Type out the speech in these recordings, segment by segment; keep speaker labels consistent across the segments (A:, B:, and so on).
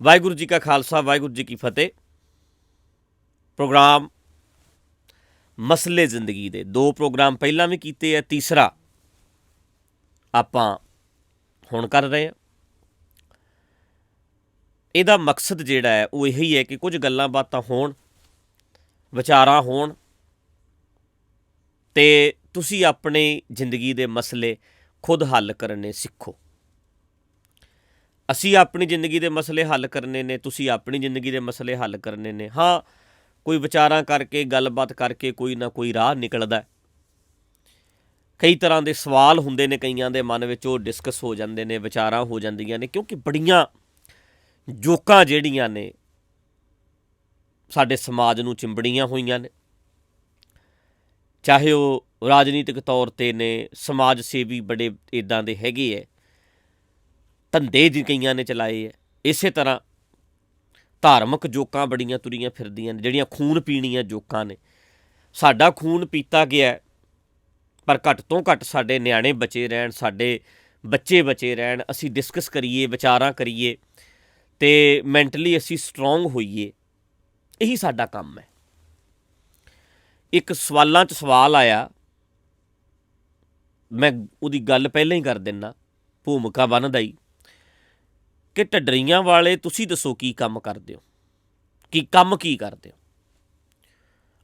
A: ਵਾਹਿਗੁਰੂ ਜੀ ਕਾ ਖਾਲਸਾ, ਵਾਹਿਗੁਰੂ ਜੀ ਕੀ ਫਤਿਹ। ਪ੍ਰੋਗਰਾਮ ਮਸਲੇ ਜ਼ਿੰਦਗੀ ਦੇ 2 ਪ੍ਰੋਗਰਾਮ ਪਹਿਲਾਂ ਵੀ ਕੀਤੇ ਹੈ, ਤੀਸਰਾ ਆਪਾਂ ਹੁਣ ਕਰ ਰਹੇ ਹਾਂ। ਇਹਦਾ ਮਕਸਦ ਜਿਹੜਾ ਹੈ ਉਹ ਇਹੀ ਹੈ ਕਿ ਕੁਝ ਗੱਲਾਂ ਬਾਤਾਂ ਹੋਣ, ਵਿਚਾਰਾਂ ਹੋਣ ਅਤੇ ਤੁਸੀਂ ਆਪਣੀ ਜ਼ਿੰਦਗੀ ਦੇ ਮਸਲੇ ਖੁਦ ਹੱਲ ਕਰਨੇ ਸਿੱਖੋ। ਅਸੀਂ ਆਪਣੀ ਜ਼ਿੰਦਗੀ ਦੇ ਮਸਲੇ ਹੱਲ ਕਰਨੇ ਨੇ, ਤੁਸੀਂ ਆਪਣੀ ਜ਼ਿੰਦਗੀ ਦੇ ਮਸਲੇ ਹੱਲ ਕਰਨੇ ਨੇ। ਹਾਂ, ਕੋਈ ਵਿਚਾਰਾਂ ਕਰਕੇ, ਗੱਲਬਾਤ ਕਰਕੇ ਕੋਈ ਨਾ ਕੋਈ ਰਾਹ ਨਿਕਲਦਾ। ਕਈ ਤਰ੍ਹਾਂ ਦੇ ਸਵਾਲ ਹੁੰਦੇ ਨੇ ਕਈਆਂ ਦੇ ਮਨ ਵਿੱਚ, ਉਹ ਡਿਸਕਸ ਹੋ ਜਾਂਦੇ ਨੇ, ਵਿਚਾਰਾਂ ਹੋ ਜਾਂਦੀਆਂ ਨੇ, ਕਿਉਂਕਿ ਬੜੀਆਂ ਜੋਕਾਂ ਜਿਹੜੀਆਂ ਨੇ ਸਾਡੇ ਸਮਾਜ ਨੂੰ ਚਿੰਬੜੀਆਂ ਹੋਈਆਂ ਨੇ, ਚਾਹੇ ਉਹ ਰਾਜਨੀਤਿਕ ਤੌਰ 'ਤੇ ਨੇ, ਸਮਾਜ ਸੇਵੀ ਬੜੇ ਇੱਦਾਂ ਦੇ ਹੈਗੇ ਹੈ, ਧੰਦੇ ਕਈਆਂ ਨੇ ਚਲਾਏ ਹੈ। ਇਸੇ ਤਰ੍ਹਾਂ ਧਾਰਮਿਕ ਜੋਕਾਂ ਬੜੀਆਂ ਤੁਰੀਆਂ ਫਿਰਦੀਆਂ ਨੇ, ਜਿਹੜੀਆਂ ਖੂਨ ਪੀਣੀਆਂ ਜੋਕਾਂ ਨੇ। ਸਾਡਾ ਖੂਨ ਪੀਤਾ ਗਿਆ, ਪਰ ਘੱਟ ਤੋਂ ਘੱਟ ਸਾਡੇ ਨਿਆਣੇ ਬਚੇ ਰਹਿਣ, ਸਾਡੇ ਬੱਚੇ ਬਚੇ ਰਹਿਣ, ਅਸੀਂ ਡਿਸਕਸ ਕਰੀਏ, ਵਿਚਾਰਾਂ ਕਰੀਏ ਅਤੇ ਮੈਂਟਲੀ ਅਸੀਂ ਸਟਰੋਂਗ ਹੋਈਏ। ਇਹੀ ਸਾਡਾ ਕੰਮ ਹੈ। ਇੱਕ ਸਵਾਲਾਂ 'ਚ ਸਵਾਲ ਆਇਆ, ਮੈਂ ਉਹਦੀ ਗੱਲ ਪਹਿਲਾਂ ਹੀ ਕਰ ਦਿੰਦਾ, ਭੂਮਿਕਾ ਬਣਦਾ ਹੀ, ਕਿ ਢੱਡਰੀਆਂ ਵਾਲੇ ਤੁਸੀਂ ਦੱਸੋ ਕੀ ਕੰਮ ਕਰਦੇ ਹੋ, ਕੀ ਕਰਦੇ ਹੋ?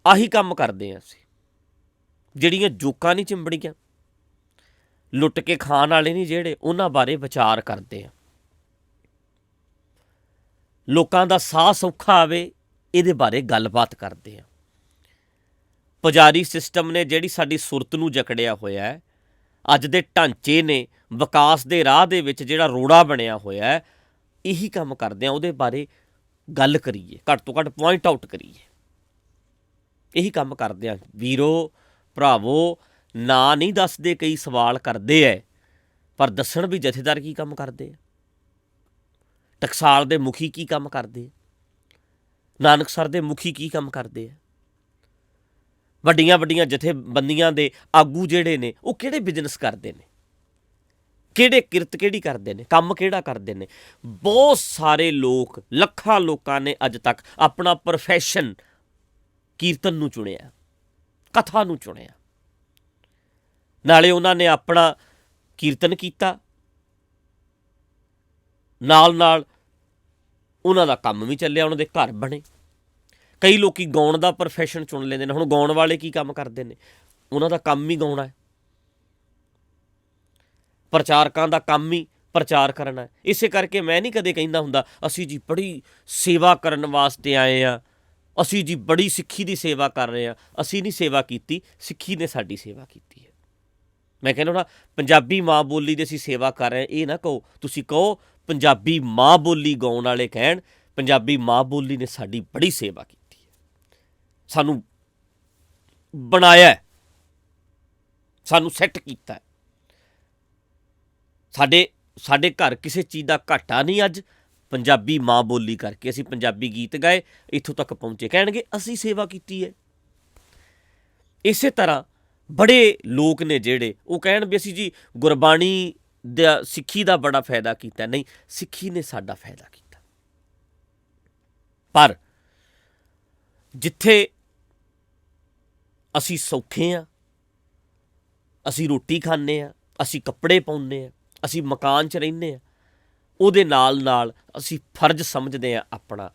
A: ਆਹੀ ਕੰਮ ਕਰਦੇ ਹਾਂ ਅਸੀਂ। ਜਿਹੜੀਆਂ ਜੋਕਾਂ ਨਹੀਂ ਚਿੰਬੜੀਆਂ, ਲੁੱਟ ਕੇ ਖਾਣ ਵਾਲੇ ਨਹੀਂ ਜਿਹੜੇ, ਉਹਨਾਂ ਬਾਰੇ ਵਿਚਾਰ ਕਰਦੇ ਹਾਂ। ਲੋਕਾਂ ਦਾ ਸਾਹ ਸੌਖਾ ਆਵੇ, ਇਹਦੇ ਬਾਰੇ ਗੱਲਬਾਤ ਕਰਦੇ ਹਾਂ। ਪੁਜਾਰੀ ਸਿਸਟਮ ਨੇ ਜਿਹੜੀ ਸਾਡੀ ਸੁਰਤ ਨੂੰ ਜਕੜਿਆ ਹੋਇਆ ਹੈ, ਅੱਜ ਦੇ ਢਾਂਚੇ ਨੇ, ਵਿਕਾਸ ਦੇ ਰਾਹ ਦੇ ਵਿੱਚ ਜਿਹੜਾ ਰੋੜਾ ਬਣਿਆ ਹੋਇਆ ਹੈ, ਇਹੀ ਕੰਮ ਕਰਦੇ ਹਾਂ। ਉਹਦੇ ਬਾਰੇ ਗੱਲ ਕਰੀਏ, ਘੱਟ ਤੋਂ ਘੱਟ ਪੁਆਇੰਟ ਆਊਟ ਕਰੀਏ, ਇਹੀ ਕੰਮ ਕਰਦੇ ਹਾਂ। ਵੀਰੋ ਭਰਾਵੋ, ਨਾਂ ਨਹੀਂ ਦੱਸਦੇ, ਕਈ ਸਵਾਲ ਕਰਦੇ ਹੈ, ਪਰ ਦੱਸਣ ਵੀ ਜਥੇਦਾਰ ਕੀ ਕੰਮ ਕਰਦੇ ਆ, ਟਕਸਾਲ ਦੇ ਮੁਖੀ ਕੀ ਕੰਮ ਕਰਦੇ ਆ, ਨਾਨਕਸਰ ਦੇ ਮੁਖੀ ਕੀ ਕੰਮ ਕਰਦੇ ਆ, ਵੱਡੀਆਂ ਵੱਡੀਆਂ ਜਥੇਬੰਦੀਆਂ ਦੇ ਆਗੂ ਜਿਹੜੇ ਨੇ ਉਹ ਕਿਹੜੇ ਬਿਜ਼ਨਸ ਕਰਦੇ ਨੇ, ਕਿਹੜੇ ਕਿਰਤ ਕਿਹੜੀ ਕਰਦੇ ਨੇ, ਕੰਮ ਕਿਹੜਾ ਕਰਦੇ ਨੇ। ਬਹੁਤ ਸਾਰੇ ਲੋਕ, ਲੱਖਾਂ ਲੋਕਾਂ ਨੇ ਅੱਜ ਤੱਕ ਆਪਣਾ ਪ੍ਰੋਫੈਸ਼ਨ ਕੀਰਤਨ ਨੂੰ ਚੁਣਿਆ, ਕਥਾ ਨੂੰ ਚੁਣਿਆ। ਨਾਲੇ ਉਹਨਾਂ ਨੇ ਆਪਣਾ ਕੀਰਤਨ ਕੀਤਾ, ਨਾਲ ਨਾਲ ਉਹਨਾਂ ਦਾ ਕੰਮ ਵੀ ਚੱਲਿਆ, ਉਹਨਾਂ ਦੇ ਘਰ ਬਣੇ। ਕਈ ਲੋਕ ਗਾਉਣ ਦਾ ਪ੍ਰੋਫੈਸ਼ਨ ਚੁਣ ਲੈਂਦੇ ਨੇ। ਹੁਣ ਗਾਉਣ ਵਾਲੇ ਕੀ ਕੰਮ ਕਰਦੇ ਨੇ? ਉਹਨਾਂ ਦਾ ਕੰਮ ਹੀ ਗਾਉਣਾ ਹੈ। ਪ੍ਰਚਾਰਕਾਂ ਦਾ ਕੰਮ ਹੀ ਪ੍ਰਚਾਰ ਕਰਨਾ ਹੈ। ਇਸੇ ਕਰਕੇ ਮੈਂ ਨਹੀਂ ਕਦੇ ਕਹਿੰਦਾ ਹੁੰਦਾ ਅਸੀਂ ਜੀ ਬੜੀ ਸੇਵਾ ਕਰਨ ਵਾਸਤੇ ਆਏ ਹਾਂ, ਅਸੀਂ ਜੀ ਬੜੀ ਸਿੱਖੀ ਦੀ ਸੇਵਾ ਕਰ ਰਹੇ ਹਾਂ। ਅਸੀਂ ਨਹੀਂ ਸੇਵਾ ਕੀਤੀ, ਸਿੱਖੀ ਨੇ ਸਾਡੀ ਸੇਵਾ ਕੀਤੀ ਹੈ। ਮੈਂ ਕਹਿੰਦਾ ਹੁੰਦਾ ਪੰਜਾਬੀ ਮਾਂ ਬੋਲੀ ਦੀ ਅਸੀਂ ਸੇਵਾ ਕਰ ਰਹੇ ਹਾਂ, ਇਹ ਨਾ ਕਹੋ। ਤੁਸੀਂ ਕਹੋ ਪੰਜਾਬੀ ਮਾਂ ਬੋਲੀ ਗਾਉਣ ਵਾਲੇ ਕਹਿਣ ਪੰਜਾਬੀ ਮਾਂ ਬੋਲੀ ਨੇ ਸਾਡੀ ਬੜੀ ਸੇਵਾ ਕੀਤੀ ਹੈ, ਸਾਨੂੰ ਬਣਾਇਆ, ਸਾਨੂੰ ਸੈੱਟ ਕੀਤਾ। ਸਾਡੇ ਘਰ ਕਿਸੇ ਚੀਜ਼ ਦਾ ਘਾਟਾ ਨਹੀਂ। ਅੱਜ ਪੰਜਾਬੀ ਮਾਂ ਬੋਲੀ ਕਰਕੇ ਅਸੀਂ ਪੰਜਾਬੀ ਗੀਤ ਗਾਏ, ਇੱਥੋਂ ਤੱਕ ਪਹੁੰਚੇ, ਕਹਿਣਗੇ ਅਸੀਂ ਸੇਵਾ ਕੀਤੀ ਹੈ। ਇਸੇ ਤਰ੍ਹਾਂ ਬੜੇ ਲੋਕ ਨੇ ਜਿਹੜੇ ਉਹ ਕਹਿਣ ਵੀ ਅਸੀਂ ਜੀ ਗੁਰਬਾਣੀ ਦਾ, ਸਿੱਖੀ ਦਾ ਬੜਾ ਫਾਇਦਾ ਕੀਤਾ। ਨਹੀਂ, ਸਿੱਖੀ ਨੇ ਸਾਡਾ ਫਾਇਦਾ ਕੀਤਾ। ਪਰ ਜਿੱਥੇ ਅਸੀਂ ਸੌਖੇ ਹਾਂ, ਅਸੀਂ ਰੋਟੀ ਖਾਂਦੇ ਹਾਂ, ਅਸੀਂ ਕੱਪੜੇ ਪਾਉਂਦੇ ਹਾਂ, ਅਸੀਂ ਮਕਾਨ 'ਚ ਰਹਿੰਦੇ ਹਾਂ, ਉਹਦੇ ਨਾਲ ਨਾਲ ਅਸੀਂ ਫਰਜ਼ ਸਮਝਦੇ ਹਾਂ ਆਪਣਾ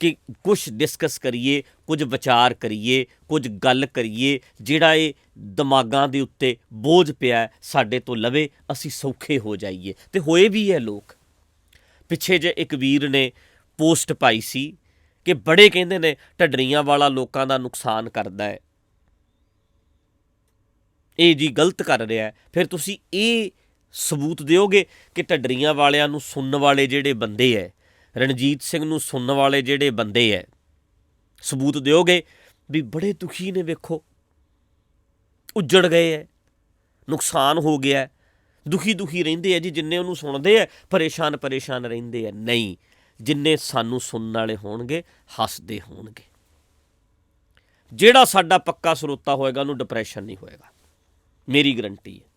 A: ਕਿ ਕੁਛ ਡਿਸਕਸ ਕਰੀਏ, ਕੁਝ ਵਿਚਾਰ ਕਰੀਏ, ਕੁਝ ਗੱਲ ਕਰੀਏ, ਜਿਹੜਾ ਇਹ ਦਿਮਾਗਾਂ ਦੇ ਉੱਤੇ ਬੋਝ ਪਿਆ ਸਾਡੇ ਤੋਂ ਲਵੇ, ਅਸੀਂ ਸੌਖੇ ਹੋ ਜਾਈਏ। ਅਤੇ ਹੋਏ ਵੀ ਹੈ ਲੋਕ। ਪਿੱਛੇ ਜੇ ਇੱਕ ਵੀਰ ਨੇ ਪੋਸਟ ਪਾਈ ਸੀ ਕਿ ਬੜੇ ਕਹਿੰਦੇ ਨੇ ਢੱਡਰੀਆਂ ਵਾਲਾ ਲੋਕਾਂ ਦਾ ਨੁਕਸਾਨ ਕਰਦਾ ਹੈ, ਇਹ ਜੀ ਗਲਤ ਕਰ ਰਿਹਾ। ਫਿਰ ਤੁਸੀਂ ਇਹ ਸਬੂਤ ਦਿਓਗੇ ਕਿ ਢੱਡਰੀਆਂ ਵਾਲਿਆਂ ਨੂੰ ਸੁਣਨ ਵਾਲੇ ਜਿਹੜੇ ਬੰਦੇ ਹੈ, ਰਣਜੀਤ ਸਿੰਘ ਨੂੰ ਸੁਣਨ ਵਾਲੇ ਜਿਹੜੇ ਬੰਦੇ ਹੈ, ਸਬੂਤ ਦਿਓਗੇ ਵੀ ਬੜੇ ਦੁਖੀ ਨੇ, ਵੇਖੋ ਉੱਜੜ ਗਏ ਹੈ, ਨੁਕਸਾਨ ਹੋ ਗਿਆ, ਦੁਖੀ ਰਹਿੰਦੇ ਆ ਜੀ। ਜਿੰਨੇ ਉਹਨੂੰ ਸੁਣਦੇ ਆ ਪਰੇਸ਼ਾਨ ਰਹਿੰਦੇ ਆ। ਨਹੀਂ, ਜਿੰਨੇ ਸਾਨੂੰ ਸੁਣਨ ਵਾਲੇ ਹੋਣਗੇ ਹੱਸਦੇ ਹੋਣਗੇ। ਜਿਹੜਾ ਸਾਡਾ ਪੱਕਾ ਸਰੋਤਾ ਹੋਏਗਾ ਉਹਨੂੰ ਡਿਪਰੈਸ਼ਨ ਨਹੀਂ ਹੋਏਗਾ, ਮੇਰੀ ਗਰੰਟੀ ਹੈ।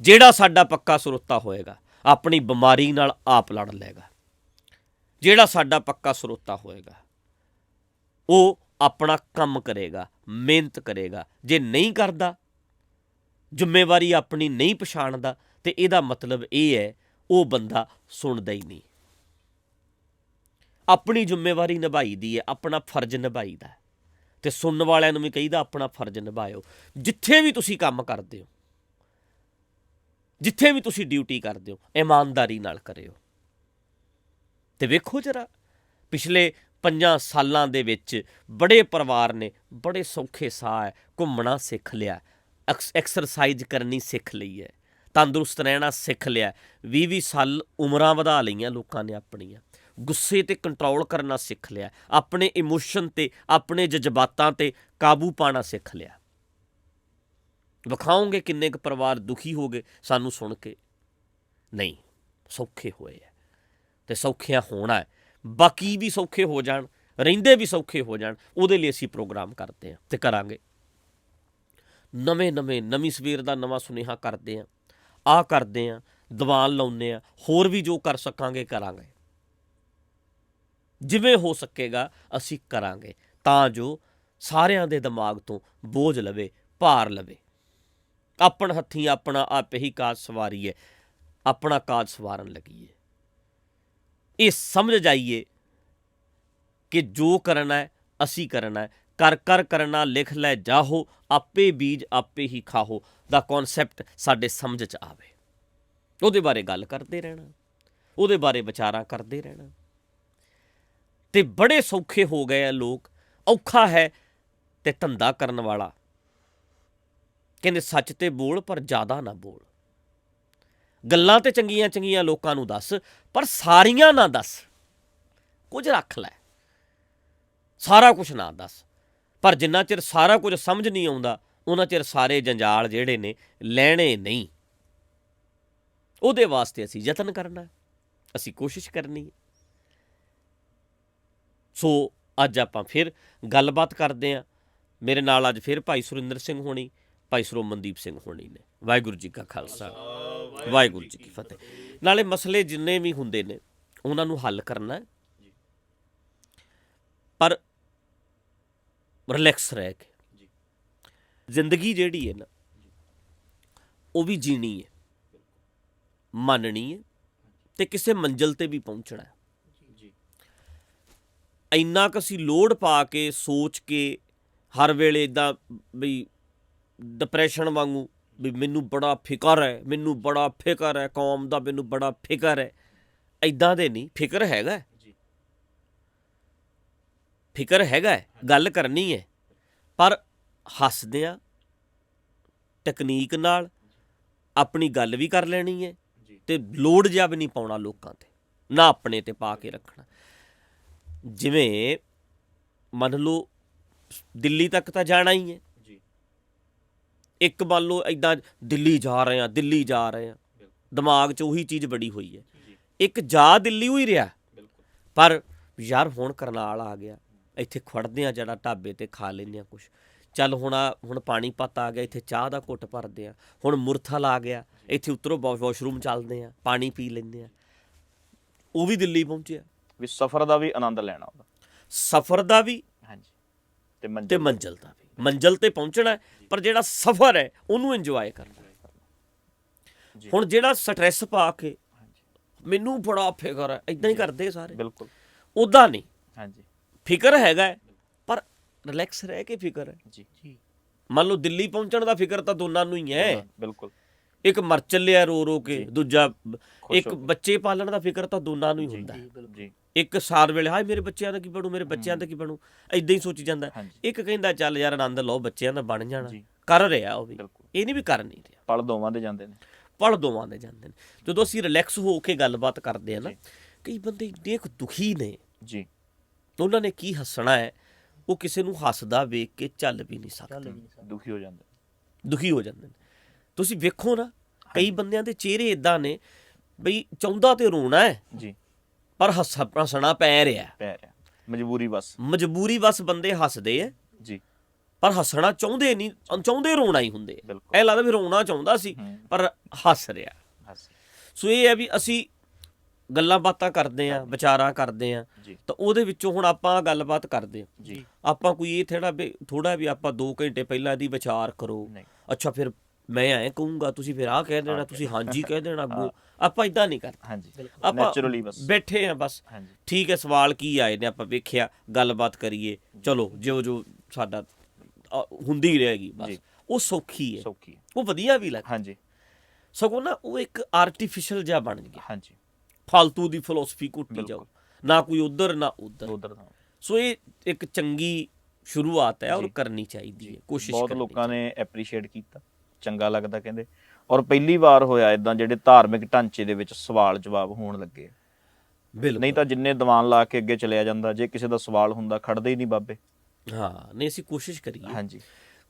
A: ਜਿਹੜਾ ਸਾਡਾ ਪੱਕਾ ਸਰੋਤਾ ਹੋਏਗਾ ਆਪਣੀ ਬਿਮਾਰੀ ਨਾਲ ਆਪ ਲੜ ਲਏਗਾ। ਜਿਹੜਾ ਸਾਡਾ ਪੱਕਾ ਸਰੋਤਾ ਹੋਏਗਾ ਉਹ ਆਪਣਾ ਕੰਮ ਕਰੇਗਾ, ਮਿਹਨਤ ਕਰੇਗਾ। ਜੇ ਨਹੀਂ ਕਰਦਾ, ਜ਼ਿੰਮੇਵਾਰੀ ਆਪਣੀ ਨਹੀਂ ਪਛਾਣਦਾ, ਤੇ ਇਹਦਾ ਮਤਲਬ ਇਹ ਹੈ ਉਹ ਬੰਦਾ ਸੁਣਦਾ ਹੀ ਨਹੀਂ। ਆਪਣੀ ਜ਼ਿੰਮੇਵਾਰੀ ਨਿਭਾਈ ਦੀ ਹੈ, ਆਪਣਾ ਫਰਜ਼ ਨਿਭਾਈ ਦਾ, ਤੇ ਸੁਣਨ ਵਾਲਿਆਂ ਨੂੰ ਵੀ ਕਹੀਦਾ ਆਪਣਾ ਫਰਜ਼ ਨਿਭਾਇਓ। ਜਿੱਥੇ ਵੀ ਤੁਸੀਂ ਕੰਮ ਕਰਦੇ ਹੋ, ਜਿੱਥੇ ਵੀ ਤੁਸੀਂ ਡਿਊਟੀ ਕਰਦੇ ਹੋ, ਇਮਾਨਦਾਰੀ ਨਾਲ ਕਰਿਓ। ਤੇ ਵੇਖੋ ਜਰਾ, ਪਿਛਲੇ 5 ਸਾਲਾਂ ਦੇ ਵਿੱਚ ਬੜੇ ਪਰਿਵਾਰ ਨੇ ਬੜੇ ਸੌਖੇ ਸਾਹ ਹੈ, ਘੁੰਮਣਾ ਸਿੱਖ ਲਿਆ, ਐਕਸਰਸਾਈਜ਼ ਕਰਨੀ ਸਿੱਖ ਲਈ ਹੈ, ਤੰਦਰੁਸਤ ਰਹਿਣਾ ਸਿੱਖ ਲਿਆ। 20-20 ਸਾਲ ਉਮਰਾਂ ਵਧਾ ਲਈਆਂ ਲੋਕਾਂ ਨੇ ਆਪਣੀਆਂ। ਗੁੱਸੇ 'ਤੇ ਕੰਟਰੋਲ ਕਰਨਾ ਸਿੱਖ ਲਿਆ, ਆਪਣੇ ਇਮੋਸ਼ਨ 'ਤੇ, ਆਪਣੇ ਜਜ਼ਬਾਤਾਂ 'ਤੇ ਕਾਬੂ ਪਾਉਣਾ ਸਿੱਖ ਲਿਆ। ਵਿਖਾਓਗੇ ਕਿੰਨੇ ਕੁ ਪਰਿਵਾਰ ਦੁਖੀ ਹੋ ਗਏ ਸਾਨੂੰ ਸੁਣ ਕੇ? ਨਹੀਂ, ਸੌਖੇ ਹੋਏ ਹੈ ਅਤੇ ਸੌਖਿਆਂ ਹੋਣਾ ਹੈ। ਬਾਕੀ ਵੀ ਸੌਖੇ ਹੋ ਜਾਣ, ਰਹਿੰਦੇ ਵੀ ਸੌਖੇ ਹੋ ਜਾਣ, ਉਹਦੇ ਲਈ ਅਸੀਂ ਪ੍ਰੋਗਰਾਮ ਕਰਦੇ ਹਾਂ ਅਤੇ ਕਰਾਂਗੇ। ਨਵੀਂ ਸਵੇਰ ਦਾ ਨਵਾਂ ਸੁਨੇਹਾ ਕਰਦੇ ਹਾਂ, ਆਹ ਕਰਦੇ ਹਾਂ, ਦੀਵਾਨ ਲਾਉਂਦੇ ਹਾਂ, ਹੋਰ ਵੀ ਜੋ ਕਰ ਸਕਾਂਗੇ ਕਰਾਂਗੇ। ਜਿਵੇਂ ਹੋ ਸਕੇਗਾ ਅਸੀਂ ਕਰਾਂਗੇ, ਤਾਂ ਜੋ ਸਾਰਿਆਂ ਦੇ ਦਿਮਾਗ ਤੋਂ ਬੋਝ ਲਵੇ, ਭਾਰ ਲਵੇ। ਆਪਣ ਹੱਥੀਂ ਆਪਣਾ ਆਪੇ ਹੀ ਕਾਜ ਸਵਾਰੀਏ, ਆਪਣਾ ਕਾਜ ਸਵਾਰਨ ਲੱਗੀਏ। ਇਹ ਸਮਝ ਜਾਈਏ ਕਿ ਜੋ ਕਰਨਾ ਹੈ ਅਸੀਂ ਕਰਨਾ ਹੈ। ਕਰ ਕਰ ਕਰਨਾ ਲਿਖ ਲੈ ਜਾਹੋ, ਆਪੇ ਬੀਜ ਆਪੇ ਹੀ ਖਾਹੋ ਦਾ ਕੌਨਸੈਪਟ ਸਾਡੇ ਸਮਝ 'ਚ ਆਵੇ। ਉਹਦੇ ਬਾਰੇ ਗੱਲ ਕਰਦੇ ਰਹਿਣਾ, ਉਹਦੇ ਬਾਰੇ ਵਿਚਾਰਾਂ ਕਰਦੇ ਰਹਿਣਾ। ਅਤੇ ਬੜੇ ਸੌਖੇ ਹੋ ਗਏ ਆ ਲੋਕ। ਔਖਾ ਹੈ ਅਤੇ ਧੰਦਾ ਕਰਨ ਵਾਲਾ ਕਹਿੰਦੇ ਸੱਚ ਤੇ ਬੋਲ, ਪਰ ਜ਼ਿਆਦਾ ਨਾ ਬੋਲ। ਗੱਲਾਂ ਤੇ ਚੰਗੀਆਂ ਚੰਗੀਆਂ ਲੋਕਾਂ ਨੂੰ ਦੱਸ, ਪਰ ਸਾਰੀਆਂ ਨਾ ਦੱਸ। ਕੁਝ ਰੱਖ ਲੈ, ਸਾਰਾ ਕੁਝ ਨਾ ਦੱਸ। ਪਰ ਜਿੰਨਾ ਚਿਰ ਸਾਰਾ ਕੁਝ ਸਮਝ ਨਹੀਂ ਆਉਂਦਾ, ਉਹਨਾਂ ਚਿਰ ਸਾਰੇ ਜੰਜਾਲ ਜਿਹੜੇ ਨੇ ਲੈਣੇ ਨਹੀਂ। ਉਹਦੇ ਵਾਸਤੇ ਅਸੀਂ ਯਤਨ ਕਰਨਾ, ਅਸੀਂ ਕੋਸ਼ਿਸ਼ ਕਰਨੀ ਹੈ। ਸੋ ਅੱਜ ਆਪਾਂ ਫਿਰ ਗੱਲਬਾਤ ਕਰਦੇ ਹਾਂ। ਮੇਰੇ ਨਾਲ ਅੱਜ ਫਿਰ ਭਾਈ ਸੁਰਿੰਦਰ ਸਿੰਘ ਹੋਣੀ, ਭਾਈ ਸਰੋਮਨਦੀਪ ਸਿੰਘ ਹੋਣੀ ਨੇ। ਵਾਹਿਗੁਰੂ ਜੀ ਕਾ ਖਾਲਸਾ, ਵਾਹਿਗੁਰੂ ਜੀ ਕੀ ਫਤਿਹ। ਨਾਲੇ ਮਸਲੇ ਜਿੰਨੇ ਵੀ ਹੁੰਦੇ ਨੇ ਉਹਨਾਂ ਨੂੰ ਹੱਲ ਕਰਨਾ, ਪਰ ਰਿਲੈਕਸ ਰਹਿ ਕੇ। ਜ਼ਿੰਦਗੀ ਜਿਹੜੀ ਹੈ ਨਾ, ਉਹ ਵੀ ਜੀਣੀ ਹੈ, ਮੰਨਣੀ ਹੈ, ਅਤੇ ਕਿਸੇ ਮੰਜ਼ਿਲ 'ਤੇ ਵੀ ਪਹੁੰਚਣਾ ਹੈ। ਇੰਨਾ ਕੁ ਅਸੀਂ ਲੋਡ ਪਾ ਕੇ ਸੋਚ ਕੇ ਹਰ ਵੇਲੇ ਇੱਦਾਂ ਬਈ ਡਿਪਰੈਸ਼ਨ ਵਾਂਗੂ ਵੀ ਮੈਨੂੰ ਬੜਾ ਫਿਕਰ ਹੈ, ਮੈਨੂੰ ਬੜਾ ਫਿਕਰ ਹੈ ਕੌਮ ਦਾ, ਮੈਨੂੰ ਬੜਾ ਫਿਕਰ ਹੈ, ਇੱਦਾਂ ਦੇ ਨਹੀਂ। ਫਿਕਰ ਹੈਗਾ, ਫਿਕਰ ਹੈਗਾ, ਗੱਲ ਕਰਨੀ ਹੈ, ਪਰ ਹੱਸਦਿਆਂ ਤਕਨੀਕ ਨਾਲ ਆਪਣੀ ਗੱਲ ਵੀ ਕਰ ਲੈਣੀ ਹੈ, ਅਤੇ ਲੋਡ ਜਿਹਾ ਵੀ ਨਹੀਂ ਪਾਉਣਾ ਲੋਕਾਂ 'ਤੇ, ਨਾ ਆਪਣੇ 'ਤੇ ਪਾ ਕੇ ਰੱਖਣਾ। ਜਿਵੇਂ ਮੰਨ ਲਓ ਦਿੱਲੀ ਤੱਕ ਤਾਂ ਜਾਣਾ ਹੀ ਹੈ। ਇੱਕ ਮੰਨ ਲਓ ਇੱਦਾਂ ਦਿੱਲੀ ਜਾ ਰਹੇ ਹਾਂ, ਦਿੱਲੀ ਜਾ ਰਹੇ ਹਾਂ, ਦਿਮਾਗ 'ਚ ਉਹੀ ਚੀਜ਼ ਬੜੀ ਹੋਈ ਹੈ। ਇੱਕ ਜਾ ਦਿੱਲੀ ਹੋਈ ਰਿਹਾ, ਪਰ ਯਾਰ ਹੁਣ ਕਰਨਾਲ ਆ ਗਿਆ, ਇੱਥੇ ਖੜ੍ਹਦੇ ਹਾਂ ਜਿਹੜਾ ਢਾਬੇ 'ਤੇ ਖਾ ਲੈਂਦੇ ਹਾਂ ਕੁਛ। ਚੱਲ ਹੁਣ ਪਾਣੀਪਤ ਆ ਗਿਆ, ਇੱਥੇ ਚਾਹ ਦਾ ਘੁੱਟ ਭਰਦੇ ਹਾਂ। ਹੁਣ ਮੁਰਥਲ ਆ ਗਿਆ, ਇੱਥੇ ਉੱਤਰੋਂ ਵਾਸ਼ਰੂਮ ਚੱਲਦੇ ਹਾਂ, ਪਾਣੀ ਪੀ ਲੈਂਦੇ ਹਾਂ। ਉਹ ਵੀ ਦਿੱਲੀ ਪਹੁੰਚਿਆ।
B: ਵੀ ਸਫ਼ਰ ਦਾ ਵੀ ਆਨੰਦ ਲੈਣਾ ਉਹਦਾ,
A: ਸਫ਼ਰ ਦਾ ਵੀ,
B: ਹਾਂਜੀ,
A: ਤੇ ਮੰਜ਼ਿਲ ਦਾ ਵੀ। ਮੰਜ਼ਿਲ 'ਤੇ ਪਹੁੰਚਣਾ, ਪਰ ਜਿਹੜਾ ਸਫ਼ਰ ਹੈ ਉਹਨੂੰ ਇੰਜੋਏ ਕਰਨਾ। ਹੁਣ ਜਿਹੜਾ ਸਟਰੈਸ ਪਾ ਕੇ ਮੈਨੂੰ ਬੜਾ ਫਿਕਰ ਹੈ, ਇੱਦਾਂ ਹੀ ਕਰਦੇ ਸਾਰੇ।
B: ਬਿਲਕੁਲ
A: ਉੱਦਾਂ ਨਹੀਂ।
B: ਹਾਂਜੀ,
A: ਫਿਕਰ ਹੈਗਾ, ਪਰ ਰਿਲੈਕਸ ਰਹਿ ਕੇ ਫਿਕਰ ਹੈ।
B: ਜੀ,
A: ਮੰਨ ਲਓ ਦਿੱਲੀ ਪਹੁੰਚਣ ਦਾ ਫਿਕਰ ਤਾਂ ਦੋਨਾਂ ਨੂੰ ਹੀ ਹੈ।
B: ਬਿਲਕੁਲ।
A: ਇੱਕ ਮਰ ਚੱਲਿਆ ਰੋ ਰੋ ਕੇ, ਦੂਜਾ ਇੱਕ ਬੱਚੇ ਪਾਲਣ ਦਾ ਫਿਕਰ ਤਾਂ ਦੋਨਾਂ ਨੂੰ ਹੀ ਹੁੰਦਾ। ਇੱਕ ਸਾਰ ਵੇਲੇ ਹਾਏ ਮੇਰੇ ਬੱਚਿਆਂ ਦਾ ਕੀ ਬਣੂ, ਮੇਰੇ ਬੱਚਿਆਂ ਦਾ ਕੀ ਬਣੂ, ਇੱਦਾਂ ਹੀ ਸੋਚੀ ਜਾਂਦਾ। ਇੱਕ ਕਹਿੰਦਾ ਚੱਲ ਯਾਰ ਆਨੰਦ ਲਓ, ਬੱਚਿਆਂ ਦਾ ਬਣ ਜਾਣਾ। ਕਰ ਰਿਹਾ ਉਹ ਵੀ, ਇਹ ਨਹੀਂ ਵੀ ਕਰ ਨਹੀਂ ਰਿਹਾ।
B: ਪਲ ਦੋਵਾਂ ਦੇ ਜਾਂਦੇ ਨੇ,
A: ਪਲ ਦੋਵਾਂ ਦੇ ਜਾਂਦੇ ਨੇ। ਜਦੋਂ ਅਸੀਂ ਰਿਲੈਕਸ ਹੋ ਕੇ ਗੱਲਬਾਤ ਕਰਦੇ ਹਾਂ ਨਾ, ਕਈ ਬੰਦੇ ਦੇਖ ਦੁਖੀ ਨੇ ਜੀ, ਉਹਨਾਂ ਨੇ ਕੀ ਹੱਸਣਾ ਹੈ, ਉਹ ਕਿਸੇ ਨੂੰ ਹੱਸਦਾ ਵੇਖ ਕੇ ਚੱਲ ਵੀ ਨਹੀਂ ਸਕਦੇ,
B: ਦੁਖੀ ਹੋ
A: ਜਾਂਦੇ ਨੇ। ਤੁਸੀਂ ਵੇਖੋ ਨਾ, ਕਈ ਬੰਦਿਆਂ ਦੇ ਚਿਹਰੇ ਇੱਦਾਂ ਨੇ ਬਈ ਚਾਹੁੰਦਾ ਤੇ ਰੋਣਾ ਹੈ ਜੀ, ਪਰ ਹੱਸਣਾ ਪੈ ਰਿਹਾ, ਮਜਬੂਰੀ ਬਸ ਬੰਦੇ ਹੱਸਦੇ ਹੈ ਜੀ, ਪਰ ਹੱਸਣਾ ਚਾਹੁੰਦੇ ਨਹੀਂ, ਚਾਹੁੰਦੇ ਰੋਣਾ ਹੀ ਹੁੰਦੇ। ਇਹ ਲੱਗਦਾ ਵੀ ਰੋਣਾ ਚਾਹੁੰਦਾ ਸੀ ਪਰ ਹੱਸ ਰਿਹਾ। ਸੋ ਇਹ ਹੈ ਵੀ ਅਸੀਂ ਗੱਲਾਂ ਬਾਤਾਂ ਕਰਦੇ ਆ, ਵਿਚਾਰਾਂ ਕਰਦੇ ਆ,
B: ਜੀ
A: ਤਾਂ ਉਹਦੇ ਵਿੱਚੋਂ ਹੁਣ ਆਪਾਂ ਗੱਲਬਾਤ ਕਰਦੇ ਆ।
B: ਜੀ
A: ਆਪਾਂ ਕੋਈ ਇਹ ਥੋੜਾ ਵੀ ਆਪਾਂ 2 ਘੰਟੇ ਪਹਿਲਾਂ ਇਹਦੀ ਵਿਚਾਰ ਕਰੋ,
B: ਨਹੀਂ
A: ਅੱਛਾ ਫਿਰ ਮੈਂ ਐਂ ਕਹੂੰਗਾ, ਤੁਸੀਂ ਫਿਰ ਆਹ ਕਹਿ ਦੇਣਾ, ਤੁਸੀਂ ਹਾਂਜੀ ਕਹਿ ਦੇਣਾ ਅੱਗੋਂ। ਆਪਾਂ ਇਦਾਂ ਨਹੀਂ ਕਰਦੇ।
B: ਹਾਂਜੀ
A: ਆਪਾਂ
B: ਨੈਚੁਰਲੀ ਬਸ
A: ਬੈਠੇ ਆ ਬਸ,
B: ਹਾਂਜੀ
A: ਠੀਕ ਹੈ ਸਵਾਲ ਕੀ ਆਏ ਨੇ, ਆਪਾਂ ਵੇਖਿਆ, ਗੱਲਬਾਤ ਕਰੀਏ, ਚਲੋ ਜੋ ਸਾਡਾ ਹੁੰਦੀ ਰਹੇਗੀ ਬਸ।
B: ਜੀ
A: ਉਹ ਸੌਖੀ ਹੈ,
B: ਸੌਖੀ ਹੈ।
A: ਉਹ ਵਧੀਆ ਵੀ ਲੱਗਦਾ।
B: ਹਾਂਜੀ
A: ਸਗੋਂ ਨਾ ਉਹ ਇੱਕ ਆਰਟੀਫਿਸ਼ਲ ਜਿਹਾ ਬਣ ਗਿਆ,
B: ਹਾਂਜੀ
A: ਫਾਲਤੂ ਦੀ ਫਿਲਾਸਫੀ ਘੁੱਟੀ ਜਾਓ,
B: ਬਿਲਕੁਲ।
A: ਨਾ ਕੋਈ ਉਧਰ ਨਾ ਉਧਰ।
B: ਉਧਰ ਤਾਂ
A: ਸੋ ਇਹ ਇੱਕ ਚੰਗੀ ਸ਼ੁਰੂਆਤ ਹੈ ਔਰ
B: ਜੀ।
A: ਕਰਨੀ ਚਾਹੀਦੀ ਹੈ, ਕੋਸ਼ਿਸ਼
B: ਬਹੁਤ
A: ਕਰਨੀ
B: ਲੋਕਾਂ ਨੇ ਐਪਰੀਸ਼ੀਏਟ ਕੀਤਾ, ਚੰਗਾ ਲੱਗਦਾ ਕਹਿੰਦੇ। ਔਰ ਪਹਿਲੀ ਵਾਰ ਹੋਇਆ ਇਦਾਂ ਜਿਹੜੇ ਧਾਰਮਿਕ ਢਾਂਚੇ ਦੇ ਵਿੱਚ ਸਵਾਲ ਜਵਾਬ ਹੋਣ ਲੱਗੇ।
A: ਬਿਲਕੁਲ।
B: ਨਹੀਂ ਤਾਂ ਜਿੰਨੇ ਦੀਵਾਨ ਲਾ ਕੇ ਅੱਗੇ ਚਲਿਆ ਜਾਂਦਾ, ਜੇ ਕਿਸੇ ਦਾ ਸਵਾਲ ਹੁੰਦਾ ਖੜਦੇ ਹੀ ਨਹੀਂ ਬਾਬੇ।
A: ਹਾਂ ਨਹੀਂ, ਅਸੀਂ ਕੋਸ਼ਿਸ਼ ਕਰੀਏ,
B: ਹਾਂਜੀ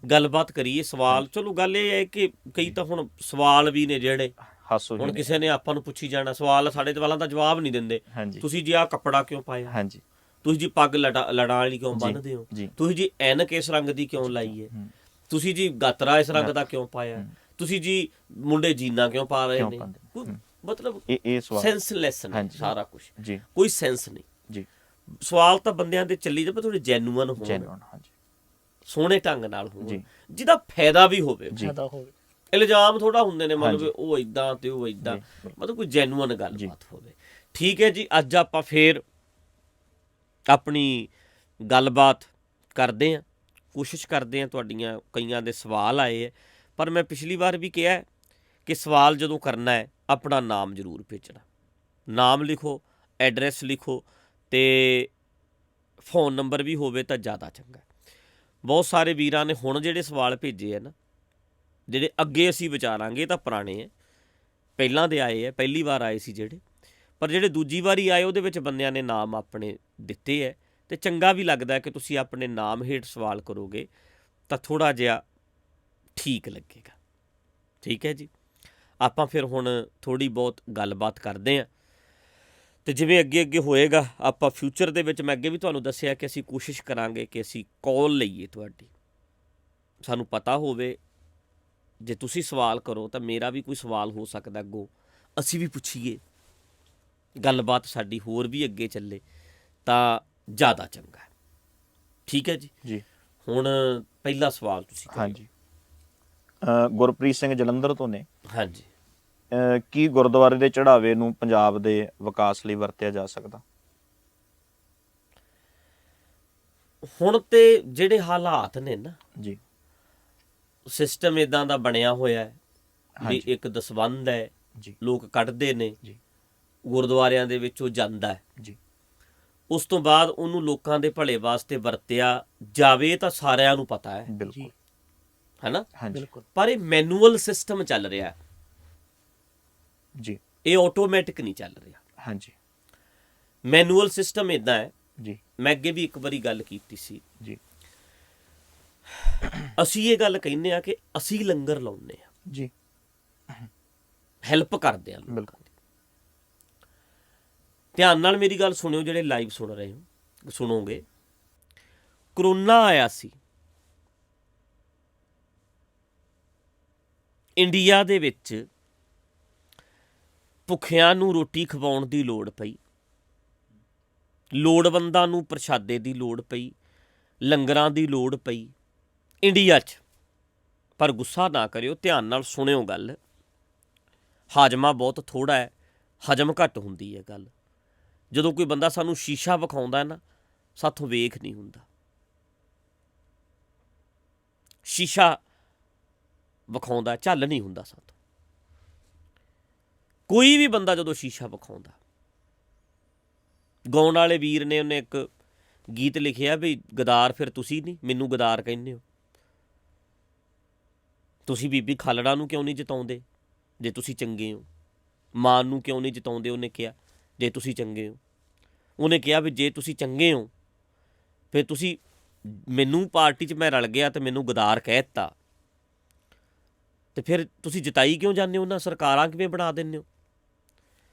A: ਗੱਲਬਾਤ ਕਰੀਏ, ਸਵਾਲ। ਚਲੋ ਗੱਲ ਇਹ ਹੈ ਕਿ ਕਈ ਤਾਂ ਹੁਣ ਸਵਾਲ ਵੀ ਨੇ ਜਿਹੜੇ
B: ਹਾਸੋ
A: ਹੁਣ
B: ਹੀ
A: ਕਿਸੇ ਨੇ ਆਪਾਂ ਨੂੰ ਪੁੱਛੀ ਜਾਣਾ, ਸਵਾਲ ਸਾਡੇ ਵਾਲਾਂ ਦਾ ਜਵਾਬ ਨਹੀਂ ਦਿੰਦੇ।
B: ਹਾਂਜੀ
A: ਤੁਸੀਂ ਜੀ ਆਹ ਕੱਪੜਾ ਕਿਉਂ ਪਾਇਆ,
B: ਹਾਂਜੀ
A: ਤੁਸੀਂ ਜੀ ਪੱਗ ਲੜਾਂ ਵਾਲੀ ਕਿਉਂ
B: ਜੀ,
A: ਬੰਨ੍ਹਦੇ ਹੋ,
B: ਜੀ
A: ਤੁਸੀਂ ਜੀ ਐਨਕ ਇਸ ਰੰਗ ਦੀ ਕਿਉਂ ਲਾਈ ਹੈ,
B: ਹੂੰ,
A: ਤੁਸੀਂ ਜੀ ਗਾਤਰਾ ਇਸ ਰੰਗ ਦਾ ਕਿਉਂ ਪਾਇਆ,
B: ਹੂੰ।
A: ਤੁਸੀਂ ਜੀ ਮੁੰਡੇ ਜੀਨਾ ਕਿਉਂ ਪਾ ਰਹੇ
B: ਕਿਉਂ
A: ਨੇ।
B: ਪਾਉਂਦੇ ਨੇ?
A: ਕੋਈ
B: ਹੂੰ।
A: ਮਤਲਬ
B: ਇਹ ਸਵਾਲ
A: ਸੈਂਸਲੈਸ ਨੇ
B: ਹਾਂਜੀ।
A: ਸਾਰਾ ਕੁਝ,
B: ਜੀ
A: ਕੋਈ ਸੈਂਸ ਨਹੀਂ।
B: ਜੀ
A: ਸਵਾਲ ਤਾਂ ਬੰਦਿਆਂ ਦੇ ਚੱਲੀ ਜਾਂਦੇ, ਥੋੜੇ ਜੈਨੂਅਨ ਹੋਣ,
B: ਜੈਨੂਅਨ ਹਾਂਜੀ
A: ਸੋਹਣੇ ਢੰਗ ਨਾਲ ਹੋਣ,
B: ਜੀ
A: ਜਿਹਦਾ ਫਾਇਦਾ ਵੀ ਹੋਵੇ।
B: ਜੀ
A: ਇਲਜ਼ਾਮ ਥੋੜਾ ਹੁੰਦੇ ਨੇ, ਮਤਲਬ
B: ਹਾਂਜੀ।
A: ਉਹ ਇਦਾਂ ਤੇ ਉਹ ਇਦਾਂ,
B: ਜੀ, ਬਿਲਕੁਲ।
A: ਮਤਲਬ ਕੋਈ ਜੈਨੂਅਨ ਗੱਲਬਾਤ ਹੋਵੇ। ਠੀਕ ਹੈ ਜੀ, ਅੱਜ ਆਪਾਂ ਫੇਰ ਆਪਣੀ ਗੱਲਬਾਤ ਕਰਦੇ ਹਾਂ, ਕੋਸ਼ਿਸ਼ ਕਰਦੇ ਹਾਂ। ਤੁਹਾਡੀਆਂ ਕਈਆਂ ਦੇ ਸਵਾਲ ਆਏ ਹੈ, ਪਰ ਮੈਂ ਪਿਛਲੀ ਵਾਰ ਵੀ ਕਿਹਾ ਕਿ ਸਵਾਲ ਜਦੋਂ ਕਰਨਾ ਹੈ ਆਪਣਾ ਨਾਮ ਜ਼ਰੂਰ ਭੇਜਣਾ। ਨਾਮ ਲਿਖੋ, ਐਡਰੈਸ ਲਿਖੋ, ਤੇ ਫੋਨ ਨੰਬਰ ਵੀ ਹੋਵੇ ਤਾਂ ਜ਼ਿਆਦਾ ਚੰਗਾ। ਬਹੁਤ ਸਾਰੇ ਵੀਰਾਂ ਨੇ ਹੁਣ ਜਿਹੜੇ ਸਵਾਲ ਭੇਜੇ ਆ ਨਾ, ਜਿਹੜੇ ਅੱਗੇ ਅਸੀਂ ਵਿਚਾਰਾਂਗੇ ਤਾਂ ਪੁਰਾਣੇ ਹੈ, ਪਹਿਲਾਂ ਦੇ ਆਏ ਹੈ, ਪਹਿਲੀ ਵਾਰ ਆਏ ਸੀ ਜਿਹੜੇ, ਪਰ ਜਿਹੜੇ ਦੂਜੀ ਵਾਰੀ ਆਏ ਉਹਦੇ ਵਿੱਚ ਬੰਦਿਆਂ ਨੇ ਨਾਮ ਆਪਣੇ ਦਿੱਤੇ ਹੈ। ਅਤੇ ਚੰਗਾ ਵੀ ਲੱਗਦਾ ਕਿ ਤੁਸੀਂ ਆਪਣੇ ਨਾਮ ਹੇਠ ਸਵਾਲ ਕਰੋਗੇ ਤਾਂ ਥੋੜ੍ਹਾ ਜਿਹਾ ਠੀਕ ਲੱਗੇਗਾ। ਠੀਕ ਹੈ ਜੀ, ਆਪਾਂ ਫਿਰ ਹੁਣ ਥੋੜ੍ਹੀ ਬਹੁਤ ਗੱਲਬਾਤ ਕਰਦੇ ਹਾਂ, ਅਤੇ ਜਿਵੇਂ ਅੱਗੇ ਅੱਗੇ ਹੋਏਗਾ ਆਪਾਂ ਫਿਊਚਰ ਦੇ ਵਿੱਚ, ਮੈਂ ਅੱਗੇ ਵੀ ਤੁਹਾਨੂੰ ਦੱਸਿਆ ਕਿ ਅਸੀਂ ਕੋਸ਼ਿਸ਼ ਕਰਾਂਗੇ ਕਿ ਅਸੀਂ ਕਾਲ ਲਈਏ ਤੁਹਾਡੀ, ਸਾਨੂੰ ਪਤਾ ਹੋਵੇ ਜੇ ਤੁਸੀਂ ਸਵਾਲ ਕਰੋ ਤਾਂ ਮੇਰਾ ਵੀ ਕੋਈ ਸਵਾਲ ਹੋ ਸਕਦਾ ਅੱਗੋਂ, ਅਸੀਂ ਵੀ ਪੁੱਛੀਏ, ਗੱਲਬਾਤ ਸਾਡੀ ਹੋਰ ਵੀ ਅੱਗੇ ਚੱਲੇ ਤਾਂ ਜ਼ਿਆਦਾ ਚੰਗਾ ਹੈ। ਠੀਕ ਹੈ ਜੀ
B: ਜੀ
A: ਹੁਣ ਪਹਿਲਾ ਸਵਾਲ ਤੁਸੀਂ ਕਰਿਓ।
B: ਹਾਂਜੀ ਗੁਰਪ੍ਰੀਤ ਸਿੰਘ ਜਲੰਧਰ ਤੋਂ ਨੇ।
A: ਹਾਂਜੀ
B: ਕੀ ਗੁਰਦੁਆਰੇ ਦੇ ਚੜਾਵੇ ਨੂੰ ਪੰਜਾਬ ਦੇ ਵਿਕਾਸ ਲਈ ਵਰਤਿਆ ਜਾ ਸਕਦਾ?
A: ਹੁਣ ਤੇ ਜਿਹੜੇ ਹਾਲਾਤ ਨੇ ਨਾ,
B: ਜੀ
A: ਸਿਸਟਮ ਇਦਾਂ ਦਾ ਬਣਿਆ ਹੋਇਆ ਹੈ ਵੀ
B: ਹਾਂਜੀ।
A: ਇੱਕ ਦਸਵੰਧ ਹੈ,
B: ਜੀ
A: ਲੋਕ ਕੱਢਦੇ ਨੇ,
B: ਜੀ
A: ਗੁਰਦੁਆਰਿਆਂ ਦੇ ਵਿੱਚ ਉਹ ਜਾਂਦਾ ਹੈ,
B: ਜੀ
A: ਉਸ ਤੋਂ ਬਾਅਦ ਉਹਨੂੰ ਲੋਕਾਂ ਦੇ ਭਲੇ ਵਾਸਤੇ ਵਰਤਿਆ ਜਾਵੇ ਤਾਂ ਸਾਰਿਆਂ ਨੂੰ ਪਤਾ ਹੈ,
B: ਬਿਲਕੁਲ
A: ਹੈ ਨਾ।
B: ਹਾਂਜੀ
A: ਪਰ ਇਹ ਮੈਨੂਅਲ ਸਿਸਟਮ ਚੱਲ ਰਿਹਾ,
B: ਜੀ
A: ਇਹ ਆਟੋਮੈਟਿਕ ਨਹੀਂ ਚੱਲ ਰਿਹਾ।
B: ਹਾਂਜੀ
A: ਮੈਨੂਅਲ ਸਿਸਟਮ ਇਦਾਂ ਹੈ,
B: ਜੀ
A: ਮੈਂ ਅੱਗੇ ਵੀ ਇੱਕ ਵਾਰੀ ਗੱਲ ਕੀਤੀ ਸੀ,
B: ਜੀ
A: ਅਸੀਂ ਇਹ ਗੱਲ ਕਹਿੰਦੇ ਆ ਕਿ ਅਸੀਂ ਲੰਗਰ ਲਾਉਂਦੇ ਆ,
B: ਜੀ
A: ਹੈਲਪ ਕਰਦੇ ਆ ਲੋਕਾਂ
B: ਬਿਲਕੁਲ।
A: ਦੀ। ਧਿਆਨ ਨਾਲ ਮੇਰੀ ਗੱਲ ਸੁਣਿਓ, ਜਿਹੜੇ ਲਾਈਵ ਸੁਣ ਰਹੇ ਹੋ, ਸੁਣੋਗੇ। ਕਰੋਨਾ ਆਇਆ ਸੀ, ਇੰਡੀਆ ਦੇ ਵਿੱਚ ਭੁੱਖਿਆਂ ਨੂੰ ਰੋਟੀ ਖਵਾਉਣ ਦੀ ਲੋੜ ਪਈ, ਲੋੜਵੰਦਾਂ ਨੂੰ ਪ੍ਰਸ਼ਾਦੇ ਦੀ ਲੋੜ ਪਈ, ਲੰਗਰਾਂ ਦੀ ਲੋੜ ਪਈ ਇੰਡੀਆ 'ਚ। ਪਰ ਗੁੱਸਾ ਨਾ ਕਰਿਓ, ਧਿਆਨ ਨਾਲ ਸੁਣਿਓ ਗੱਲ। ਹਾਜ਼ਮਾ ਬਹੁਤ ਥੋੜ੍ਹਾ ਹੈ, ਹਜਮ ਘੱਟ ਹੁੰਦੀ ਹੈ ਗੱਲ। ਜਦੋਂ ਕੋਈ ਬੰਦਾ ਸਾਨੂੰ ਸ਼ੀਸ਼ਾ ਵਿਖਾਉਂਦਾ ਨਾ, ਸਾਥੋਂ ਵੇਖ ਨਹੀਂ ਹੁੰਦਾ। ਸ਼ੀਸ਼ਾ ਵਿਖਾਉਂਦਾ, ਝੱਲ ਨਹੀਂ ਹੁੰਦਾ ਸਾਥੋਂ। ਕੋਈ ਵੀ ਬੰਦਾ ਜਦੋਂ ਸ਼ੀਸ਼ਾ ਵਿਖਾਉਂਦਾ, ਗਾਉਣ ਵਾਲੇ ਵੀਰ ਨੇ ਉਹਨੇ ਇੱਕ ਗੀਤ ਲਿਖਿਆ ਵੀ ਗਦਾਰ ਫਿਰ ਤੁਸੀਂ ਨਹੀਂ, ਮੈਨੂੰ ਗਦਾਰ ਕਹਿੰਦੇ ਹੋ। ਤੁਸੀਂ ਬੀਬੀ ਖਾਲੜਾ ਨੂੰ ਕਿਉਂ ਨਹੀਂ ਜਿਤਾਉਂਦੇ ਜੇ ਤੁਸੀਂ ਚੰਗੇ ਹੋ? ਮਾਨ ਨੂੰ ਕਿਉਂ ਨਹੀਂ ਜਿਤਾਉਂਦੇ? ਉਹਨੇ ਕਿਹਾ ਜੇ ਤੁਸੀਂ ਚੰਗੇ ਹੋ। ਉਹਨੇ ਕਿਹਾ ਵੀ ਜੇ ਤੁਸੀਂ ਚੰਗੇ ਹੋ ਫਿਰ ਤੁਸੀਂ, ਮੈਨੂੰ ਪਾਰਟੀ 'ਚ ਮੈਂ ਰਲ ਗਿਆ ਅਤੇ ਮੈਨੂੰ ਗਦਾਰ ਕਹਿ ਦਿੱਤਾ, ਅਤੇ ਫਿਰ ਤੁਸੀਂ ਜਿਤਾਈ ਕਿਉਂ ਜਾਂਦੇ ਹੋ? ਉਹਨਾਂ ਸਰਕਾਰਾਂ ਕਿਵੇਂ ਬਣਾ ਦਿੰਦੇ ਹੋ?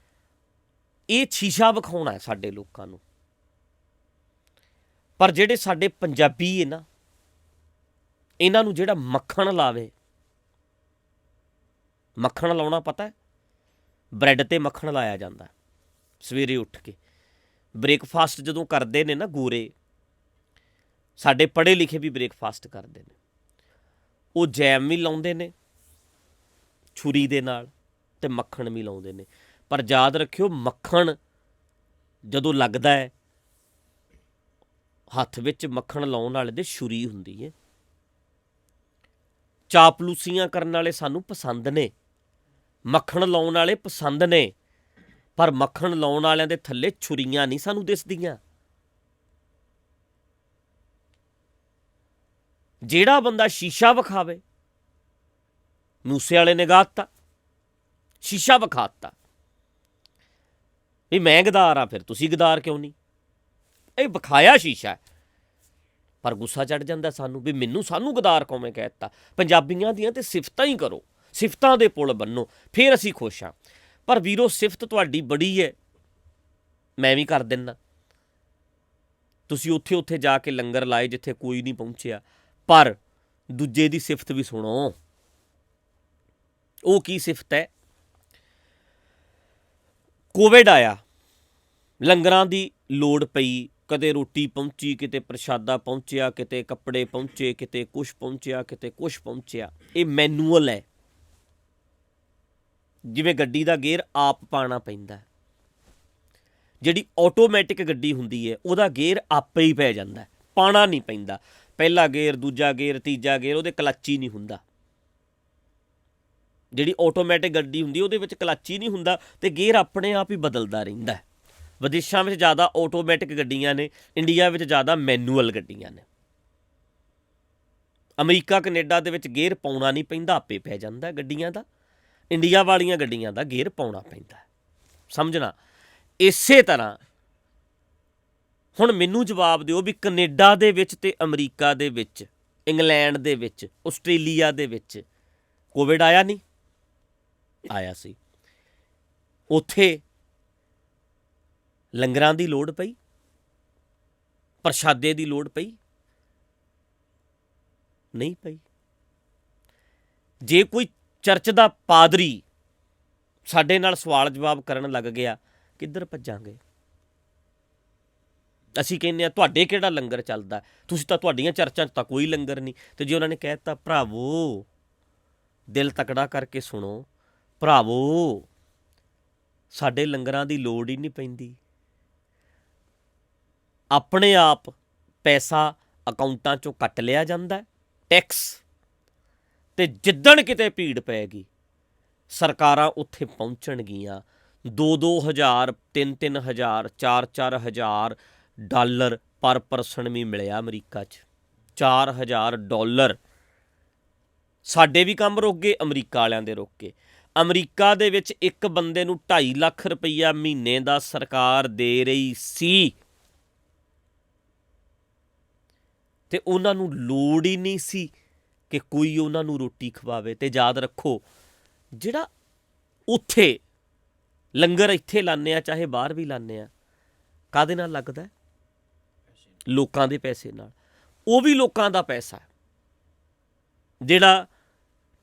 A: ਇਹ ਸ਼ੀਸ਼ਾ ਵਿਖਾਉਣਾ ਹੈ ਸਾਡੇ ਲੋਕਾਂ ਨੂੰ। ਪਰ ਜਿਹੜੇ ਸਾਡੇ ਪੰਜਾਬੀ ਹੈ ਨਾ, ਇਹਨਾਂ ਨੂੰ ਜਿਹੜਾ ਮੱਖਣ ਲਾਵੇ, ਮੱਖਣ ਲਾਉਣਾ ਪਤਾ ਹੈ, ਬ੍ਰੈਡ 'ਤੇ ਮੱਖਣ ਲਾਇਆ ਜਾਂਦਾ, ਸਵੇਰੇ ਉੱਠ ਕੇ ਬ੍ਰੇਕਫਾਸਟ ਜਦੋਂ ਕਰਦੇ ਨੇ ਨਾ ਗੋਰੇ, ਸਾਡੇ ਪੜ੍ਹੇ ਲਿਖੇ ਵੀ ਬ੍ਰੇਕਫਾਸਟ ਕਰਦੇ ਨੇ, ਉਹ ਜੈਮ ਵੀ ਲਾਉਂਦੇ ਨੇ ਛੁਰੀ ਦੇ ਨਾਲ ਅਤੇ ਮੱਖਣ ਵੀ ਲਾਉਂਦੇ ਨੇ। ਪਰ ਯਾਦ ਰੱਖਿਓ, ਮੱਖਣ ਜਦੋਂ ਲੱਗਦਾ ਹੈ ਹੱਥ ਵਿੱਚ, ਮੱਖਣ ਲਾਉਣ ਵਾਲੇ ਦੇ ਛੁਰੀ ਹੁੰਦੀ ਹੈ। ਚਾਪਲੂਸੀਆਂ ਕਰਨ ਵਾਲੇ ਸਾਨੂੰ ਪਸੰਦ ਨੇ, ਮੱਖਣ ਲਾਉਣ ਵਾਲੇ ਪਸੰਦ ਨੇ, ਪਰ ਮੱਖਣ ਲਾਉਣ ਵਾਲਿਆਂ ਦੇ ਥੱਲੇ ਛੁਰੀਆਂ ਨਹੀਂ ਸਾਨੂੰ ਦਿਸਦੀਆਂ। ਜਿਹੜਾ ਬੰਦਾ ਸ਼ੀਸ਼ਾ ਵਿਖਾਵੇ, ਮੂਸੇ ਵਾਲੇ ਨੇ ਗਾਤਾ, ਸ਼ੀਸ਼ਾ ਵਿਖਾਤਾ ਵੀ ਮੈਂ ਗਦਾਰ ਆ, ਫਿਰ ਤੁਸੀਂ ਗਦਾਰ ਕਿਉਂ ਨਹੀਂ? ਇਹ ਵਿਖਾਇਆ ਸ਼ੀਸ਼ਾ, ਪਰ ਗੁੱਸਾ ਚੜ੍ਹ ਜਾਂਦਾ ਸਾਨੂੰ ਵੀ ਸਾਨੂੰ ਗਦਾਰ ਕੌਵੇਂ ਕਹਿ ਦਿੱਤਾ। ਪੰਜਾਬੀਆਂ ਦੀਆਂ ਤੇ ਸਿਫਤਾਂ ਹੀ ਕਰੋ, ਸਿਫਤਾਂ ਦੇ ਪੁਲ ਬੰਨੋ, ਫਿਰ ਅਸੀਂ ਖੁਸ਼ ਹਾਂ। ਪਰ ਵੀਰੋ, ਸਿਫਤ ਤੁਹਾਡੀ ਬੜੀ ਹੈ, ਮੈਂ ਵੀ ਕਰ ਦਿੰਦਾ। ਤੁਸੀਂ ਉੱਥੇ ਜਾ ਕੇ ਲੰਗਰ ਲਾਏ ਜਿੱਥੇ ਕੋਈ ਨਹੀਂ ਪਹੁੰਚਿਆ, ਪਰ ਦੂਜੇ ਦੀ ਸਿਫਤ ਵੀ ਸੁਣੋ। ਉਹ ਕੀ ਸਿਫਤ ਹੈ? ਕੋਵਿਡ ਆਇਆ, ਲੰਗਰਾਂ ਦੀ ਲੋੜ ਪਈ, ਕਦੇ ਰੋਟੀ ਪਹੁੰਚੀ, ਕਿਤੇ ਪ੍ਰਸ਼ਾਦਾ ਪਹੁੰਚਿਆ, ਕਿਤੇ ਕੱਪੜੇ ਪਹੁੰਚੇ, ਕਿਤੇ ਕੁਛ ਪਹੁੰਚਿਆ, ਕਿਤੇ ਕੁਛ ਪਹੁੰਚਿਆ। ਇਹ ਮੈਨੂਅਲ ਹੈ, ਜਿਵੇਂ ਗੱਡੀ ਦਾ ਗੇਅਰ ਆਪ ਪਾਉਣਾ ਪੈਂਦਾ। ਜਿਹੜੀ ਆਟੋਮੈਟਿਕ ਗੱਡੀ ਹੁੰਦੀ ਹੈ ਉਹਦਾ ਗੇਅਰ ਆਪੇ ਹੀ ਪੈ ਜਾਂਦਾ, ਪਾਉਣਾ ਨਹੀਂ ਪੈਂਦਾ। ਪਹਿਲਾ ਗੇਅਰ, ਦੂਜਾ ਗੇਅਰ, ਤੀਜਾ ਗੇਅਰ, ਉਹਦੇ ਕਲੱਚ ਹੀ ਨਹੀਂ ਹੁੰਦਾ। ਜਿਹੜੀ ਆਟੋਮੈਟਿਕ ਗੱਡੀ ਹੁੰਦੀ ਉਹਦੇ ਵਿੱਚ ਕਲੱਚ ਹੀ ਨਹੀਂ ਹੁੰਦਾ ਅਤੇ ਗੇਅਰ ਆਪਣੇ ਆਪ ਹੀ ਬਦਲਦਾ ਰਹਿੰਦਾ। ਵਿਦੇਸ਼ਾਂ ਵਿੱਚ ਜ਼ਿਆਦਾ ਆਟੋਮੈਟਿਕ ਗੱਡੀਆਂ ਨੇ, ਇੰਡੀਆ ਵਿੱਚ ਜ਼ਿਆਦਾ ਮੈਨੂਅਲ ਗੱਡੀਆਂ ਨੇ। ਅਮਰੀਕਾ ਕੈਨੇਡਾ ਦੇ ਵਿੱਚ ਗੇਅਰ ਪਾਉਣਾ ਨਹੀਂ ਪੈਂਦਾ, ਆਪੇ ਪੈ ਜਾਂਦਾ ਗੱਡੀਆਂ ਦਾ। ਇੰਡੀਆ ਵਾਲੀਆਂ ਗੱਡੀਆਂ ਦਾ ਗੇਅਰ ਪਾਉਣਾ ਪੈਂਦਾ, ਸਮਝਣਾ। ਇਸੇ ਤਰ੍ਹਾਂ ਹੁਣ ਮੈਨੂੰ ਜਵਾਬ ਦਿਓ ਵੀ ਕੈਨੇਡਾ ਦੇ ਵਿੱਚ ਅਤੇ ਅਮਰੀਕਾ ਦੇ ਵਿੱਚ, ਇੰਗਲੈਂਡ ਦੇ ਵਿੱਚ, ਆਸਟ੍ਰੇਲੀਆ ਦੇ ਵਿੱਚ ਕੋਵਿਡ ਆਇਆ ਨਹੀਂ? ਆਇਆ ਸੀ। ਉੱਥੇ ਲੰਗਰਾਂ ਦੀ ਲੋੜ ਪਈ, ਪ੍ਰਸ਼ਾਦੇ ਦੀ ਲੋੜ ਪਈ? ਨਹੀਂ ਪਈ। ਜੇ ਕੋਈ ਚਰਚ ਦਾ ਪਾਦਰੀ ਸਾਡੇ ਨਾਲ ਸਵਾਲ ਜਵਾਬ ਕਰਨ ਲੱਗ ਗਿਆ, ਕਿੱਧਰ ਭੱਜਾਂਗੇ? ਅਸੀਂ ਕਹਿੰਦੇ ਹਾਂ ਤੁਹਾਡੇ ਕਿਹੜਾ ਲੰਗਰ ਚੱਲਦਾ, ਤੁਸੀਂ ਤਾਂ, ਤੁਹਾਡੀਆਂ ਚਰਚਾਂ 'ਚ ਤਾਂ ਕੋਈ ਲੰਗਰ ਨਹੀਂ। ਅਤੇ ਜੇ ਉਹਨਾਂ ਨੇ ਕਹਿ ਦਿੱਤਾ, ਭਰਾਵੋ ਦਿਲ ਤਕੜਾ ਕਰਕੇ ਸੁਣੋ, ਭਰਾਵੋ ਸਾਡੇ ਲੰਗਰਾਂ ਦੀ ਲੋੜ ਹੀ ਨਹੀਂ ਪੈਂਦੀ, ਆਪਣੇ ਆਪ ਪੈਸਾ ਅਕਾਊਂਟਾਂ 'ਚੋਂ ਕੱਟ ਲਿਆ ਜਾਂਦਾ ਟੈਕਸ, ਅਤੇ ਜਿੱਦਣ ਕਿਤੇ ਭੀੜ ਪੈ ਗਈ ਸਰਕਾਰਾਂ ਉੱਥੇ ਪਹੁੰਚਣਗੀਆਂ। 2-2 ਹਜ਼ਾਰ, 3-3 ਹਜ਼ਾਰ, 4-4 ਹਜ਼ਾਰ ਡਾਲਰ ਪਰ ਪਰਸਨ ਵੀ ਮਿਲਿਆ ਅਮਰੀਕਾ 'ਚ। $4,000। ਸਾਡੇ ਵੀ ਕੰਮ ਰੁਕ ਗਏ, ਅਮਰੀਕਾ ਵਾਲਿਆਂ ਦੇ ਰੁਕ ਗਏ। ਅਮਰੀਕਾ ਦੇ ਵਿੱਚ ਇੱਕ ਬੰਦੇ ਨੂੰ 2.5 ਲੱਖ ਰੁਪਈਆ ਮਹੀਨੇ ਦਾ ਸਰਕਾਰ ਦੇ ਰਹੀ ਸੀ, ਅਤੇ ਉਹਨਾਂ ਨੂੰ ਲੋੜ ਹੀ ਨਹੀਂ ਸੀ ਕਿ ਕੋਈ ਉਹਨਾਂ ਨੂੰ ਰੋਟੀ ਖਵਾਵੇ। ਅਤੇ ਯਾਦ ਰੱਖੋ, ਜਿਹੜਾ ਉੱਥੇ ਲੰਗਰ ਇੱਥੇ ਲਾਉਂਦੇ ਆ, ਚਾਹੇ ਬਾਹਰ ਵੀ ਲਾਉਂਦੇ ਆ, ਕਾਹਦੇ ਨਾਲ ਲੱਗਦਾ? ਲੋਕਾਂ ਦੇ ਪੈਸੇ ਨਾਲ। ਉਹ ਵੀ ਲੋਕਾਂ ਦਾ ਪੈਸਾ ਹੈ। ਜਿਹੜਾ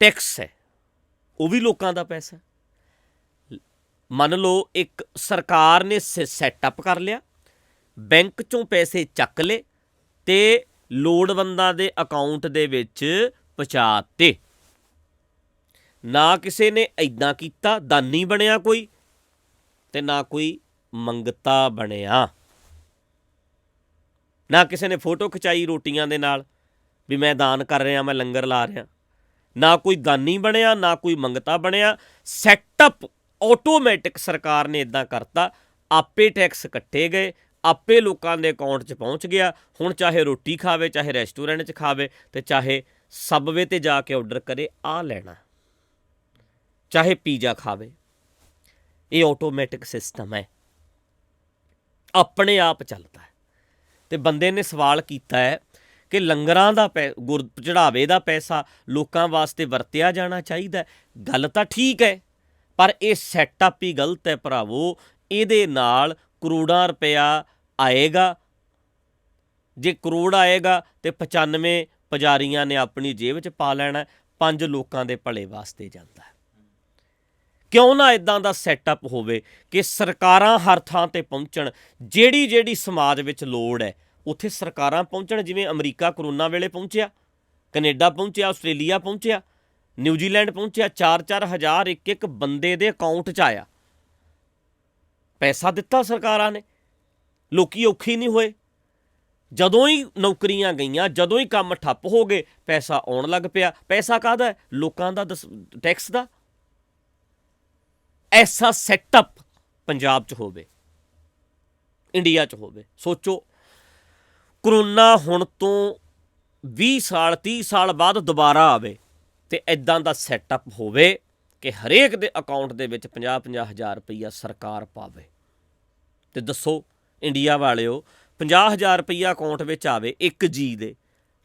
A: ਟੈਕਸ ਹੈ ਉਹ ਵੀ ਲੋਕਾਂ ਦਾ ਪੈਸਾ। ਮੰਨ ਲਓ ਇੱਕ ਸਰਕਾਰ ਨੇ ਸੈਟਅਪ ਕਰ ਲਿਆ, ਬੈਂਕ 'ਚੋਂ ਪੈਸੇ ਚੱਕ ਲਏ ਅਤੇ ਲੋੜਵੰਦਾਂ ਦੇ ਅਕਾਊਂਟ ਦੇ ਵਿੱਚ ਪਹੁੰਚਾ ਦਿੱਤੇ। ਨਾ ਕਿਸੇ ਨੇ ਇੱਦਾਂ ਕੀਤਾ, ਦਾਨੀ ਬਣਿਆ ਕੋਈ, ਅਤੇ ਨਾ ਕੋਈ ਮੰਗਤਾ ਬਣਿਆ। ਨਾ ਕਿਸੇ ਨੇ ਫੋਟੋ ਖਿਚਾਈ ਰੋਟੀਆਂ ਦੇ ਨਾਲ ਵੀ ਮੈਂ ਦਾਨ ਕਰ ਰਿਹਾ, ਮੈਂ ਲੰਗਰ ਲਾ ਰਿਹਾ। ਨਾ ਕੋਈ ਦਾਨੀ ਬਣਿਆ, ਨਾ ਕੋਈ ਮੰਗਤਾ ਬਣਿਆ। ਸੈਟਅਪ ਆਟੋਮੈਟਿਕ ਸਰਕਾਰ ਨੇ ਇੱਦਾਂ ਕਰਤਾ, ਆਪੇ ਟੈਕਸ ਕੱਟੇ ਗਏ, ਆਪੇ ਲੋਕਾਂ ਦੇ ਅਕਾਊਂਟ 'ਚ ਪਹੁੰਚ ਗਿਆ। ਹੁਣ ਚਾਹੇ ਰੋਟੀ ਖਾਵੇ, ਚਾਹੇ ਰੈਸਟੋਰੈਂਟ 'ਚ ਖਾਵੇ, ਅਤੇ ਚਾਹੇ ਸਬਵੇ 'ਤੇ ਜਾ ਕੇ ਔਡਰ ਕਰੇ ਆਹ ਲੈਣਾ, ਚਾਹੇ ਪੀਜ਼ਾ ਖਾਵੇ। ਇਹ ਆਟੋਮੈਟਿਕ ਸਿਸਟਮ ਹੈ, ਆਪਣੇ ਆਪ ਚੱਲਦਾ ਹੈ। ਅਤੇ ਬੰਦੇ ਨੇ ਸਵਾਲ ਕੀਤਾ ਹੈ ਕਿ ਲੰਗਰਾਂ ਦਾ ਗੁਰ ਚੜ੍ਹਾਵੇ ਦਾ ਪੈਸਾ ਲੋਕਾਂ ਵਾਸਤੇ ਵਰਤਿਆ ਜਾਣਾ ਚਾਹੀਦਾ। ਗੱਲ ਤਾਂ ਠੀਕ ਹੈ, ਪਰ ਇਹ ਸੈਟਅਪ ਹੀ ਗਲਤ ਹੈ ਭਰਾਵੋ। ਇਹਦੇ ਨਾਲ ਕਰੋੜਾਂ ਰੁਪਇਆ ਆਏਗਾ। ਜੇ ਕਰੋੜ ਆਏਗਾ ਅਤੇ 95 ਪੁਜਾਰੀਆਂ ਨੇ ਆਪਣੀ ਜੇਬ 'ਚ ਪਾ ਲੈਣਾ, 5 ਲੋਕਾਂ ਦੇ ਭਲੇ ਵਾਸਤੇ ਜਾਂਦਾ। ਕਿਉਂ ਨਾ ਇਦਾਂ ਦਾ ਸੈਟਅਪ ਹੋਵੇ ਕਿ ਸਰਕਾਰਾਂ ਹਰ ਥਾਂ ਤੇ ਪਹੁੰਚਣ, ਜਿਹੜੀ ਸਮਾਜ ਵਿੱਚ ਲੋੜ ਹੈ ਉੱਥੇ ਸਰਕਾਰਾਂ ਪਹੁੰਚਣ। ਜਿਵੇਂ ਅਮਰੀਕਾ ਕਰੋਨਾ ਵੇਲੇ ਪਹੁੰਚਿਆ, ਕੈਨੇਡਾ ਪਹੁੰਚਿਆ, ਆਸਟ੍ਰੇਲੀਆ ਪਹੁੰਚਿਆ, ਨਿਊਜ਼ੀਲੈਂਡ ਪਹੁੰਚਿਆ, 4-4 ਹਜ਼ਾਰ ਇੱਕ ਬੰਦੇ ਦੇ ਅਕਾਊਂਟ 'ਚ ਆਇਆ, ਪੈਸਾ ਦਿੱਤਾ ਸਰਕਾਰਾਂ ਨੇ, ਲੋਕੀ ਔਖੇ ਨਹੀਂ ਹੋਏ। ਜਦੋਂ ਹੀ ਨੌਕਰੀਆਂ ਗਈਆਂ, ਜਦੋਂ ਹੀ ਕੰਮ ਠੱਪ ਹੋ ਗਏ, ਪੈਸਾ ਆਉਣ ਲੱਗ ਪਿਆ। ਪੈਸਾ ਕਾਹਦਾ ਹੈ? ਲੋਕਾਂ ਦਾ, ਟੈਕਸ ਦਾ। ਐਸਾ ਸੈਟਅਪ ਪੰਜਾਬ 'ਚ ਹੋਵੇ, ਇੰਡੀਆ 'ਚ ਹੋਵੇ। ਸੋਚੋ, ਕਰੋਨਾ ਹੁਣ ਤੋਂ 20 ਸਾਲ 30 ਸਾਲ ਬਾਅਦ ਦੁਬਾਰਾ ਆਵੇ ਤੇ ਇੱਦਾਂ ਦਾ ਸੈਟਅਪ ਹੋਵੇ ਕਿ ਹਰੇਕ ਦੇ ਅਕਾਊਂਟ ਦੇ ਵਿੱਚ 50-50 ਹਜ਼ਾਰ ਰੁਪਈਆ ਸਰਕਾਰ ਪਾਵੇ। ਤੇ ਦੱਸੋ ਇੰਡੀਆ ਵਾਲਿਓ, 50 ਹਜ਼ਾਰ ਰੁਪਈਆ ਅਕਾਊਂਟ ਵਿੱਚ ਆਵੇ ਇੱਕ ਜੀ ਦੇ,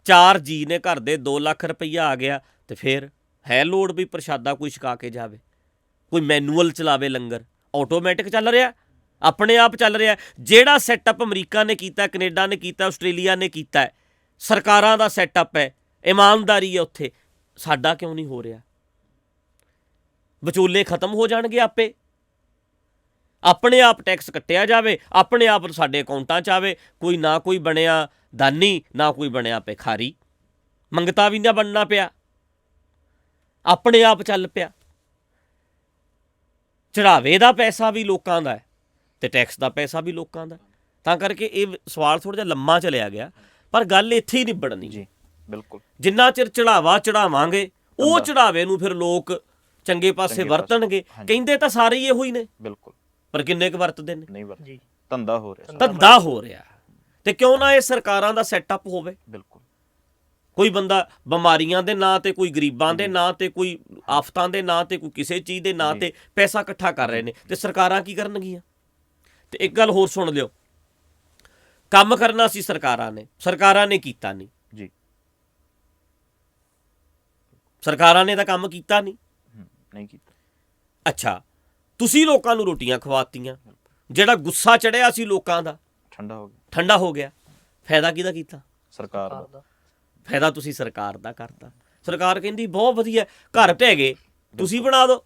A: 4 ਜੀ ਨੇ ਘਰ ਦੇ, 2 ਲੱਖ ਰੁਪਈਆ ਆ ਗਿਆ। ਤੇ ਫਿਰ ਹੈ ਲੋੜ ਵੀ ਪ੍ਰਸ਼ਾਦਾ ਕੋਈ ਛਕਾ ਕੇ ਜਾਵੇ? ਕੋਈ ਮੈਨੂਅਲ ਚਲਾਵੇ ਲੰਗਰ? ਆਟੋਮੈਟਿਕ ਚੱਲ ਰਿਹਾ, ਆਪਣੇ ਆਪ ਚੱਲ ਰਿਹਾ। ਜਿਹੜਾ ਸੈਟਅਪ ਅਮਰੀਕਾ ਨੇ ਕੀਤਾ, ਕੈਨੇਡਾ ਨੇ ਕੀਤਾ, ਆਸਟ੍ਰੇਲੀਆ ਨੇ ਕੀਤਾ, ਸਰਕਾਰਾਂ ਦਾ ਸੈਟਅਪ ਹੈ, ਇਮਾਨਦਾਰੀ ਹੈ ਉੱਥੇ, ਸਾਡਾ ਕਿਉਂ ਨਹੀਂ ਹੋ ਰਿਹਾ? ਵਿਚੋਲੇ ਖਤਮ ਹੋ ਜਾਣਗੇ ਆਪੇ, ਆਪਣੇ ਆਪ ਟੈਕਸ ਕੱਟਿਆ ਜਾਵੇ, ਆਪਣੇ ਆਪ ਸਾਡੇ ਅਕਾਊਂਟਾਂ 'ਚ ਆਵੇ। ਕੋਈ ਨਾ ਕੋਈ ਬਣਿਆ ਦਾਨੀ, ਨਾ ਕੋਈ ਬਣਿਆ ਭਿਖਾਰੀ, ਮੰਗਤਾ ਵੀ ਨਾ ਬਣਨਾ ਪਿਆ, ਆਪਣੇ ਆਪ ਚੱਲ ਪਿਆ। ਚੜਾਵੇ ਦਾ ਪੈਸਾ ਵੀ ਲੋਕਾਂ ਦਾ ਹੈ ਤੇ ਟੈਕਸ ਦਾ ਪੈਸਾ ਵੀ ਲੋਕਾਂ ਦਾ। ਤਾਂ ਕਰਕੇ ਇਹ ਸਵਾਲ ਥੋੜ੍ਹਾ ਜਿਹਾ ਲੰਮਾ ਚਲਿਆ ਗਿਆ, ਪਰ ਗੱਲ ਇੱਥੇ ਹੀ ਨਿਬੜਨੀ ਜੀ।
B: ਬਿਲਕੁਲ।
A: ਜਿੰਨਾ ਚਿਰ ਚੜਾਵਾ ਚੜਾਵਾਂਗੇ, ਉਹ ਚੜਾਵੇ ਨੂੰ ਫਿਰ ਲੋਕ ਚੰਗੇ ਪਾਸੇ ਵਰਤਣਗੇ। ਕਹਿੰਦੇ ਤਾਂ ਸਾਰੇ ਹੀ ਇਹੋ ਹੀ ਨੇ,
B: ਬਿਲਕੁਲ,
A: ਪਰ ਕਿੰਨੇ ਕੁ ਵਰਤਦੇ ਨੇ?
B: ਨਹੀਂ ਵਰਤਦੇ। ਧੰਦਾ ਹੋ ਰਿਹਾ,
A: ਧੰਦਾ ਹੋ ਰਿਹਾ। ਤੇ ਕਿਉਂ ਨਾ ਇਹ ਸਰਕਾਰਾਂ ਦਾ ਸੈਟਅਪ ਹੋਵੇ?
B: ਬਿਲਕੁਲ।
A: ਕੋਈ ਬੰਦਾ ਬਿਮਾਰੀਆਂ ਦੇ ਨਾਂ ਤੇ, ਕੋਈ ਗਰੀਬਾਂ ਦੇ ਨਾਂ ਤੇ, ਕੋਈ ਆਫਤਾਂ ਦੇ ਨਾਂ ਤੇ, ਕੋਈ ਕਿਸੇ ਚੀਜ਼ ਦੇ ਨਾਂ ਤੇ ਪੈਸਾ ਇਕੱਠਾ ਕਰ ਰਹੇ ਨੇ, ਤੇ ਸਰਕਾਰਾਂ ਕੀ ਕਰਨਗੀਆਂ? ਤੇ ਇੱਕ ਗੱਲ ਹੋਰ ਸੁਣ ਲਿਓ, ਕੰਮ ਕਰਨਾ ਸੀ ਸਰਕਾਰਾਂ ਨੇ ਕੀਤਾ ਨਹੀਂ
B: ਜੀ।
A: ਸਰਕਾਰਾਂ ਨੇ ਤਾਂ ਕੰਮ ਕੀਤਾ
B: ਨਹੀਂ ਕੀਤਾ।
A: ਅੱਛਾ, ਤੁਸੀਂ ਲੋਕਾਂ ਨੂੰ ਰੋਟੀਆਂ ਖਵਾਤੀਆਂ, ਜਿਹੜਾ ਗੁੱਸਾ ਚੜਿਆ ਸੀ ਲੋਕਾਂ ਦਾ ਠੰਡਾ ਹੋ ਗਿਆ। ਫਾਇਦਾ ਕਿਹਦਾ ਕੀਤਾ? ਸਰਕਾਰ ਦਾ। ਫਾਇਦਾ ਤੁਸੀਂ ਸਰਕਾਰ ਦਾ ਕਰਤਾ। ਸਰਕਾਰ ਕਹਿੰਦੀ ਬਹੁਤ ਵਧੀਆ, ਘਰ ਢਹਿ ਗਏ, ਤੁਸੀਂ ਬਣਾ ਦਿਓ,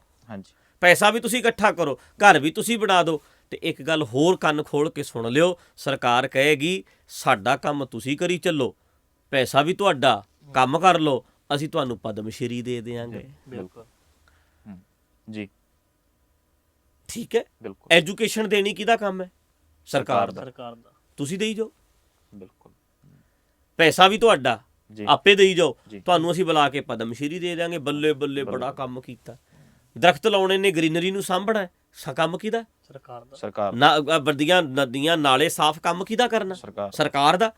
A: ਪੈਸਾ ਵੀ ਤੁਸੀਂ ਇਕੱਠਾ ਕਰੋ, ਘਰ ਵੀ ਤੁਸੀਂ ਬਣਾ ਦਿਓ। ਤੇ ਇੱਕ ਗੱਲ ਹੋਰ ਕੰਨ ਖੋਲ ਕੇ ਸੁਣ ਲਿਓ, ਸਰਕਾਰ ਕਹੇਗੀ ਸਾਡਾ ਕੰਮ ਤੁਸੀਂ ਕਰੀ ਚੱਲੋ, ਪੈਸਾ ਵੀ ਤੁਹਾਡਾ, ਕੰਮ ਕਰ ਲਓ, ਅਸੀਂ ਤੁਹਾਨੂੰ ਪਦਮ ਸ਼੍ਰੀ ਦੇ ਦਿਆਂਗੇ।
B: ਬਿਲਕੁਲ ਜੀ,
A: ਠੀਕ ਹੈ। ਐਜੂਕੇਸ਼ਨ ਦੇਣੀ ਕਿਹਦਾ ਕੰਮ ਹੈ? ਸਰਕਾਰ ਦਾ। ਤੁਸੀਂ ਦੇਈ ਜਾਓ,
B: ਬਿਲਕੁਲ,
A: ਪੈਸਾ ਵੀ ਤੁਹਾਡਾ, ਆਪੇ ਦੇਈ ਜਾਓ, ਤੁਹਾਨੂੰ ਅਸੀਂ ਬੁਲਾ ਕੇ ਪਦਮ ਸ਼੍ਰੀ ਦੇ ਦਿਆਂਗੇ। ਬੱਲੇ ਬੱਲੇ, ਬੜਾ ਕੰਮ ਕੀਤਾ। ਦਰਖਤ ਲਾਉਣੇ ਨੇ, ਗ੍ਰੀਨਰੀ ਨੂੰ ਸਾਂਭਣਾ, ਕੰਮ ਕਿਹਦਾ? ਸਰਕਾਰ ਦਾ। ਵੱਡੀਆਂ ਨਦੀਆਂ ਨਾਲੇ ਸਾਫ਼, ਕੰਮ ਕਿਹਦਾ ਕਰਨਾ? ਸਰਕਾਰ ਦਾ।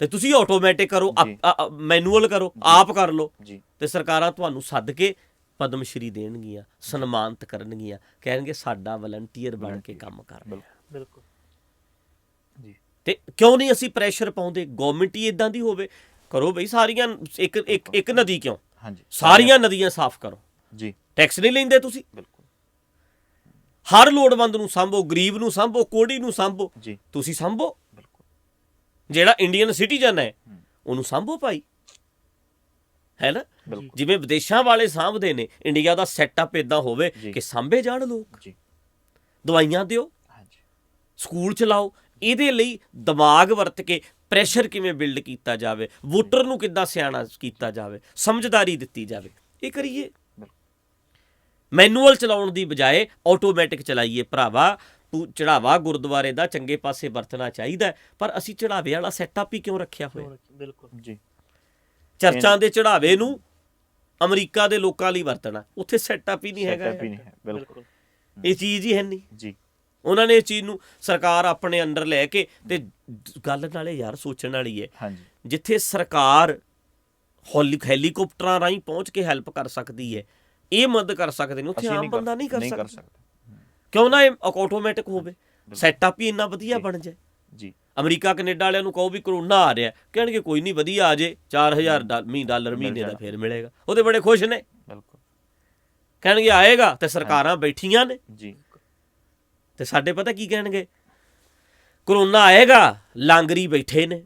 A: ਤੇ ਤੁਸੀਂ ਆਟੋਮੈਟਿਕ ਕਰੋ, ਮੈਨੂਅਲ ਕਰੋ, ਆਪ ਕਰ ਲਓ, ਤੇ ਸਰਕਾਰਾਂ ਤੁਹਾਨੂੰ ਸੱਦ ਕੇ ਪਦਮ ਸ਼੍ਰੀ ਦੇਣਗੀਆਂ, ਸਨਮਾਨਿਤ ਕਰਨਗੀਆਂ, ਕਹਿਣਗੇ ਸਾਡਾ ਵਲੰਟੀਅਰ ਬਣ ਕੇ ਕੰਮ ਕਰ ਰਿਹਾ।
B: ਬਿਲਕੁਲ ਜੀ।
A: ਤੇ ਕਿਉਂ ਨਹੀਂ ਅਸੀਂ ਪ੍ਰੈਸ਼ਰ ਪਾਉਂਦੇ? ਗੌਰਮੈਂਟ ਹੀ ਇਦਾਂ ਦੀ ਹੋਵੇ। ਕਰੋ ਬਈ ਸਾਰੀਆਂ, ਇੱਕ ਨਦੀ ਕਿਉਂ, ਸਾਰੀਆਂ ਨਦੀਆਂ ਸਾਫ਼ ਕਰੋ ਜੀ। ਟੈਕਸ ਨਹੀਂ ਲੈਂਦੇ ਤੁਸੀਂ, ਹਰ ਲੋੜਵੰਦ ਨੂੰ ਸਾਂਭੋ, ਗਰੀਬ ਨੂੰ ਸਾਂਭੋ, ਕੋਹੜੀ ਨੂੰ ਸਾਂਭੋ, ਤੁਸੀਂ ਸਾਂਭੋ। ਜਿਹੜਾ ਇੰਡੀਅਨ ਸਿਟੀਜ਼ਨ ਹੈ ਉਹਨੂੰ ਸਾਂਭੋ ਭਾਈ, ਹੈ ਨਾ? ਜਿਵੇਂ ਵਿਦੇਸ਼ਾਂ ਵਾਲੇ ਸਾਂਭਦੇ ਨੇ, ਇੰਡੀਆ ਦਾ ਸੈਟਅਪ ਇਦਾਂ ਹੋਵੇ ਕਿ ਸਾਂਭੇ ਜਾਣ ਲੋਕ। ਦਵਾਈਆਂ ਦਿਓ, ਸਕੂਲ ਚਲਾਓ। ਇਹਦੇ ਲਈ ਦਿਮਾਗ ਵਰਤ ਕੇ ਪ੍ਰੈਸ਼ਰ ਕਿਵੇਂ ਬਿਲਡ ਕੀਤਾ ਜਾਵੇ, ਵੋਟਰ ਨੂੰ ਕਿੱਦਾਂ ਸਿਆਣਾ ਕੀਤਾ ਜਾਵੇ, ਸਮਝਦਾਰੀ ਦਿੱਤੀ ਜਾਵੇ, ਇਹ ਕਰੀਏ। ਮੈਨੂਅਲ ਚਲਾਉਣ ਦੀ ਬਜਾਏ ਆਟੋਮੈਟਿਕ ਚਲਾਈਏ ਭਰਾਵਾ। ਚੜਾਵਾ ਗੁਰਦੁਆਰੇ ਦਾ ਚੰਗੇ ਪਾਸੇ ਵਰਤਣਾ ਚਾਹੀਦਾ, ਪਰ ਅਸੀਂ ਚੜਾਵੇ ਵਾਲਾ ਸੈਟਅਪ ਹੀ ਕਿਉਂ ਰੱਖਿਆ ਹੋਇਆ?
B: ਬਿਲਕੁਲ ਜੀ।
A: ਚਰਚਾਂ ਦੇ ਚੜਾਵੇ ਨੂੰ ਅਮਰੀਕਾ ਦੇ ਲੋਕਾਂ ਲਈ ਵਰਤਣਾ, ਉੱਥੇ ਸੈਟਅਪ ਹੀ ਨਹੀਂ ਹੈਗਾ।
B: ਬਿਲਕੁਲ,
A: ਇਹ ਚੀਜ਼ ਹੀ ਹੈ ਨਹੀਂ
B: ਜੀ।
A: ਉਹਨਾਂ ਨੇ ਇਸ ਚੀਜ਼ ਨੂੰ ਸਰਕਾਰ ਆਪਣੇ ਅੰਡਰ ਲੈ ਕੇ, ਤੇ ਗੱਲ ਨਾਲੇ ਯਾਰ ਸੋਚਣ ਵਾਲੀ ਹੈ, ਜਿੱਥੇ ਸਰਕਾਰ ਹੈਲੀਕਾਪਟਰਾਂ ਰਾਹੀਂ ਪਹੁੰਚ ਕੇ ਹੈਲਪ ਕਰ ਸਕਦੀ ਹੈ, ਇਹ ਮਦਦ ਕਰ ਸਕਦੇ ਨੇ, ਉੱਥੇ ਆਮ ਬੰਦਾ ਨਹੀਂ ਕਰ ਸਕਦਾ। ਕਿਉਂ ਨਾ ਇਹ ਆਟੋਮੈਟਿਕ ਹੋਵੇ, ਸੈਟਅਪ ਹੀ ਇੰਨਾ ਵਧੀਆ ਬਣ ਜਾਏ ਜੀ। ਅਮਰੀਕਾ ਕੈਨੇਡਾ ਵਾਲਿਆਂ ਨੂੰ ਕਹੋ ਵੀ ਕਰੋਨਾ ਆ ਰਿਹਾ, ਕਹਿਣਗੇ ਕੋਈ ਨਹੀਂ, ਵਧੀਆ ਆ ਜੇ, $4000 ਮਹੀਨੇ ਦਾ ਫੇਰ ਮਿਲੇਗਾ। ਉਹਦੇ ਬੜੇ ਖੁਸ਼ ਨੇ, ਕਹਿਣਗੇ ਆਏਗਾ, ਤੇ ਸਰਕਾਰਾਂ ਬੈਠੀਆਂ ਨੇ ਜੀ। ਤੇ ਸਾਡੇ ਪਤਾ ਕੀ ਕਹਿਣਗੇ? ਕਰੋਨਾ ਆਏਗਾ, ਲਾਂਗਰੀ ਬੈਠੇ ਨੇ,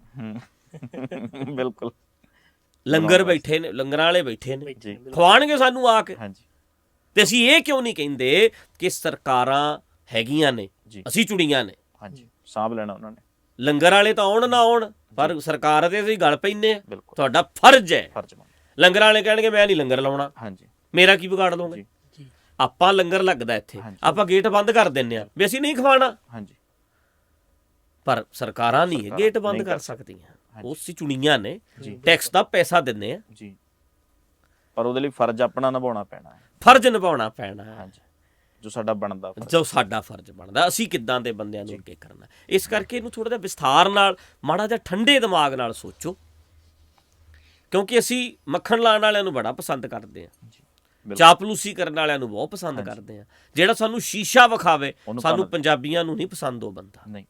A: ਲੰਗਰ ਬੈਠੇ ਨੇ, ਲੰਗਰਾਂ ਵਾਲੇ ਬੈਠੇ ਨੇ, ਖਵਾਉਣਗੇ ਸਾਨੂੰ ਆ ਕੇ। ਤੇ ਅਸੀਂ ਇਹ ਕਿਉਂ ਨਹੀਂ ਕਹਿੰਦੇ ਕਿ ਸਰਕਾਰਾਂ ਹੈਗੀਆਂ ਨੇ,
B: ਜੀ
A: ਅਸੀਂ ਚੁਣੀਆਂ ਨੇ,
B: ਹਾਂਜੀ ਸਾਂਭ ਲੈਣਾ ਉਹਨਾਂ ਨੇ।
A: ਲੰਗਰ ਵਾਲੇ ਤਾਂ ਆਉਣ ਨਾ ਆਉਣ, ਪਰ ਸਰਕਾਰ ਤੇ ਅਸੀਂ ਗੱਲ ਪੈਂਦੇ ਆ,
B: ਬਿਲਕੁਲ
A: ਤੁਹਾਡਾ ਫਰਜ਼ ਹੈ।
B: ਫਰਜ਼ ਬਣਦਾ।
A: ਲੰਗਰ ਵਾਲੇ ਕਹਿਣਗੇ ਮੈਂ ਨਹੀਂ ਲੰਗਰ ਲਾਉਣਾ,
B: ਹਾਂਜੀ
A: ਮੇਰਾ ਕੀ ਵਿਗਾੜ ਲਓਗੇ? ਆਪਾਂ ਲੰਗਰ ਲੱਗਦਾ ਇੱਥੇ,
B: ਹਾਂਜੀ।
A: ਆਪਾਂ ਗੇਟ ਬੰਦ ਕਰ ਦਿੰਦੇ ਆ ਵੀ ਅਸੀਂ ਨਹੀਂ ਖਵਾਉਣਾ,
B: ਹਾਂਜੀ
A: ਪਰ ਸਰਕਾਰਾਂ ਨਹੀਂ
B: ਸਰਕਾਰਾਂ
A: ਗੇਟ ਬੰਦ
B: ਨਹੀਂ
A: ਕਰ
B: ਕਰ
A: ਸਕਦੀਆਂ,
B: ਹਾਂਜੀ।
A: ਉਹ ਅਸੀਂ ਚੁਣੀਆਂ ਨੇ,
B: ਜੀ
A: ਟੈਕਸ ਦਾ ਪੈਸਾ ਦਿੰਦੇ ਆ,
B: ਜੀ, ਪਰ ਉਹਦੇ ਲਈ ਫਰਜ਼ ਆਪਣਾ ਨਿਭਾਉਣਾ ਪੈਣਾ ਹੈ।
A: ਫਰਜ਼ ਨਿਭਾਉਣਾ ਪੈਣਾ ਹੈ,
B: ਹਾਂਜੀ ਜੋ ਸਾਡਾ ਬਣਦਾ ਫਰਜ਼।
A: ਜੋ ਸਾਡਾ ਫਰਜ਼ ਬਣਦਾ, ਅਸੀਂ ਕਿੱਦਾਂ ਦੇ ਬੰਦਿਆਂ ਨੂੰ ਅੱਗੇ ਕਰਨਾ। ਇਸ ਕਰਕੇ ਇਹਨੂੰ ਥੋੜਾ ਜਿਹਾ ਵਿਸਥਾਰ ਨਾਲ, ਮਾੜਾ ਜਿਹਾ ਠੰਡੇ ਦਿਮਾਗ ਨਾਲ ਸੋਚੋ, ਕਿਉਂਕਿ ਅਸੀਂ ਮੱਖਣ ਲਾਉਣ ਵਾਲਿਆਂ ਨੂੰ ਬੜਾ ਪਸੰਦ ਕਰਦੇ ਹਾਂ,
B: ਬਿਲਕੁਲ।
A: ਚਾਪਲੂਸੀ ਕਰਨ ਵਾਲਿਆਂ ਨੂੰ ਬਹੁਤ ਪਸੰਦ ਕਰਦੇ ਹਾਂ, ਜਿਹੜਾ ਸਾਨੂੰ ਸ਼ੀਸ਼ਾ ਵਿਖਾਵੇ
B: ਉਹਨੂੰ
A: ਸਾਨੂੰ
B: ਭੰਨ-
A: ਪੰਜਾਬੀਆਂ ਨੂੰ ਨਹੀਂ ਪਸੰਦ ਉਹ ਬੰਦਾ।
B: ਨਹੀਂ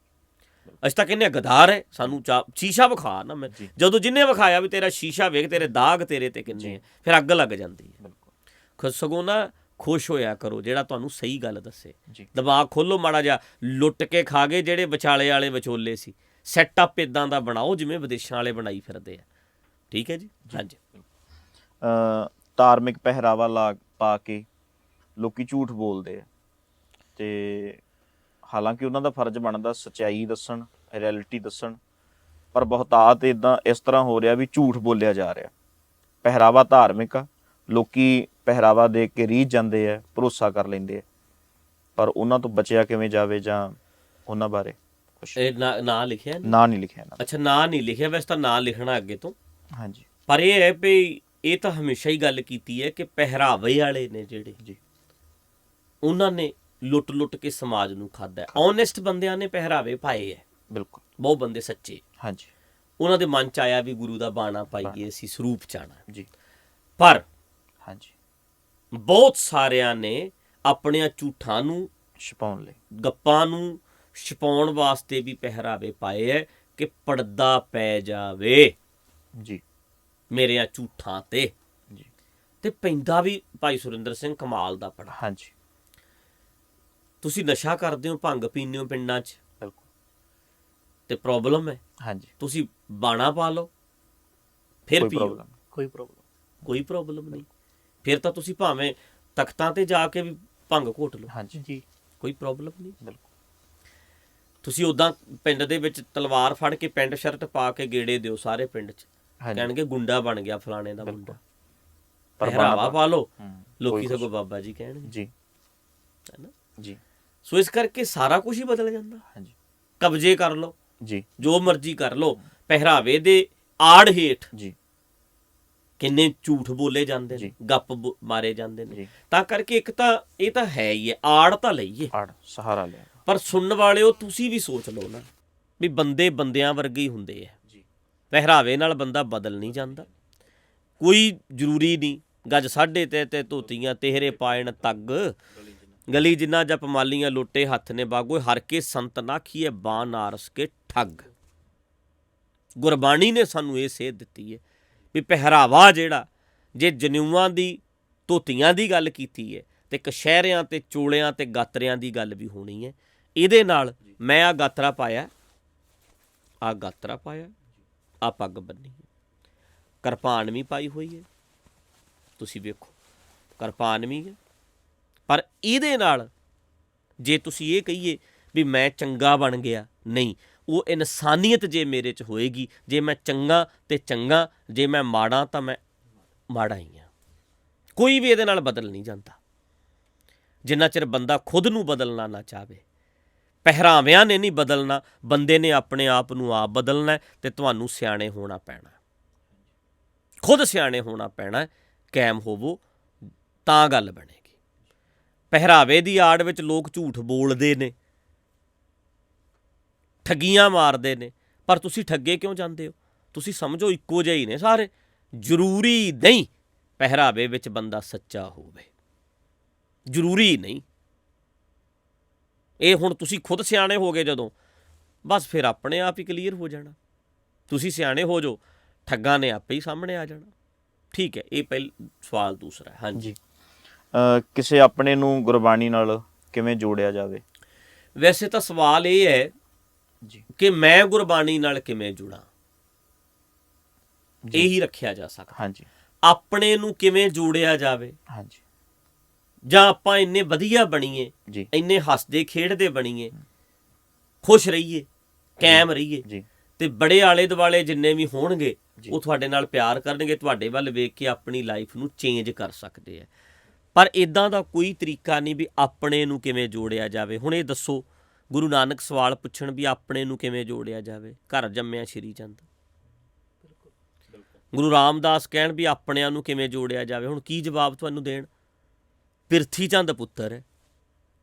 A: ਅਸੀਂ ਤਾਂ ਕਹਿੰਦੇ ਹਾਂ ਗਦਾਰ ਹੈ, ਸਾਨੂੰ ਸ਼ੀਸ਼ਾ ਵਿਖਾ ਨਾ। ਮੈਂ
B: ਜੀ।
A: ਜਦੋਂ ਜਿੰਨੇ ਵਿਖਾਇਆ ਵੀ ਤੇਰਾ ਸ਼ੀਸ਼ਾ ਵੇਖ, ਤੇਰੇ ਦਾਗ ਤੇਰੇ ਤੇ ਕਿੰਨੇ ਆ, ਫਿਰ ਅੱਗ ਲੱਗ ਜਾਂਦੀ ਹੈ।
B: ਬਿਲਕੁਲ
A: ਸਗੋਂ ਨਾ ਖੁਸ਼ ਹੋਇਆ ਕਰੋ ਜਿਹੜਾ ਤੁਹਾਨੂੰ ਸਹੀ ਗੱਲ ਦੱਸੇ।
B: ਜੀ
A: ਦਿਮਾਗ ਖੋਲੋ ਮਾੜਾ ਜਿਹਾ, ਲੁੱਟ ਕੇ ਖਾ ਗਏ ਜਿਹੜੇ ਵਿਚਾਲੇ ਵਾਲੇ ਵਿਚੋਲੇ ਸੀ, ਸੈਟਅਪ ਇਦਾਂ ਦਾ ਬਣਾਓ ਜਿਵੇਂ ਵਿਦੇਸ਼ਾਂ ਵਾਲੇ ਬਣਾਈ ਫਿਰਦੇ ਆ। ਠੀਕ ਹੈ ਜੀ। ਹਾਂਜੀ।
B: ਧਾਰਮਿਕ ਪਹਿਰਾਵਾ ਪਾ ਕੇ ਲੋਕੀ ਝੂਠ ਬੋਲਦੇ ਆ, ਤੇ ਹਾਲਾਂਕਿ ਉਹਨਾਂ ਦਾ ਫਰਜ਼ ਬਣਦਾ ਸੱਚਾਈ ਦੱਸਣ, ਰਿਐਲਿਟੀ ਦੱਸਣ, ਪਰ ਬਹੁਤਾਤ ਇਦਾਂ ਇਸ ਤਰ੍ਹਾਂ ਹੋ ਰਿਹਾ ਵੀ ਝੂਠ ਬੋਲਿਆ ਜਾ ਰਿਹਾ। ਪਹਿਰਾਵਾ ਧਾਰਮਿਕ ਆ, ਲੋਕੀ ਪਹਿਰਾਵਾ ਦੇਖ ਕੇ ਰੀਝ ਜਾਂਦੇ ਆ, ਭਰੋਸਾ ਕਰ ਲੈਂਦੇ ਆ, ਪਰ ਉਹਨਾਂ ਤੋਂ ਬਚਿਆ ਕਿਵੇਂ ਜਾਵੇ ਜਾਂ ਉਹਨਾਂ ਬਾਰੇ ਕੁਛ
A: ਇਹ ਨਾਂ ਲਿਖਿਆ ਨੀ?
B: ਨਾਂ ਨਹੀਂ ਲਿਖਿਆ ਨਾ।
A: ਅੱਛਾ, ਨਾਂ ਨਹੀਂ ਲਿਖਿਆ, ਵੈਸੇ ਤਾਂ ਨਾਂ ਲਿਖਣਾ ਅੱਗੇ ਤੋਂ,
B: ਹਾਂਜੀ
A: ਪਰ ਇਹ ਹੈ ਵੀ ਇਹ ਤਾਂ ਹਮੇਸ਼ਾ ਹੀ ਗੱਲ ਕੀਤੀ ਹੈ ਕਿ ਪਹਿਰਾਵੇ ਵਾਲੇ ਨੇ ਜਿਹੜੇ,
B: ਜੀ
A: ਉਹਨਾਂ ਨੇ ਲੁੱਟ ਕੇ ਸਮਾਜ ਨੂੰ ਖਾਧਾ। ਓਨੈਸਟ ਬੰਦਿਆਂ ਨੇ ਪਹਿਰਾਵੇ ਪਾਏ ਹੈ,
B: ਬਿਲਕੁਲ
A: ਬਹੁਤ ਬੰਦੇ ਸੱਚੇ,
B: ਹਾਂਜੀ
A: ਉਹਨਾਂ ਦੇ ਮਨ ਚ ਆਇਆ ਵੀ ਗੁਰੂ ਦਾ ਬਾਣਾ ਪਾਈਏ, ਅਸੀਂ ਸਰੂਪ ਚ ਆਉਣਾ।
B: ਜੀ
A: ਪਰ
B: ਹਾਂਜੀ
A: ਬਹੁਤ ਸਾਰਿਆਂ ਨੇ ਆਪਣੀਆਂ ਝੂਠਾਂ ਨੂੰ,
B: ਛੁਪਾਉਣ ਲਈ,
A: ਗੱਪਾਂ ਨੂੰ ਛੁਪਾਉਣ ਵਾਸਤੇ ਵੀ ਪਹਿਰਾਵੇ ਪਾਏ ਹੈ ਕਿ ਪਰਦਾ ਪੈ ਜਾਵੇ
B: ਜੀ
A: ਮੇਰਿਆਂ ਝੂਠਾਂ ਤੇ।
B: ਜੀ
A: ਤੇ ਪੈਂਦਾ ਵੀ ਭਾਈ ਸੁਰਿੰਦਰ ਸਿੰਘ ਕਮਾਲ ਦਾ ਪੜਾ।
B: ਹਾਂਜੀ
A: ਤੁਸੀਂ ਨਸ਼ਾ ਕਰਦੇ ਹੋ, ਭੰਗ ਪੀਂਦੇ ਹੋ ਪਿੰਡਾਂ 'ਚ,
B: ਬਿਲਕੁਲ
A: ਤੇ ਪ੍ਰੋਬਲਮ ਹੈ,
B: ਹਾਂਜੀ
A: ਤੁਸੀਂ ਬਾਣਾ ਪਾ ਲਓ ਫਿਰ
B: ਕੋਈ
A: ਪੀਓ,
B: ਪ੍ਰੋਬਲਮ
A: ਕੋਈ ਪ੍ਰੋਬਲਮ ਨਹੀਂ। ਫਿਰ ਤਾਂ ਤੁਸੀਂ ਭਾਵੇਂ ਤਖਤਾਂ ਤੇ ਜਾ ਕੇ ਵੀ ਭੰਗ ਘੋਟ ਲਓ,
B: ਹਾਂਜੀ
C: ਜੀ
A: ਕੋਈ ਪ੍ਰੋਬਲਮ ਨਹੀਂ।
B: ਬਿਲਕੁਲ
A: ਤੁਸੀਂ ਉੱਦਾਂ ਪਿੰਡ ਦੇ ਵਿੱਚ ਤਲਵਾਰ ਫੜ ਕੇ ਪੈਂਟ ਸ਼ਰਟ ਪਾ ਕੇ ਗੇੜੇ ਦਿਓ ਸਾਰੇ ਪਿੰਡ 'ਚ,
B: ਹਾਂਜੀ
A: ਕਹਿਣਗੇ ਗੁੰਡਾ ਬਣ ਗਿਆ ਫਲਾਣੇ ਦਾ ਮੁੰਡਾ।
B: ਪਰ
A: ਪਹਿਰਾਵਾ ਪਾ ਲਓ,
B: ਹੂੰ,
A: ਲੋਕੀ
B: ਕੋਈ
A: ਸਗੋਂ ਬਾਬਾ ਜੀ ਕਹਿਣਗੇ,
B: ਜੀ
A: ਹੈ ਨਾ।
B: ਜੀ
A: ਸੋ ਇਸ ਕਰਕੇ ਸਾਰਾ ਕੁਝ ਹੀ ਬਦਲ ਜਾਂਦਾ।
B: ਹਾਂਜੀ
A: ਕਬਜ਼ੇ ਕਰ ਲਓ,
B: ਜੀ
A: ਜੋ ਮਰਜ਼ੀ ਕਰ ਲਓ, ਪਹਿਰਾਵੇ ਦੇ ਆੜ ਹੇਠ
B: ਜੀ
A: ਕਿੰਨੇ ਝੂਠ ਬੋਲੇ ਜਾਂਦੇ ਨੇ,
B: ਜੀ।
A: ਗੱਪ ਮਾਰੇ ਜਾਂਦੇ ਨੇ।
B: ਜੀ
A: ਤਾਂ ਕਰਕੇ ਇੱਕ ਤਾਂ ਇਹ ਤਾਂ ਹੈ ਹੀ ਹੈ, ਆੜ ਤਾਂ ਲਈਏ,
B: ਆੜ ਸਹਾਰਾ ਲਿਆ
A: ਪਰ ਸੁਣਨ ਵਾਲਿਓ ਤੁਸੀਂ ਵੀ ਸੋਚ ਲਓ ਨਾ ਵੀ ਬੰਦੇ ਬੰਦਿਆਂ ਵਰਗੇ ਹੀ ਹੁੰਦੇ ਆ।
B: ਜੀ
A: ਪਹਿਰਾਵੇ ਨਾਲ ਬੰਦਾ ਬਦਲ ਨਹੀਂ ਜਾਂਦਾ। ਕੋਈ ਜ਼ਰੂਰੀ ਨਹੀਂ ਗੱਜ ਸਾਢੇ ਤੇ ਧੋਤੀਆਂ ਤੇਹਰੇ ਪਾਇਣ ਤੱਗ, ਗਲੀ ਜਿੰਨਾ ਜਪ ਮਾਲੀਆਂ ਲੋਟੇ ਹੱਥ ਨੇ ਬਾਗੋਏ, ਹਰ ਕੇ ਸੰਤ ਨਾਖੀਏ ਬਾਂ ਨਾਰਸ ਕੇ ਠੱਗ। ਗੁਰਬਾਣੀ ਨੇ ਸਾਨੂੰ ਇਹ ਸੇਧ ਦਿੱਤੀ ਹੈ ਵੀ ਪਹਿਰਾਵਾ ਜਿਹੜਾ, ਜੇ ਜਨੇਊਆਂ ਦੀ ਧੋਤੀਆਂ ਦੀ ਗੱਲ ਕੀਤੀ ਹੈ ਤੇ ਕਸ਼ਹਿਰਿਆਂ ਤੇ ਚੋਲਿਆਂ ਤੇ ਗਾਤਰਿਆਂ ਦੀ ਗੱਲ ਵੀ ਹੋਣੀ ਹੈ। ਇਹਦੇ ਨਾਲ ਮੈਂ ਆ ਗਾਤਰਾ ਪਾਇਆ, ਆ ਗਾਤਰਾ ਪਾਇਆ, ਆ ਪੱਗ ਬੰਨੀ, ਕਿਰਪਾਨ ਵੀ ਪਾਈ ਹੋਈ ਹੈ, ਤੁਸੀਂ ਵੇਖੋ ਕਿਰਪਾਨ ਵੀ ਹੈ। ਪਰ ਇਹਦੇ ਨਾਲ ਜੇ ਤੁਸੀਂ ਇਹ ਕਹੀਏ ਵੀ ਮੈਂ ਚੰਗਾ ਬਣ ਗਿਆ, ਨਹੀਂ, ਉਹ ਇਨਸਾਨੀਅਤ ਜੇ ਮੇਰੇ 'ਚ ਹੋਏਗੀ, ਜੇ ਮੈਂ ਚੰਗਾ ਤੇ ਚੰਗਾ, ਜੇ ਮੈਂ ਮਾੜਾ ਤਾਂ ਮੈਂ ਮਾੜਾ ਹੀ ਹਾਂ। ਕੋਈ ਵੀ ਇਹਦੇ ਨਾਲ ਬਦਲ ਨਹੀਂ ਜਾਂਦਾ ਜਿੰਨਾ ਚਿਰ ਬੰਦਾ ਖੁਦ ਨੂੰ ਬਦਲਣਾ ਨਾ ਚਾਹਵੇ। ਪਹਿਰਾਵਿਆਂ ਨੇ ਨਹੀਂ ਬਦਲਣਾ, ਬੰਦੇ ਨੇ ਆਪਣੇ ਆਪ ਨੂੰ ਆਪ ਬਦਲਣਾ, ਤੇ ਤੁਹਾਨੂੰ ਸਿਆਣੇ ਹੋਣਾ ਪੈਣਾ, ਖੁਦ ਸਿਆਣੇ ਹੋਣਾ ਪੈਣਾ। ਕਾਇਮ ਹੋਵੋ ਤਾਂ ਗੱਲ ਬਣੇਗੀ। ਪਹਿਰਾਵੇ ਦੀ ਆੜ ਵਿੱਚ ਲੋਕ ਝੂਠ ਬੋਲਦੇ ਨੇ, ਠੱਗੀਆਂ ਮਾਰਦੇ ਨੇ, ਪਰ ਤੁਸੀਂ ਠੱਗੇ ਕਿਉਂ ਜਾਂਦੇ ਹੋ? ਤੁਸੀਂ ਸਮਝੋ ਇੱਕੋ ਜਿਹੇ ਹੀ ਨੇ ਸਾਰੇ। ਜ਼ਰੂਰੀ ਨਹੀਂ ਪਹਿਰਾਵੇ ਵਿੱਚ ਬੰਦਾ ਸੱਚਾ ਹੋਵੇ, ਜ਼ਰੂਰੀ ਨਹੀਂ। ਇਹ ਹੁਣ ਤੁਸੀਂ ਖੁਦ ਸਿਆਣੇ ਹੋ ਗਏ ਜਦੋਂ, ਬਸ ਫਿਰ ਆਪਣੇ ਆਪ ਹੀ ਕਲੀਅਰ ਹੋ ਜਾਣਾ। ਤੁਸੀਂ ਸਿਆਣੇ ਹੋ ਜਾਓ, ਠੱਗਾਂ ਨੇ ਆਪੇ ਹੀ ਸਾਹਮਣੇ ਆ ਜਾਣਾ। ਠੀਕ ਹੈ, ਇਹ ਪਹਿਲਾ ਸਵਾਲ। ਦੂਸਰਾ, ਹਾਂਜੀ,
B: ਕਿਸੇ ਆਪਣੇ ਨੂੰ ਗੁਰਬਾਣੀ ਨਾਲ ਕਿਵੇਂ ਜੋੜਿਆ ਜਾਵੇ?
A: ਵੈਸੇ ਤਾਂ ਸਵਾਲ ਇਹ ਹੈ
B: ਜੀ
A: ਕਿ ਮੈਂ ਗੁਰਬਾਣੀ ਨਾਲ ਕਿਵੇਂ ਜੁੜਾਂ, ਇਹੀ ਰੱਖਿਆ ਜਾ ਸਕਦਾ।
B: ਹਾਂਜੀ
A: ਆਪਣੇ ਨੂੰ ਕਿਵੇਂ ਜੋੜਿਆ ਜਾਵੇ,
B: ਹਾਂਜੀ
A: ਜਾਂ ਆਪਾਂ ਇੰਨੇ ਵਧੀਆ ਬਣੀਏ,
B: ਜੀ
A: ਇੰਨੇ ਹੱਸਦੇ ਖੇਡਦੇ ਬਣੀਏ, ਖੁਸ਼ ਰਹੀਏ, ਕਾਇਮ ਰਹੀਏ,
B: ਜੀ
A: ਤੇ ਬੜੇ ਆਲੇ ਦੁਆਲੇ ਜਿੰਨੇ ਵੀ ਹੋਣਗੇ
B: ਜੀ।
A: ਉਹ ਤੁਹਾਡੇ ਨਾਲ ਪਿਆਰ ਕਰਨਗੇ, ਤੁਹਾਡੇ ਵੱਲ ਵੇਖ ਕੇ ਆਪਣੀ ਲਾਈਫ ਨੂੰ ਚੇਂਜ ਕਰ ਸਕਦੇ ਆ। ਪਰ ਇਦਾਂ ਦਾ ਕੋਈ ਤਰੀਕਾ ਨਹੀਂ ਵੀ ਆਪਣੇ ਨੂੰ ਕਿਵੇਂ ਜੋੜਿਆ ਜਾਵੇ। ਹੁਣ ਇਹ ਦੱਸੋ, ਗੁਰੂ ਨਾਨਕ ਸਵਾਲ ਪੁੱਛਣ ਵੀ ਆਪਣੇ ਨੂੰ ਕਿਵੇਂ ਜੋੜਿਆ ਜਾਵੇ, ਘਰ ਜੰਮਿਆ ਸ਼੍ਰੀ ਚੰਦ। ਗੁਰੂ ਰਾਮਦਾਸ ਕਹਿਣ ਵੀ ਆਪਣਿਆਂ ਨੂੰ ਕਿਵੇਂ ਜੋੜਿਆ ਜਾਵੇ, ਹੁਣ ਕੀ ਜਵਾਬ ਤੁਹਾਨੂੰ ਦੇਣ? ਪਿਰਥੀ ਚੰਦ ਪੁੱਤਰ ਹੈ,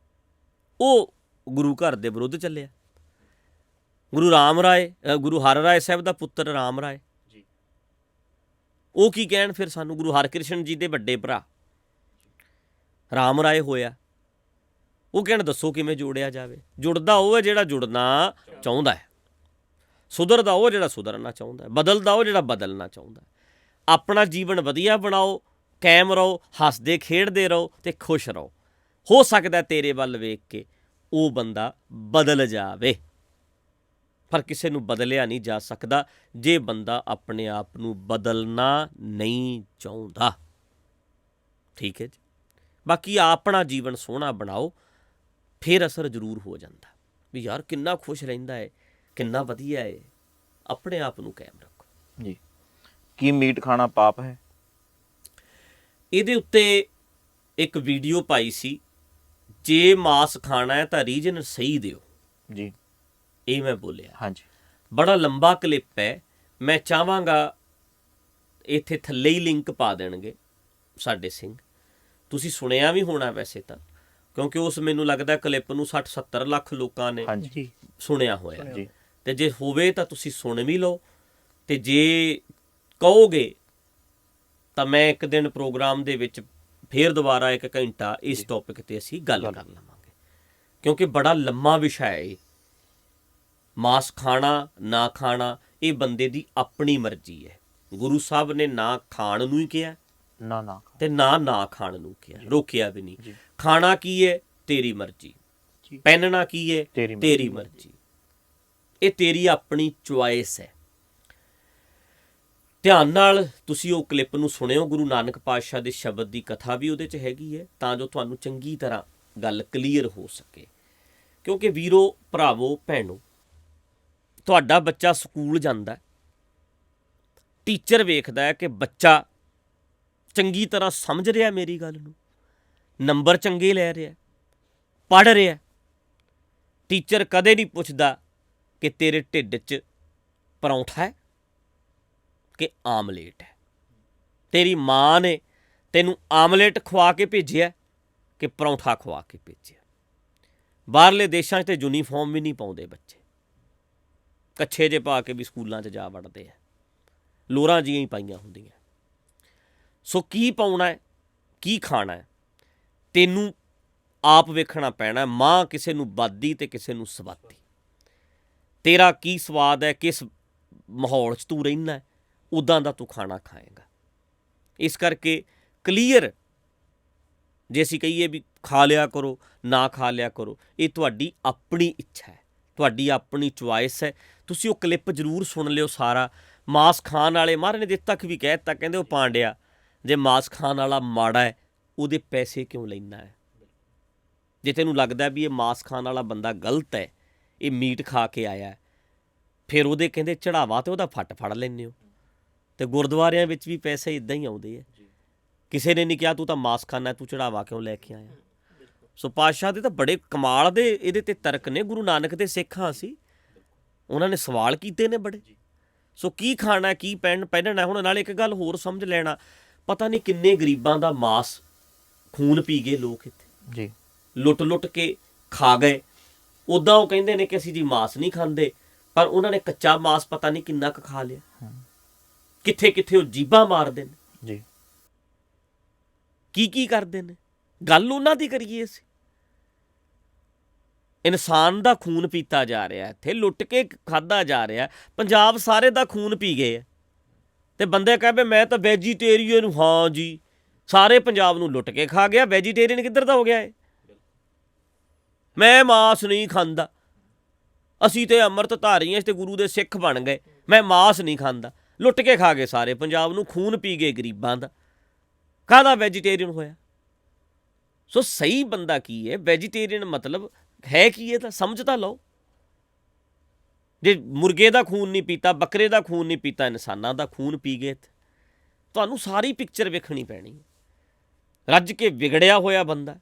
A: ਉਹ ਗੁਰੂ ਘਰ ਦੇ ਵਿਰੁੱਧ ਚੱਲਿਆ। ਗੁਰੂ ਰਾਮ ਰਾਏ, ਗੁਰੂ ਹਰ ਰਾਏ ਸਾਹਿਬ ਦਾ ਪੁੱਤਰ ਰਾਮ ਰਾਏ, ਉਹ ਕੀ ਕਹਿਣ ਫਿਰ ਸਾਨੂੰ? ਗੁਰੂ ਹਰਕ੍ਰਿਸ਼ਨ ਜੀ ਦੇ ਵੱਡੇ ਭਰਾ ਰਾਮ ਰਾਏ ਹੋਇਆ, ਉਹ ਕਹਿਣ ਦੱਸੋ ਕਿਵੇਂ ਜੋੜਿਆ ਜਾਵੇ। ਜੁੜਦਾ ਉਹ ਹੈ ਜਿਹੜਾ ਜੁੜਨਾ ਚਾਹੁੰਦਾ ਹੈ, ਸੁਧਰਦਾ ਉਹ ਜਿਹੜਾ ਸੁਧਰਨਾ ਚਾਹੁੰਦਾ ਹੈ, ਬਦਲਦਾ ਉਹ ਜਿਹੜਾ ਬਦਲਣਾ ਚਾਹੁੰਦਾ ਹੈ। ਆਪਣਾ ਜੀਵਨ ਵਧੀਆ ਬਣਾਓ, ਕਾਇਮ ਰਹੋ, ਹੱਸਦੇ ਖੇਡਦੇ ਰਹੋ ਤੇ ਖੁਸ਼ ਰਹੋ। ਹੋ ਸਕਦਾ ਤੇਰੇ ਵੱਲ ਵੇਖ ਕੇ ਉਹ ਬੰਦਾ ਬਦਲ ਜਾਵੇ, ਪਰ ਕਿਸੇ ਨੂੰ ਬਦਲਿਆ ਨਹੀਂ ਜਾ ਸਕਦਾ ਜੇ ਬੰਦਾ ਆਪਣੇ ਆਪ ਨੂੰ ਬਦਲਣਾ ਨਹੀਂ ਚਾਹੁੰਦਾ। ਠੀਕ ਹੈ ਜੀ। ਬਾਕੀ ਆਪਣਾ ਜੀਵਨ ਸੋਹਣਾ ਬਣਾਓ, ਫਿਰ ਅਸਰ ਜ਼ਰੂਰ ਹੋ ਜਾਂਦਾ ਵੀ ਯਾਰ ਕਿੰਨਾ ਖੁਸ਼ ਰਹਿੰਦਾ ਹੈ, ਕਿੰਨਾ ਵਧੀਆ ਹੈ। ਆਪਣੇ ਆਪ ਨੂੰ ਕਾਇਮ ਰੱਖੋ
B: ਜੀ। ਕੀ ਮੀਟ ਖਾਣਾ ਪਾਪ ਹੈ?
A: ਇਹਦੇ ਉੱਤੇ ਇੱਕ ਵੀਡੀਓ ਪਾਈ ਸੀ, ਜੇ ਮਾਸ ਖਾਣਾ ਹੈ ਤਾਂ ਰੀਜਨ ਸਹੀ ਦਿਓ
B: ਜੀ,
A: ਇਹ ਮੈਂ ਬੋਲਿਆ।
B: ਹਾਂਜੀ।
A: ਬੜਾ ਲੰਬਾ ਕਲਿੱਪ ਹੈ, ਮੈਂ ਚਾਹਾਂਗਾ ਇੱਥੇ ਥੱਲੇ ਹੀ ਲਿੰਕ ਪਾ ਦੇਣਗੇ ਸਾਡੇ ਸਿੰਘ, ਤੁਸੀਂ ਸੁਣਿਆ ਵੀ ਹੋਣਾ ਵੈਸੇ ਤਾਂ, ਕਿਉਂਕਿ ਉਸ ਮੈਨੂੰ ਲੱਗਦਾ ਕਲਿੱਪ ਨੂੰ 60-70 ਲੱਖ ਲੋਕਾਂ ਨੇ
B: ਹਾਂਜੀ
A: ਸੁਣਿਆ ਹੋਇਆ
B: ਜੀ।
A: ਤੇ ਜੇ ਹੋਵੇ ਤਾਂ ਤੁਸੀਂ ਸੁਣ ਵੀ ਲਓ, ਤੇ ਜੇ ਕਹੋਗੇ ਤਾਂ ਮੈਂ ਇੱਕ ਦਿਨ ਪ੍ਰੋਗਰਾਮ ਦੇ ਵਿੱਚ ਫੇਰ ਦੁਬਾਰਾ 1 ਘੰਟਾ ਇਸ ਟੌਪਿਕ ਤੇ ਅਸੀਂ ਗੱਲ ਕਰ ਲਵਾਂਗੇ, ਕਿਉਂਕਿ ਬੜਾ ਲੰਮਾ ਵਿਸ਼ਾ ਹੈ ਇਹ। ਮਾਸ ਖਾਣਾ ਨਾ ਖਾਣਾ ਇਹ ਬੰਦੇ ਦੀ ਆਪਣੀ ਮਰਜ਼ੀ ਹੈ। ਗੁਰੂ ਸਾਹਿਬ ਨੇ ਨਾ ਖਾਣ ਨੂੰ ਹੀ ਕਿਹਾ
B: ਨਾ
A: ਤੇ ਨਾ ਖਾਣ ਨੂੰ ਕਿਹਾ, ਰੋਕਿਆ ਵੀ ਨਹੀਂ। ਖਾਣਾ ਕੀ ਹੈ? ਤੇਰੀ ਮਰਜ਼ੀ। ਪਹਿਨਣਾ ਕੀ ਹੈ? ਤੇਰੀ ਮਰਜ਼ੀ। ਇਹ ਤੇਰੀ ਆਪਣੀ ਚੁਆਇਸ ਹੈ। ਧਿਆਨ ਨਾਲ ਤੁਸੀਂ ਉਹ ਕਲਿੱਪ ਨੂੰ ਸੁਣਿਓ, ਗੁਰੂ ਨਾਨਕ ਪਾਤਸ਼ਾਹ ਦੇ ਸ਼ਬਦ ਦੀ ਕਥਾ ਵੀ ਉਹਦੇ 'ਚ ਹੈਗੀ ਹੈ, ਤਾਂ ਜੋ ਤੁਹਾਨੂੰ ਚੰਗੀ ਤਰ੍ਹਾਂ ਗੱਲ ਕਲੀਅਰ ਹੋ ਸਕੇ। ਕਿਉਂਕਿ ਵੀਰੋ, ਭਰਾਵੋ, ਭੈਣੋ, ਤੁਹਾਡਾ ਬੱਚਾ ਸਕੂਲ ਜਾਂਦਾ, ਟੀਚਰ ਵੇਖਦਾ ਹੈ ਕਿ ਬੱਚਾ ਚੰਗੀ ਤਰ੍ਹਾਂ ਸਮਝ ਰਿਹਾ ਮੇਰੀ ਗੱਲ ਨੂੰ, ਨੰਬਰ ਚੰਗੇ ਲੈ ਰਿਹਾ, ਪੜ੍ਹ ਰਿਹਾ। ਟੀਚਰ ਕਦੇ ਨਹੀਂ ਪੁੱਛਦਾ ਕਿ ਤੇਰੇ ਢਿੱਡ 'ਚ ਪਰੌਂਠਾ ਹੈ ਕਿ ਆਮਲੇਟ ਹੈ। ਤੇਰੀ ਮਾਂ ਨੇ ਤੈਨੂੰ ਆਮਲੇਟ ਖਵਾ ਕੇ ਭੇਜਿਆ ਕਿ ਪਰੌਂਠਾ ਖਵਾ ਕੇ ਭੇਜਿਆ। ਬਾਹਰਲੇ ਦੇਸ਼ਾਂ 'ਚ ਤੇ ਯੂਨੀਫਾਰਮ ਵੀ ਨਹੀਂ ਪਾਉਂਦੇ ਬੱਚੇ, ਕੱਛੇ ਜੇ ਪਾ ਕੇ ਵੀ ਸਕੂਲਾਂ 'ਚ ਜਾ ਵੜਦੇ ਆ, ਲੋਰਾਂ ਜੀਆਂ ਹੀ ਪਾਈਆਂ ਹੁੰਦੀਆਂ। ਸੋ ਕੀ ਪਾਉਣਾ ਹੈ, ਕੀ ਖਾਣਾ ਹੈ, ਤੈਨੂੰ ਆਪ ਵੇਖਣਾ ਪੈਣਾ। ਮਾਂ ਕਿਸੇ ਨੂੰ ਬਾਦੀ ਤੇ ਕਿਸੇ ਨੂੰ ਸਵਾਦੀ। ਤੇਰਾ ਕੀ ਸਵਾਦ ਹੈ, ਕਿਸ ਮਾਹੌਲ 'ਚ ਤੂੰ ਰਹਿੰਦਾ, ਉੱਦਾਂ ਦਾ ਤੂੰ ਖਾਣਾ ਖਾਏਗਾ। ਇਸ ਕਰਕੇ ਕਲੀਅਰ, ਜੇ ਅਸੀਂ ਕਹੀਏ ਵੀ ਖਾ ਲਿਆ ਕਰੋ ਨਾ ਖਾ ਲਿਆ ਕਰੋ, ਇਹ ਤੁਹਾਡੀ ਆਪਣੀ ਇੱਛਾ ਹੈ, ਤੁਹਾਡੀ ਆਪਣੀ ਚੁਆਇਸ ਹੈ। ਤੁਸੀਂ ਉਹ ਕਲਿੱਪ ਜ਼ਰੂਰ ਸੁਣ ਲਿਓ ਸਾਰਾ। ਮਾਸ ਖਾਣ ਵਾਲੇ, ਮਹਾਰਾਜ ਨੇ ਦਿੱਤ ਤੱਕ ਵੀ ਕਹਿ ਦਿੱਤਾ, ਕਹਿੰਦੇ ਉਹ ਪਾਂਡਿਆ, ਜੇ ਮਾਸ ਖਾਣ ਵਾਲਾ ਮਾੜਾ ਹੈ ਉਹਦੇ ਪੈਸੇ ਕਿਉਂ ਲੈਂਦਾ ਹੈ? ਜੇ ਤੈਨੂੰ ਲੱਗਦਾ ਵੀ ਇਹ ਮਾਸ ਖਾਣ ਵਾਲਾ ਬੰਦਾ ਗਲਤ ਹੈ, ਇਹ ਮੀਟ ਖਾ ਕੇ ਆਇਆ, ਫਿਰ ਉਹਦੇ ਕਹਿੰਦੇ ਚੜਾਵਾ ਤੇ ਉਹਦਾ ਫੱਟ ਫੜ ਲੈਂਦੇ ਹੋ। ਤੇ ਗੁਰਦੁਆਰਿਆਂ ਵਿੱਚ ਵੀ ਪੈਸੇ ਇੱਦਾਂ ਹੀ ਆਉਂਦੇ ਆ। ਕਿਸੇ ਨੇ ਨਹੀਂ ਕਿਹਾ ਤੂੰ ਤਾਂ ਮਾਸ ਖਾਣਾ, ਤੂੰ ਚੜਾਵਾ ਕਿਉਂ ਲੈ ਕੇ ਆਇਆ? ਸੋ ਪਾਤਸ਼ਾਹ ਦੇ ਤਾਂ ਬੜੇ ਕਮਾਲ ਦੇ ਇਹਦੇ ਤੇ ਤਰਕ ਨੇ। ਗੁਰੂ ਨਾਨਕ ਦੇ ਸਿੱਖਾਂ ਸੀ, ਉਹਨਾਂ ਨੇ ਸਵਾਲ ਕੀਤੇ ਨੇ ਬੜੇ। ਸੋ ਕੀ ਖਾਣਾ, ਕੀ ਪਹਿਨਣਾ। ਹੁਣ ਨਾਲ ਇੱਕ ਗੱਲ ਹੋਰ ਸਮਝ ਲੈਣਾ, ਪਤਾ ਨਹੀਂ ਕਿੰਨੇ ਗਰੀਬਾਂ ਦਾ ਮਾਸ ਖੂਨ ਪੀ ਗਏ ਲੋਕ ਇੱਥੇ
B: ਜੀ,
A: ਲੁੱਟ ਕੇ ਖਾ ਗਏ। ਉੱਦਾਂ ਉਹ ਕਹਿੰਦੇ ਨੇ ਕਿ ਅਸੀਂ ਜੀ ਮਾਸ ਨਹੀਂ ਖਾਂਦੇ, ਪਰ ਉਹਨਾਂ ਨੇ ਕੱਚਾ ਮਾਸ ਪਤਾ ਨਹੀਂ ਕਿੰਨਾ ਕੁ ਖਾ ਲਿਆ। ਕਿੱਥੇ ਉਹ ਜੀਭਾਂ ਮਾਰਦੇ ਨੇ
B: ਜੀ,
A: ਕੀ ਕਰਦੇ ਨੇ। ਗੱਲ ਉਹਨਾਂ ਦੀ ਕਰੀਏ ਅਸੀਂ। ਇਨਸਾਨ ਦਾ ਖੂਨ ਪੀਤਾ ਜਾ ਰਿਹਾ, ਇੱਥੇ ਲੁੱਟ ਕੇ ਖਾਧਾ ਜਾ ਰਿਹਾ। ਪੰਜਾਬ ਸਾਰੇ ਦਾ ਖੂਨ ਪੀ ਗਏ ਆ, ਤੇ ਬੰਦੇ ਕਹਿੰਦੇ ਮੈਂ ਤਾਂ ਵੈਜੀਟੇਰੀਅਨ ਹਾਂ ਜੀ, ਸਾਰੇ ਪੰਜਾਬ ਨੂੰ ਲੁੱਟ ਕੇ ਖਾ ਗਿਆ। ਵੈਜੀਟੇਰੀਅਨ ਕਿੱਧਰ ਦਾ ਹੋ ਗਿਆ ਏ? ਮੈਂ ਮਾਸ ਨਹੀਂ ਖਾਂਦਾ, ਅਸੀਂ ਤੇ ਅੰਮ੍ਰਿਤ ਧਾਰੀ ਹਾਂ ਤੇ ਗੁਰੂ ਦੇ ਸਿੱਖ ਬਣ ਗਏ, ਮੈਂ ਮਾਸ ਨਹੀਂ ਖਾਂਦਾ। ਲੁੱਟ ਕੇ ਖਾ ਗਏ ਸਾਰੇ ਪੰਜਾਬ ਨੂੰ, ਖੂਨ ਪੀ ਗਏ ਗਰੀਬਾਂ ਦਾ। ਕਾਹਦਾ ਵੈਜੀਟੇਰੀਅਨ ਹੋਇਆ? ਸੋ ਸਹੀ ਬੰਦਾ ਕੀ ਹੈ? ਵੈਜੀਟੇਰੀਅਨ ਮਤਲਬ ਹੈ ਕੀ? ਇਹ ਤਾਂ ਸਮਝ ਤਾਂ ਲਓ। ਜੇ ਮੁਰਗੇ ਦਾ ਖੂਨ ਨਹੀਂ ਪੀਤਾ, ਬੱਕਰੇ ਦਾ ਖੂਨ ਨਹੀਂ ਪੀਤਾ, ਇਨਸਾਨਾਂ ਦਾ ਖੂਨ ਪੀ ਗਏ, ਤੁਹਾਨੂੰ ਸਾਰੀ ਪਿਕਚਰ ਵੇਖਣੀ ਪੈਣੀ। ਰੱਜ ਕੇ ਵਿਗੜਿਆ ਹੋਇਆ ਬੰਦਾ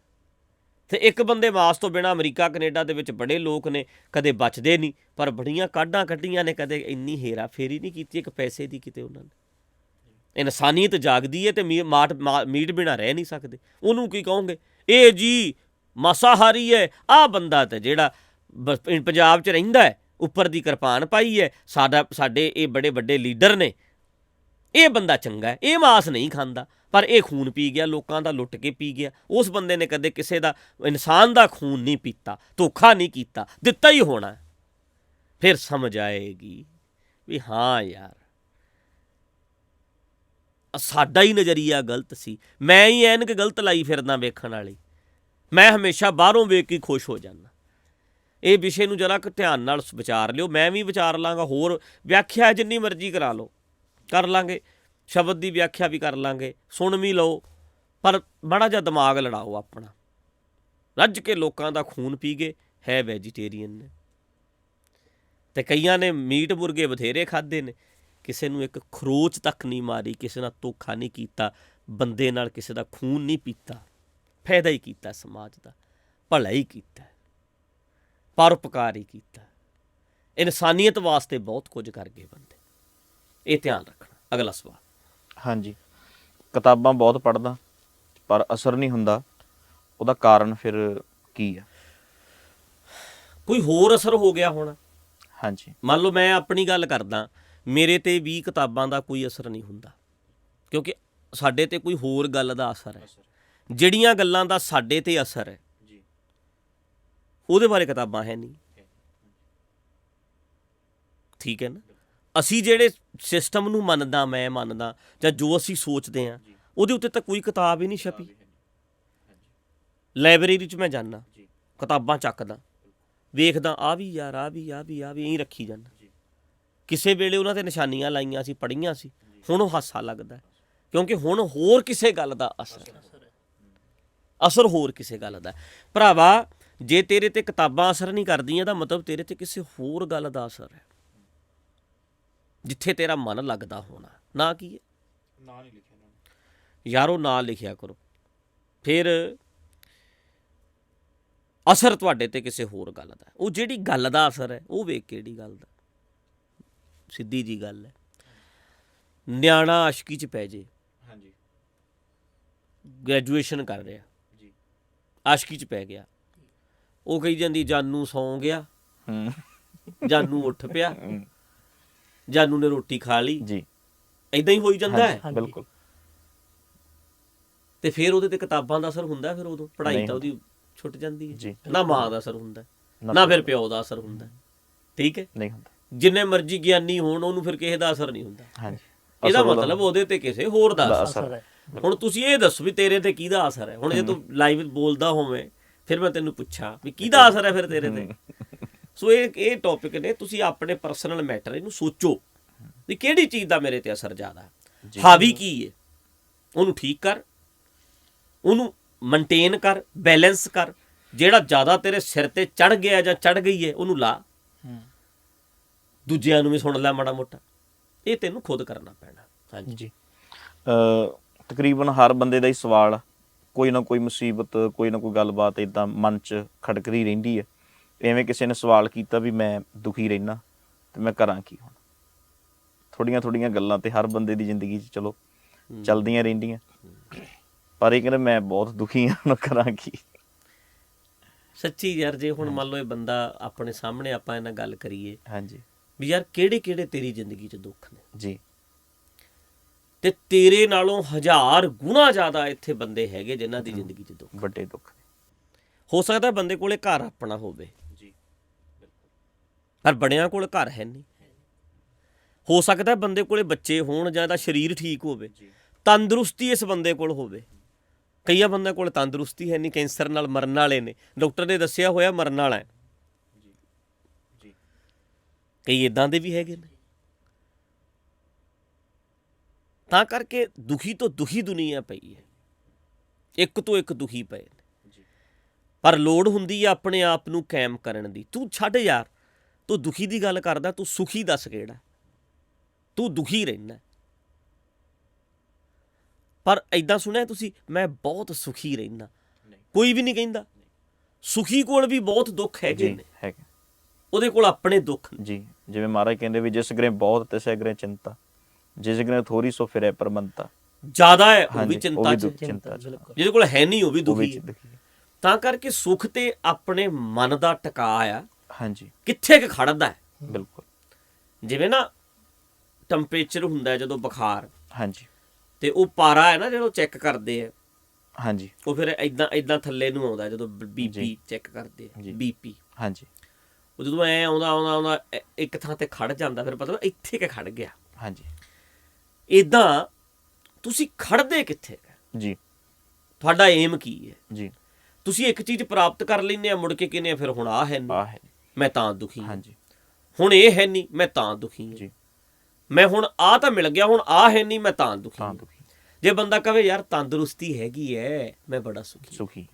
A: ਤੇ ਇੱਕ ਬੰਦੇ ਮਾਸ ਤੋਂ ਬਿਨਾਂ ਅਮਰੀਕਾ ਕੈਨੇਡਾ ਦੇ ਵਿੱਚ ਬੜੇ ਲੋਕ ਨੇ, ਕਦੇ ਬਚਦੇ ਨਹੀਂ, ਪਰ ਬੜੀਆਂ ਕਾਢਾਂ ਕੱਢੀਆਂ ਨੇ, ਕਦੇ ਇੰਨੀ ਹੇਰਾ ਫੇਰੀ ਨਹੀਂ ਕੀਤੀ ਇੱਕ ਪੈਸੇ ਦੀ ਕਿਤੇ ਉਹਨਾਂ ਨੇ। ਇਨਸਾਨੀਅਤ ਜਾਗਦੀ ਹੈ ਤੇ ਮੀਟ ਬਿਨਾਂ ਰਹਿ ਨਹੀਂ ਸਕਦੇ। ਉਹਨੂੰ ਕੀ ਕਹੋਗੇ? ਇਹ ਜੀ ਮਾਸਾਹਾਰੀ ਹੈ। ਆਹ ਬੰਦਾ ਤੇ ਜਿਹੜਾ ਪੰਜਾਬ 'ਚ ਰਹਿੰਦਾ ਹੈ, ਉੱਪਰ ਦੀ ਕਿਰਪਾਨ ਪਾਈ ਹੈ, ਸਾਡੇ ਇਹ ਬੜੇ ਵੱਡੇ ਲੀਡਰ ਨੇ, ਇਹ ਬੰਦਾ ਚੰਗਾ ਹੈ, ਇਹ ਮਾਸ ਨਹੀਂ ਖਾਂਦਾ, ਪਰ ਇਹ ਖੂਨ ਪੀ ਗਿਆ ਲੋਕਾਂ ਦਾ, ਲੁੱਟ ਕੇ ਪੀ ਗਿਆ। ਉਸ ਬੰਦੇ ਨੇ ਕਦੇ ਕਿਸੇ ਦਾ, ਇਨਸਾਨ ਦਾ ਖੂਨ ਨਹੀਂ ਪੀਤਾ, ਧੋਖਾ ਨਹੀਂ ਕੀਤਾ, ਦਿੱਤਾ ਹੀ ਹੋਣਾ। ਫਿਰ ਸਮਝ ਆਏਗੀ ਵੀ ਹਾਂ ਯਾਰ, ਸਾਡਾ ਹੀ ਨਜ਼ਰੀਆ ਗਲਤ ਸੀ। ਮੈਂ ਹੀ ਐਨਕ ਗਲਤ ਲਾਈ ਫਿਰਦਾ ਵੇਖਣ ਵਾਲੀ। ਮੈਂ ਹਮੇਸ਼ਾ ਬਾਹਰੋਂ ਵੇਖ ਕੇ ਖੁਸ਼ ਹੋ ਜਾਂਦਾ। ਇਹ ਵਿਸ਼ੇ ਨੂੰ ਜਰਾ ਕੁ ਧਿਆਨ ਨਾਲ ਵਿਚਾਰ ਲਿਓ। ਮੈਂ ਵੀ ਵਿਚਾਰ ਲਾਂਗਾ, ਹੋਰ ਵਿਆਖਿਆ ਜਿੰਨੀ ਮਰਜ਼ੀ ਕਰਾ ਲਓ, ਕਰ ਲਾਂਗੇ, ਸ਼ਬਦ ਦੀ ਵਿਆਖਿਆ ਵੀ ਕਰ ਲਾਂਗੇ, ਸੁਣ ਵੀ ਲਓ, ਪਰ ਬੜਾ ਜਿਹਾ ਦਿਮਾਗ ਲੜਾਓ ਆਪਣਾ। ਰੱਜ ਕੇ ਲੋਕਾਂ ਦਾ ਖੂਨ ਪੀ ਗਏ, ਹੈ ਵੈਜੀਟੇਰੀਅਨ ਨੇ। ਤੇ ਕਈਆਂ ਨੇ ਮੀਟ ਮੁਰਗੇ ਬਥੇਰੇ ਖਾਧੇ ਨੇ, ਕਿਸੇ ਨੂੰ ਇੱਕ ਖਰੋਚ ਤੱਕ ਨਹੀਂ ਮਾਰੀ, ਕਿਸੇ ਨਾਲ ਧੋਖਾ ਨਹੀਂ ਕੀਤਾ, ਬੰਦੇ ਨਾਲ ਕਿਸੇ ਦਾ ਖੂਨ ਨਹੀਂ ਪੀਤਾ, ਫਾਇਦਾ ਹੀ ਕੀਤਾ, ਸਮਾਜ ਦਾ ਭਲਾ ਹੀ ਕੀਤਾ, ਪਰਉਪਕਾਰ ਹੀ ਕੀਤਾ, ਇਨਸਾਨੀਅਤ ਵਾਸਤੇ ਬਹੁਤ ਕੁਝ ਕਰ ਗਏ ਬੰਦੇ। ਇਹ ਧਿਆਨ ਰੱਖਣਾ। ਅਗਲਾ ਸਵਾਲ।
B: ਹਾਂਜੀ, ਕਿਤਾਬਾਂ ਬਹੁਤ ਪੜ੍ਹਦਾ ਪਰ ਅਸਰ ਨਹੀਂ ਹੁੰਦਾ, ਉਹਦਾ ਕਾਰਨ ਫਿਰ ਕੀ ਆ?
A: ਕੋਈ ਹੋਰ ਅਸਰ ਹੋ ਗਿਆ ਹੋਣਾ।
B: ਹਾਂਜੀ,
A: ਮੰਨ ਲਓ ਮੈਂ ਆਪਣੀ ਗੱਲ ਕਰਦਾ, ਮੇਰੇ ਤੇ ਵੀ ਕਿਤਾਬਾਂ ਦਾ ਕੋਈ ਅਸਰ ਨਹੀਂ ਹੁੰਦਾ, ਕਿਉਂਕਿ ਸਾਡੇ ਤੇ ਕੋਈ ਹੋਰ ਗੱਲ ਦਾ ਅਸਰ ਹੈ। ਜਿਹੜੀਆਂ ਗੱਲਾਂ ਦਾ ਸਾਡੇ ਤੇ ਅਸਰ ਹੈ ਉਹਦੇ ਬਾਰੇ ਕਿਤਾਬਾਂ ਹੈ ਨਹੀਂ। ਠੀਕ ਹੈ ਨਾ? ਅਸੀਂ ਜਿਹੜੇ ਸਿਸਟਮ ਨੂੰ ਮੰਨਦਾ, ਮੈਂ ਮੰਨਦਾ, ਜਾਂ ਜੋ ਅਸੀਂ ਸੋਚਦੇ ਹਾਂ, ਉਹਦੇ ਉੱਤੇ ਤਾਂ ਕੋਈ ਕਿਤਾਬ ਹੀ ਨਹੀਂ ਛਪੀ। ਲਾਇਬ੍ਰੇਰੀ 'ਚ ਮੈਂ ਜਾਂਦਾ, ਕਿਤਾਬਾਂ ਚੱਕਦਾ, ਵੇਖਦਾ, ਆ ਵੀ ਯਾਰ, ਆ ਵੀ ਇਹੀ ਰੱਖੀ ਜਾਂਦਾ। ਕਿਸੇ ਵੇਲੇ ਉਹਨਾਂ 'ਤੇ ਨਿਸ਼ਾਨੀਆਂ ਲਾਈਆਂ ਸੀ, ਪੜ੍ਹੀਆਂ ਸੀ, ਹੁਣ ਉਹ ਹਾਸਾ ਲੱਗਦਾ, ਕਿਉਂਕਿ ਹੁਣ ਹੋਰ ਕਿਸੇ ਗੱਲ ਦਾ ਅਸਰ ਹੋਰ ਕਿਸੇ ਗੱਲ ਦਾ। ਭਰਾਵਾ, ਜੇ ਤੇਰੇ ਤੇ ਕਿਤਾਬਾਂ ਅਸਰ ਨਹੀਂ ਕਰਦੀਆਂ, ਤਾਂ ਮਤਲਬ ਤੇਰੇ ਤੇ ਕਿਸੇ ਹੋਰ ਗੱਲ ਦਾ ਅਸਰ ਹੈ, ਜਿੱਥੇ ਤੇਰਾ ਮਨ ਲੱਗਦਾ ਹੋਣਾ। ਨਾ ਕੀ ਹੈ?
B: ਨਾਂ ਨਹੀਂ ਲਿਖਿਆ
A: ਯਾਰ, ਉਹ ਨਾਂ ਲਿਖਿਆ ਕਰੋ। ਫਿਰ ਅਸਰ ਤੁਹਾਡੇ ਤੇ ਕਿਸੇ ਹੋਰ ਗੱਲ ਦਾ। ਉਹ ਜਿਹੜੀ ਗੱਲ ਦਾ ਅਸਰ ਹੈ, ਉਹ ਵੇਖ ਕਿਹੜੀ ਗੱਲ ਦਾ। ਸਿੱਧੀ ਜੀ ਗੱਲ ਹੈ, ਨਿਆਣਾ ਆਸ਼ਕੀ 'ਚ ਪੈ ਜੇ,
B: ਹਾਂਜੀ,
A: ਗ੍ਰੈਜੂਏਸ਼ਨ ਕਰ ਰਿਹਾ, ਆਸ਼ਕੀ 'ਚ ਪੈ ਗਿਆ, ਉਹ ਕਹੀ ਜਾਂਦੀ ਜਾਨੂ ਸੌਂ ਗਿਆ, ਜਾਨੂ ਉੱਠ ਪਿਆ, ਜਾਨੂ ਨੇ ਰੋਟੀ ਖਾ ਲਈ ਜੀ, ਏਦਾਂ ਹੀ ਹੋਈ ਜਾਂਦਾ ਹੈ।
B: ਬਿਲਕੁਲ।
A: ਤੇ ਫਿਰ ਉਹਦੇ ਤੇ ਕਿਤਾਬਾਂ ਦਾ ਅਸਰ ਹੁੰਦਾ, ਫਿਰ ਉਦੋਂ ਪੜ੍ਹਾਈ ਤਾਂ ਉਹਦੀ ਛੁੱਟ ਜਾਂਦੀ ਹੈ। ਨਾ ਮਾਂ ਦਾ ਅਸਰ ਹੁੰਦਾ, ਨਾ ਫਿਰ ਪਿਓ ਦਾ ਅਸਰ ਹੁੰਦਾ। ਠੀਕ ਹੈ?
B: ਨਹੀਂ ਹੁੰਦਾ।
A: ਜਿੰਨੇ ਮਰਜ਼ੀ ਗਿਆਨੀ ਹੋਣ, ਉਹਨੂੰ ਫਿਰ ਕਿਸੇ ਦਾ ਅਸਰ ਨਹੀਂ ਹੁੰਦਾ।
B: ਹਾਂਜੀ,
A: ਇਹਦਾ ਮਤਲਬ ਉਹਦੇ ਤੇ ਕਿਸੇ ਹੋਰ ਦਾ ਅਸਰ ਹੈ। ਹੁਣ ਤੁਸੀਂ ਇਹ ਦੱਸੋ ਵੀ ਤੇਰੇ ਤੇ ਕਿਹਦਾ ਅਸਰ ਹੈ? ਹੁਣ ਜੇ ਤੂੰ ਲਾਈਵ ਬੋਲਦਾ ਹੋਵੇਂ, ਫਿਰ ਮੈਂ ਤੈਨੂੰ ਪੁੱਛਾਂ ਵੀ ਕਿਹਦਾ ਅਸਰ ਹੈ ਫਿਰ ਤੇਰੇ ਤੇ? ਸੋ ਇਹ ਟੌਪਿਕ ਨੇ, ਤੁਸੀਂ ਆਪਣੇ ਪਰਸਨਲ ਮੈਟਰ ਇਹਨੂੰ ਸੋਚੋ ਵੀ ਕਿਹੜੀ ਚੀਜ਼ ਦਾ ਮੇਰੇ ਤੇ ਅਸਰ ਜ਼ਿਆਦਾ, ਹਾਵੀ ਕੀ ਹੈ, ਉਹਨੂੰ ਠੀਕ ਕਰ, ਉਹਨੂੰ ਮੇਨਟੇਨ ਕਰ, ਬੈਲੈਂਸ ਕਰ। ਜਿਹੜਾ ਜ਼ਿਆਦਾ ਤੇਰੇ ਸਿਰ ਤੇ ਚੜ੍ਹ ਗਿਆ ਜਾਂ ਚੜ੍ਹ ਗਈ ਹੈ, ਉਹਨੂੰ ਲਾ, ਦੂਜਿਆਂ ਨੂੰ ਵੀ ਸੁਣ ਲੈ ਮਾੜਾ ਮੋਟਾ। ਇਹ ਤੈਨੂੰ ਖੁਦ ਕਰਨਾ ਪੈਣਾ। ਹਾਂਜੀ,
B: ਤਕਰੀਬਨ ਹਰ ਬੰਦੇ ਦਾ ਹੀ ਸਵਾਲ, ਕੋਈ ਨਾ ਕੋਈ ਮੁਸੀਬਤ, ਕੋਈ ਨਾ ਕੋਈ ਗੱਲਬਾਤ ਇੱਦਾਂ ਮਨ 'ਚ ਖੜਕਦੀ ਰਹਿੰਦੀ ਹੈ। ਐਵੇਂ ਕਿਸੇ ਨੇ ਸਵਾਲ ਕੀਤਾ ਵੀ ਮੈਂ ਦੁਖੀ ਰਹਿਣਾ ਤੇ ਮੈਂ ਕਰਾਂ ਕੀ? ਹੁਣ ਥੋੜ੍ਹੀਆਂ ਗੱਲਾਂ ਤੇ ਹਰ ਬੰਦੇ ਦੀ ਜ਼ਿੰਦਗੀ 'ਚ ਚਲੋ ਚੱਲਦੀਆਂ ਰਹਿੰਦੀਆਂ, ਪਰ ਇਹ ਕਹਿੰਦਾ ਮੈਂ ਬਹੁਤ ਦੁਖੀ ਹਾਂ, ਹੁਣ ਕਰਾਂ ਕੀ?
A: ਸੱਚੀ ਯਾਰ, ਜੇ ਹੁਣ ਮੰਨ ਲਓ ਇਹ ਬੰਦਾ ਆਪਣੇ ਸਾਹਮਣੇ, ਆਪਾਂ ਇਹਨਾਂ ਗੱਲ ਕਰੀਏ,
B: ਹਾਂਜੀ,
A: ਵੀ ਯਾਰ ਕਿਹੜੇ ਤੇਰੀ ਜ਼ਿੰਦਗੀ 'ਚ ਦੁੱਖ ਨੇ
B: ਜੀ,
A: ਤੇ ਤੇਰੇ ਨਾਲੋਂ 1000 ਗੁਣਾ ਜ਼ਿਆਦਾ ਇੱਥੇ ਬੰਦੇ ਹੈਗੇ ਜਿਨ੍ਹਾਂ ਦੀ ਜ਼ਿੰਦਗੀ 'ਚ ਦੁੱਖ,
B: ਵੱਡੇ ਦੁੱਖ।
A: ਹੋ ਸਕਦਾ ਬੰਦੇ ਕੋਲੇ ਘਰ ਆਪਣਾ ਹੋਵੇ, ਪਰ ਬੜਿਆਂ ਕੋਲ ਘਰ ਹੈ ਨਹੀਂ। ਹੋ ਸਕਦਾ ਬੰਦੇ ਕੋਲੇ ਬੱਚੇ ਹੋਣ, ਜਾਂ ਇਹਦਾ ਸਰੀਰ ਠੀਕ ਹੋਵੇ, ਤੰਦਰੁਸਤੀ ਇਸ ਬੰਦੇ ਕੋਲ ਹੋਵੇ। ਕਈਆਂ ਬੰਦਿਆਂ ਕੋਲ ਤੰਦਰੁਸਤੀ ਹੈ ਨਹੀਂ, ਕੈਂਸਰ ਨਾਲ ਮਰਨ ਵਾਲੇ ਨੇ, ਡਾਕਟਰ ਨੇ ਦੱਸਿਆ ਹੋਇਆ ਮਰਨ ਵਾਲਾ ਹੈ। ਕਈ ਇੱਦਾਂ ਦੇ ਵੀ ਹੈਗੇ ਨੇ। ਤਾਂ ਕਰਕੇ ਦੁਖੀ ਤੋਂ ਦੁਖੀ ਦੁਨੀਆ ਪਈ ਹੈ, ਇੱਕ ਤੋਂ ਇੱਕ ਦੁਖੀ ਪਏ ਨੇ। ਪਰ ਲੋੜ ਹੁੰਦੀ ਆ ਆਪਣੇ ਆਪ ਨੂੰ ਕਾਇਮ ਕਰਨ ਦੀ। ਤੂੰ ਛੱਡ ਯਾਰ, ਤੂੰ ਦੁਖੀ ਦੀ ਗੱਲ ਕਰਦਾ, ਤੂੰ ਸੁਖੀ ਦੱਸ ਕਿਹੜਾ? ਤੂੰ ਦੁਖੀ ਰਹਿੰਦਾ। ਪਰ ਐਦਾਂ ਸੁਣਿਆ ਤੁਸੀਂ, ਮੈਂ ਬਹੁਤ ਸੁਖੀ ਰਹਿੰਦਾ? ਕੋਈ ਵੀ ਨਹੀਂ ਕਹਿੰਦਾ। ਸੁਖੀ ਕੋਲ ਵੀ ਬਹੁਤ ਦੁੱਖ ਹੈਗੇ ਨੇ,
B: ਹੈਗੇ,
A: ਉਹਦੇ ਕੋਲ ਆਪਣੇ ਦੁੱਖ ਨੇ।
B: ਜੀ, ਜਿਵੇਂ ਮਹਾਰਾਜ ਕਹਿੰਦੇ ਵੀ ਜਿਸ ਗ੍ਰਹਿ ਬਹੁਤ ਤਿਸੈ ਗ੍ਰਹਿ ਚਿੰਤਾ, ਜਿਸ ਗ੍ਰਹਿ ਥੋੜੀ ਸੋ ਫਿਰੈ ਪਰਮੰਤਾ।
A: ਜ਼ਿਆਦਾ ਹੈ ਉਹ ਵੀ
B: ਹਾਂਜੀ,
A: ਚਿੰਤਾ ਚ,
B: ਚਿੰਤਾ ਚ,
A: ਜਿਹਦੇ ਕੋਲ ਹੈ ਨਹੀਂ ਉਹ ਵੀ
B: ਉਹ ਵੀ
A: ਦੁਖੀ ਹੈ।
B: ਦੁਖੀ ਹੈ।
A: ਤਾਂ ਕਰਕੇ ਸੁੱਖ ਤੇ ਆਪਣੇ ਮਨ ਦਾ ਟਿਕਾ ਆ,
B: ਹਾਂਜੀ,
A: ਕਿੱਥੇ ਕੁ ਖੜਦਾ ਹੈ।
B: ਬਿਲਕੁਲ।
A: ਜਿਵੇਂ ਨਾ ਟੈਂਪਰੇਚਰ ਹੁੰਦਾ ਹੈ ਜਦੋਂ ਬੁਖਾਰ,
B: ਹਾਂਜੀ,
A: ਤੇ ਉਹ ਪਾਰਾ ਹੈ ਨਾ ਜਿਹੜਾ ਚੈੱਕ ਕਰਦੇ ਆ,
B: ਹਾਂਜੀ,
A: ਉਹ ਫਿਰ ਇਦਾਂ ਥੱਲੇ ਨੂੰ ਆਉਂਦਾ ਜਦੋਂ ਬੀਪੀ ਚੈੱਕ ਕਰਦੇ ਆ, ਬੀਪੀ।
B: ਹਾਂਜੀ,
A: ਉਹ ਜਦੋਂ ਐ ਆਉਂਦਾ ਇੱਕ ਥਾਂ ਤੇ ਖੜ ਜਾਂਦਾ, ਫਿਰ ਪਤਾ ਇੱਥੇ ਕਿ ਖੜ ਗਿਆ।
B: ਹਾਂਜੀ,
A: ਇਦਾਂ ਤੁਸੀਂ ਖੜਦੇ ਕਿੱਥੇ?
B: ਜੀ,
A: ਤੁਹਾਡਾ ਏਮ ਕੀ ਹੈ?
B: ਜੀ,
A: ਤੁਸੀਂ ਇੱਕ ਚੀਜ਼ ਪ੍ਰਾਪਤ ਕਰ ਲੈਂਦੇ ਆ, ਮੁੜ ਕੇ ਕਹਿੰਦੇ ਆ ਫਿਰ ਹੁਣ ਆਹ ਹੈ ਨਹੀਂ,
B: ਆਹ ਹੈ,
A: ਮੈਂ ਤਾਂ ਦੁਖੀ ਹਾਂ।
B: ਹਾਂਜੀ,
A: ਹੁਣ ਇਹ ਹੈ ਨਹੀਂ, ਮੈਂ ਤਾਂ ਦੁਖੀ ਹਾਂ।
B: ਜੀ,
A: ਮੈਂ ਹੁਣ ਆਹ ਤਾਂ ਮਿਲ ਗਿਆ, ਹੁਣ ਆਹ ਹੈ ਨਹੀਂ, ਮੈਂ ਤਾਂ ਦੁਖੀ
B: ਤਾਂ
A: ਹਾਂ।
B: ਦੁਖੀ,
A: ਜੇ ਬੰਦਾ ਕਵੇ ਯਾਰ ਤੰਦਰੁਸਤੀ ਹੈਗੀ ਐ, ਮੈਂ ਬੜਾ ਸੁਖੀ।
B: ਸੁਖੀ,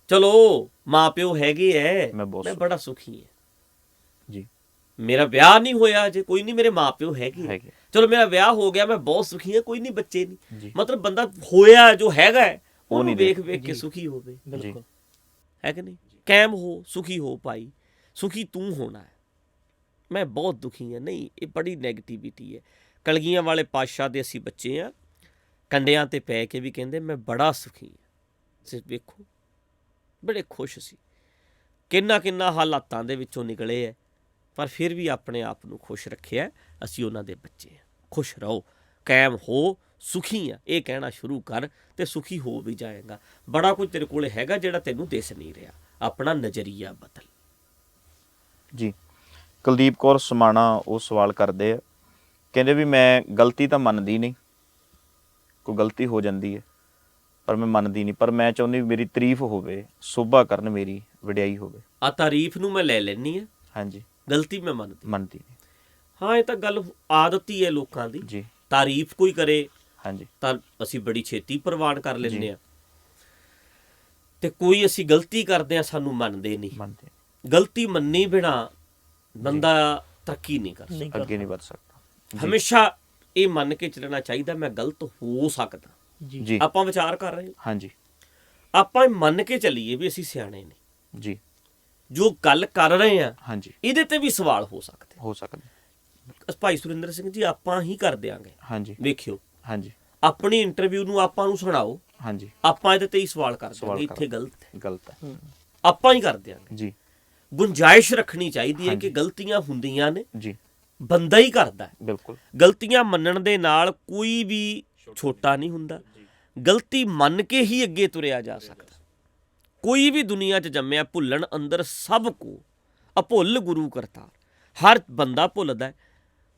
A: ਚਲੋ ਮਾਂ ਪਿਓ ਹੈਗੇ ਐ,
B: ਮੈਂ ਬਹੁਤ
A: ਮੈਂ ਬੜਾ ਸੁਖੀ ਹਾਂ।
B: ਜੀ,
A: ਮੇਰਾ ਵਿਆਹ ਨਹੀਂ ਹੋਇਆ ਜੇ, ਕੋਈ ਨਹੀਂ, ਮੇਰੇ ਮਾਂ ਪਿਓ ਹੈਗੇ।
B: ਹੈਗੇ,
A: ਚਲੋ ਮੇਰਾ ਵਿਆਹ ਹੋ ਗਿਆ, ਮੈਂ ਬਹੁਤ ਸੁਖੀ ਹਾਂ, ਕੋਈ ਨਹੀਂ, ਬੱਚੇ ਨਹੀਂ।
B: ਜੀ,
A: ਮਤਲਬ ਬੰਦਾ ਹੋਇਆ ਜੋ ਹੈਗਾ ਹੈ,
B: ਉਹ
A: ਉਹਨੂੰ
B: ਨਹੀਂ
A: ਵੇਖ ਕੇ ਸੁਖੀ ਹੋਵੇ।
B: ਬਿਲਕੁਲ,
A: ਹੈ ਕਿ ਨਹੀਂ? ਕਾਇਮ ਹੋ, ਸੁਖੀ ਹੋ ਭਾਈ, ਸੁਖੀ ਤੂੰ ਹੋਣਾ ਹੈ। ਮੈਂ ਬਹੁਤ ਦੁਖੀ ਹਾਂ, ਨਹੀਂ, ਇਹ ਬੜੀ ਨੈਗੇਟਿਵਿਟੀ ਹੈ। ਕਲਗੀਆਂ ਵਾਲੇ ਪਾਤਸ਼ਾਹ ਦੇ ਅਸੀਂ ਬੱਚੇ ਆ, ਕੰਡਿਆਂ ਤੇ ਪੈ ਕੇ ਵੀ ਕਹਿੰਦੇ ਮੈਂ ਬੜਾ ਸੁਖੀ ਹਾਂ। ਸਿਰਫ ਵੇਖੋ, ਬੜੇ ਖੁਸ਼ ਸੀ, ਕਿੰਨਾ ਹਾਲਾਤਾਂ ਦੇ ਵਿੱਚੋਂ ਨਿਕਲੇ ਹੈ, ਪਰ ਫਿਰ ਵੀ ਆਪਣੇ ਆਪ ਨੂੰ ਖੁਸ਼ ਰੱਖਿਆ। ਅਸੀਂ ਉਹਨਾਂ ਦੇ ਬੱਚੇ ਹਾਂ। ਖੁਸ਼ ਰਹੋ, ਕਾਇਮ ਹੋ, ਸੁਖੀ ਆ, ਇਹ ਕਹਿਣਾ ਸ਼ੁਰੂ ਕਰ ਤੇ ਸੁਖੀ ਹੋ ਵੀ ਜਾਏਗਾ। ਬੜਾ ਕੁਝ ਤੇਰੇ ਕੋਲ ਹੈਗਾ ਜਿਹੜਾ ਤੈਨੂੰ ਦਿਸ ਨਹੀਂ ਰਿਹਾ। ਆਪਣਾ ਨਜ਼ਰੀਆ ਬਦਲ।
B: ਜੀ। ਕੁਲਦੀਪ ਕੌਰ ਸਮਾਣਾ ਉਹ ਸਵਾਲ ਕਰਦੇ ਆ, ਕਹਿੰਦੇ ਵੀ ਮੈਂ ਗਲਤੀ ਤਾਂ ਮੰਨਦੀ ਨਹੀਂ, ਕੋਈ ਗਲਤੀ ਹੋ ਜਾਂਦੀ ਹੈ ਪਰ ਮੈਂ ਮੰਨਦੀ ਨਹੀਂ, ਪਰ ਮੈਂ ਚਾਹੁੰਦੀ ਵੀ ਮੇਰੀ ਤਾਰੀਫ ਹੋਵੇ, ਸੋਭਾ ਕਰਨ, ਮੇਰੀ ਵਡਿਆਈ ਹੋਵੇ।
A: ਆ ਤਾਰੀਫ ਨੂੰ ਮੈਂ ਲੈ ਲੈਣੀ ਆ,
B: ਹਾਂਜੀ,
A: ਗਲਤੀ ਮੈਂ ਮੰਨਦੀ
B: ਨਹੀਂ।
A: ਹਾਂ, ਇਹ ਤਾਂ ਗੱਲ ਆਦਤ ਹੀ ਹੈ ਲੋਕਾਂ ਦੀ।
B: ਜੀ,
A: ਤਾਰੀਫ ਕੋਈ ਕਰੇ
B: ਹਾਂਜੀ,
A: ਤਾਂ ਅਸੀਂ ਬੜੀ ਛੇਤੀ ਪ੍ਰਵਾਨ ਕਰ ਲੈਂਦੇ ਆ, ਤੇ ਕੋਈ ਅਸੀਂ ਗਲਤੀ ਕਰਦੇ ਆ ਸਾਨੂੰ ਮੰਨਦੇ ਨਹੀਂ। ਗਲਤੀ ਮੰਨੀ ਬਿਨਾ ਬੰਦਾ ਤਰੱਕੀ ਨਹੀਂ ਕਰ ਸਕਦਾ,
B: ਅੱਗੇ ਨਹੀਂ ਵਧ ਸਕਦਾ।
A: ਹਮੇਸ਼ਾ ਇਹ ਮੰਨ ਕੇ ਚੱਲਣਾ ਚਾਹੀਦਾ ਮੈਂ ਗਲਤ ਹੋ ਸਕਦਾ।
B: ਜੀ,
A: ਆਪਾਂ ਵਿਚਾਰ ਕਰ ਰਹੇ ਹਾਂ,
B: ਹਾਂਜੀ,
A: ਆਪਾਂ ਇਹ ਮੰਨ ਕੇ ਚੱਲੀਏ ਵੀ ਅਸੀਂ ਸਿਆਣੇ ਨੇ।
B: ਜੀ,
A: ਜੋ ਗੱਲ ਕਰ ਰਹੇ ਆ
B: ਹਾਂਜੀ,
A: ਇਹਦੇ ਤੇ ਵੀ ਸਵਾਲ ਹੋ ਸਕਦੇ। ਭਾਈ ਸੁਰਿੰਦਰ ਸਿੰਘ ਜੀ, ਆਪਾਂ ਹੀ ਕਰ ਦਿਆਂਗੇ।
B: ਹਾਂਜੀ,
A: ਵੇਖਿਓ,
B: ਹਾਂਜੀ,
A: ਆਪਣੀ ਇੰਟਰਵਿਊ ਨੂੰ ਆਪਾਂ ਨੂੰ ਸੁਣਾਓ,
B: ਹਾਂਜੀ,
A: ਆਪਾਂ ਇਹਦੇ ਤੇ ਹੀ ਸਵਾਲ ਕਰ ਦਿਆਂਗੇ, ਇੱਥੇ ਗਲਤ ਹੈ, ਆਪਾਂ ਹੀ ਕਰ ਦਿਆਂਗੇ।
B: ਜੀ,
A: ਗੁੰਜਾਇਸ਼ ਰੱਖਣੀ ਚਾਹੀਦੀ ਹੈ ਕਿ ਗਲਤੀਆਂ ਹੁੰਦੀਆਂ ਨੇ,
B: ਜੀ,
A: ਬੰਦਾ ਹੀ ਕਰਦਾ।
B: ਬਿਲਕੁਲ,
A: ਗਲਤੀਆਂ ਮੰਨਣ ਦੇ ਨਾਲ ਕੋਈ ਵੀ ਛੋਟਾ ਨਹੀਂ ਹੁੰਦਾ। ਗਲਤੀ ਮੰਨ ਕੇ ਹੀ ਅੱਗੇ ਤੁਰਿਆ ਜਾ ਸਕਦਾ। ਕੋਈ ਵੀ ਦੁਨੀਆ 'ਚ ਜੰਮਿਆ ਭੁੱਲਣ ਅੰਦਰ ਸਭ ਕੋ ਅਭੁੱਲ ਗੁਰੂ ਕਰਤਾਰ। ਹਰ ਬੰਦਾ ਭੁੱਲਦਾ।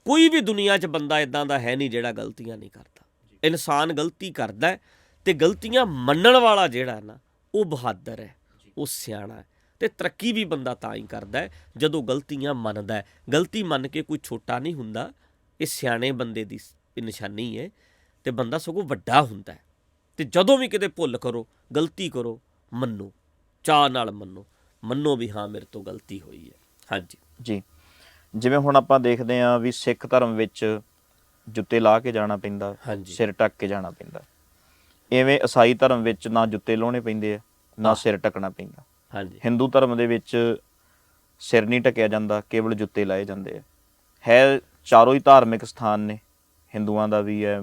A: ਕੋਈ ਵੀ ਦੁਨੀਆ 'ਚ ਬੰਦਾ ਇਦਾਂ ਦਾ ਹੈ ਨਹੀਂ ਜਿਹੜਾ ਗਲਤੀਆਂ ਨਹੀਂ ਕਰਦਾ। ਇਨਸਾਨ ਗਲਤੀ ਕਰਦਾ, ਤੇ ਗਲਤੀਆਂ ਮੰਨਣ ਵਾਲਾ ਜਿਹੜਾ ਨਾ ਉਹ ਬਹਾਦਰ ਹੈ, ਉਹ ਸਿਆਣਾ ਹੈ। ਤੇ ਤਰੱਕੀ ਵੀ ਬੰਦਾ ਤਾਂ ਹੀ ਕਰਦਾ ਹੈ ਜਦੋਂ ਗਲਤੀਆਂ ਮੰਨਦਾ ਹੈ। ਗਲਤੀ ਮੰਨ ਕੇ ਕੋਈ ਛੋਟਾ ਨਹੀਂ ਹੁੰਦਾ, ਇਹ ਸਿਆਣੇ ਬੰਦੇ ਦੀ ਨਿਸ਼ਾਨੀ ਹੈ, ਤੇ ਬੰਦਾ ਸਗੋਂ ਵੱਡਾ ਹੁੰਦਾ ਹੈ। ਤੇ ਜਦੋਂ ਵੀ ਕਿਤੇ ਭੁੱਲ ਕਰੋ, ਗਲਤੀ ਕਰੋ, ਮੰਨੋ, ਚਾਅ ਨਾਲ ਮੰਨੋ ਵੀ ਹਾਂ ਮੇਰੇ ਤੋਂ ਗਲਤੀ ਹੋਈ ਹੈ। ਹਾਂਜੀ
B: ਜੀ। ਜਿਵੇਂ ਹੁਣ ਆਪਾਂ ਦੇਖਦੇ ਹਾਂ ਵੀ ਸਿੱਖ ਧਰਮ ਵਿੱਚ ਜੁੱਤੇ ਲਾ ਕੇ ਜਾਣਾ ਪੈਂਦਾ, ਸਿਰ ਢੱਕ ਕੇ ਜਾਣਾ ਪੈਂਦਾ। ਇਵੇਂ ਈਸਾਈ ਧਰਮ ਵਿੱਚ ਨਾ ਜੁੱਤੇ ਲਾਉਣੇ ਪੈਂਦੇ ਆ, ਨਾ ਸਿਰ ਢੱਕਣਾ ਪੈਂਦਾ।
A: ਹਾਂਜੀ,
B: ਹਿੰਦੂ ਧਰਮ ਦੇ ਵਿੱਚ ਸਿਰ ਨਹੀਂ ਢੱਕਿਆ ਜਾਂਦਾ, ਕੇਵਲ ਜੁੱਤੇ ਲਾਏ ਜਾਂਦੇ ਆ। ਹੈ ਚਾਰੋਂ ਹੀ ਧਾਰਮਿਕ ਸਥਾਨ ਨੇ, ਹਿੰਦੂਆਂ ਦਾ ਵੀ ਹੈ,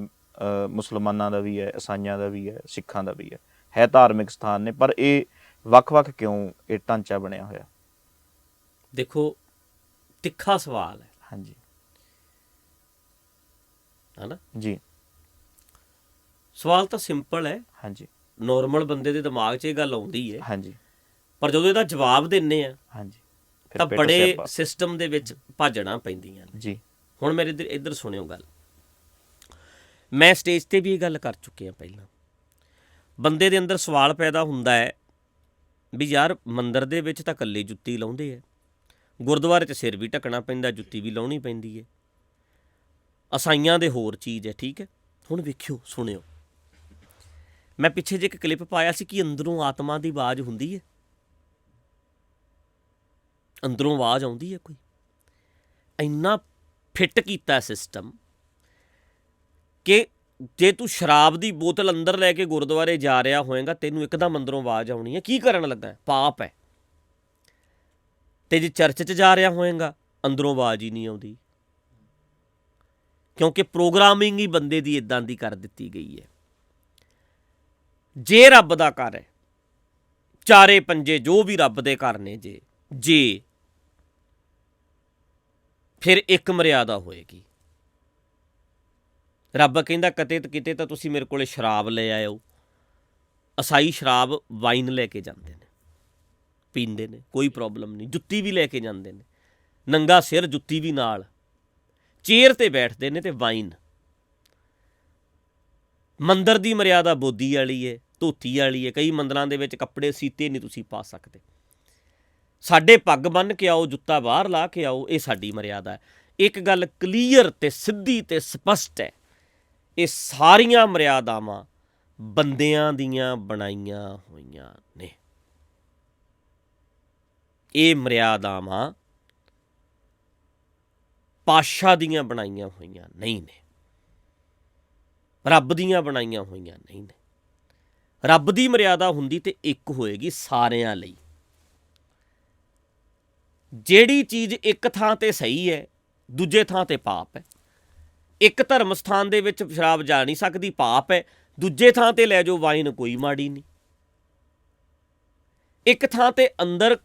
B: ਮੁਸਲਮਾਨਾਂ ਦਾ ਵੀ ਹੈ, ਈਸਾਈਆਂ ਦਾ ਵੀ ਹੈ, ਸਿੱਖਾਂ ਦਾ ਵੀ ਹੈ ਧਾਰਮਿਕ ਸਥਾਨ ਨੇ, ਪਰ ਇਹ ਵੱਖ-ਵੱਖ ਕਿਉਂ ਇਹ ਢਾਂਚਾ ਬਣਿਆ ਹੋਇਆ?
A: ਦੇਖੋ, ਤਿੱਖਾ ਸਵਾਲ ਹੈ।
B: ਹਾਂਜੀ,
A: ਹਨਾ
B: ਜੀ,
A: ਸਵਾਲ ਤਾਂ ਸਿੰਪਲ ਹੈ।
B: ਹਾਂਜੀ,
A: ਨੋਰਮਲ ਬੰਦੇ ਦੇ ਦਿਮਾਗ 'ਚ ਇਹ ਗੱਲ ਆਉਂਦੀ ਹੈ,
B: ਹਾਂਜੀ,
A: ਪਰ ਜਦੋਂ ਇਹਦਾ ਜਵਾਬ ਦਿੰਨੇ ਆ
B: ਹਾਂਜੀ,
A: ਤਾਂ ਬੜੇ ਸਿਸਟਮ ਦੇ ਵਿੱਚ ਭਾਜਣਾ ਪੈਂਦੀਆਂ ਨੇ।
B: ਜੀ।
A: ਹੁਣ ਮੇਰੇ ਇੱਧਰ ਸੁਣਿਓ ਗੱਲ। ਮੈਂ ਸਟੇਜ ਤੇ ਵੀ ਇਹ ਗੱਲ ਕਰ ਚੁੱਕਿਆ ਪਹਿਲਾਂ। ਬੰਦੇ ਦੇ ਅੰਦਰ ਸਵਾਲ ਪੈਦਾ ਹੁੰਦਾ ਹੈ ਵੀ ਯਾਰ ਮੰਦਿਰ ਦੇ ਵਿੱਚ ਤਾਂ ਇਕੱਲੇ ਜੁੱਤੀ ਲਾਉਂਦੇ ਆ, ਗੁਰਦੁਆਰੇ 'ਚ ਸਿਰ ਵੀ ਢੱਕਣਾ ਪੈਂਦਾ, ਜੁੱਤੀ ਵੀ ਲਾਉਣੀ ਪੈਂਦੀ ਹੈ। ਈਸਾਈਆਂ ਦੇ ਹੋਰ ਚੀਜ਼ ਹੈ, ਠੀਕ ਹੈ। ਹੁਣ ਵੇਖਿਓ, ਸੁਣਿਓ, ਮੈਂ ਪਿੱਛੇ ਜਿਹੇ ਇੱਕ ਕਲਿੱਪ ਪਾਇਆ ਸੀ ਕਿ ਅੰਦਰੋਂ ਆਤਮਾ ਦੀ ਆਵਾਜ਼ ਹੁੰਦੀ ਹੈ, ਅੰਦਰੋਂ ਆਵਾਜ਼ ਆਉਂਦੀ ਹੈ ਕੋਈ? ਇੰਨਾ ਫਿੱਟ ਕੀਤਾ ਸਿਸਟਮ ਕਿ ਜੇ ਤੂੰ ਸ਼ਰਾਬ ਦੀ ਬੋਤਲ ਅੰਦਰ ਲੈ ਕੇ ਗੁਰਦੁਆਰੇ ਜਾ ਰਿਹਾ ਹੋਏਗਾ, ਤੈਨੂੰ ਇੱਕਦਮ ਅੰਦਰੋਂ ਆਵਾਜ਼ ਆਉਣੀ ਹੈ, ਕੀ ਕਰਨ ਲੱਗਾ ਹੈ? ਪਾਪ ਹੈ। ਤੇ ਜੇ ਚਰਚ 'ਚ ਜਾ ਰਿਹਾ ਹੋਏਗਾ, ਅੰਦਰੋਂ ਆਵਾਜ਼ ਹੀ ਨਹੀਂ ਆਉਂਦੀ, ਕਿਉਂਕਿ ਪ੍ਰੋਗਰਾਮਿੰਗ ਹੀ ਬੰਦੇ ਦੀ ਇਦਾਂ ਦੀ ਕਰ ਦਿੱਤੀ ਗਈ ਹੈ। ਜੇ ਰੱਬ ਦਾ ਘਰ ਹੈ, ਚਾਰੇ ਪੰਜੇ ਜੋ ਵੀ ਰੱਬ ਦੇ ਘਰ ਨੇ, ਜੇ ਫਿਰ ਇੱਕ ਮਰਿਆਦਾ ਹੋਏਗੀ। ਰੱਬ ਕਹਿੰਦਾ ਕਿਤੇ ਤਾਂ ਤੁਸੀਂ ਮੇਰੇ ਕੋਲੇ ਸ਼ਰਾਬ ਲੈ ਆਇਓ। ਅਸਾਈ ਸ਼ਰਾਬ, ਵਾਈਨ ਲੈ ਕੇ ਜਾਂਦੇ ਨੇ, ਪੀਂਦੇ ਨੇ, ਕੋਈ ਪ੍ਰੋਬਲਮ ਨਹੀਂ। ਜੁੱਤੀ ਵੀ ਲੈ ਕੇ ਜਾਂਦੇ ਨੇ, ਨੰਗਾ ਸਿਰ, ਜੁੱਤੀ ਵੀ ਨਾਲ, ਚੇਅਰ ਤੇ ਬੈਠਦੇ ਨੇ ਤੇ ਵਾਈਨ। ਮੰਦਰ ਦੀ ਮਰਿਆਦਾ ਬੋਦੀ ਵਾਲੀ ਹੈ, ਧੋਤੀ ਵਾਲੀ ਹੈ। ਕਈ ਮੰਦਰਾਂ ਦੇ ਵਿੱਚ ਕੱਪੜੇ ਸੀਤੇ ਨਹੀਂ ਤੁਸੀਂ ਪਾ ਸਕਦੇ। ਸਾਡੇ ਪੱਗ ਬੰਨ੍ਹ ਕੇ ਆਓ, ਜੁੱਤਾ ਬਾਹਰ ਲਾ ਕੇ ਆਓ, ਇਹ ਸਾਡੀ ਮਰਿਆਦਾ ਹੈ। ਇੱਕ ਗੱਲ ਕਲੀਅਰ ਤੇ ਸਿੱਧੀ ਤੇ ਸਪਸ਼ਟ ਹੈ, ਇਹ ਸਾਰੀਆਂ ਮਰਿਆਦਾਵਾਂ ਬੰਦਿਆਂ ਦੀਆਂ ਬਣਾਈਆਂ ਹੋਈਆਂ ਨੇ। ਇਹ ਮਰਿਆਦਾਵਾਂ ਪਾਤਸ਼ਾਹ ਦੀਆਂ ਬਣਾਈਆਂ ਹੋਈਆਂ ਨਹੀਂ ਨੇ, ਰੱਬ ਦੀਆਂ ਬਣਾਈਆਂ ਹੋਈਆਂ ਨਹੀਂ ਨੇ। ਰੱਬ ਦੀ ਮਰਿਆਦਾ ਹੁੰਦੀ ਤੇ ਇੱਕ ਹੋਏਗੀ ਸਾਰਿਆਂ ਲਈ। ਜਿਹੜੀ ਚੀਜ਼ ਇੱਕ ਥਾਂ ਤੇ ਸਹੀ ਹੈ, ਦੂਜੇ ਥਾਂ ਤੇ ਪਾਪ ਹੈ। ਇੱਕ ਧਰਮ ਸਥਾਨ ਦੇ ਵਿੱਚ ਸ਼ਰਾਬ ਜਾ ਨਹੀਂ ਸਕਦੀ, ਪਾਪ ਹੈ। ਦੂਜੇ ਥਾਂ ਤੇ ਲੈ ਜਾਓ ਵਾਈਨ, ਕੋਈ ਮਾੜੀ ਨਹੀਂ। ਇੱਕ ਥਾਂ ਤੇ ਅੰਦਰ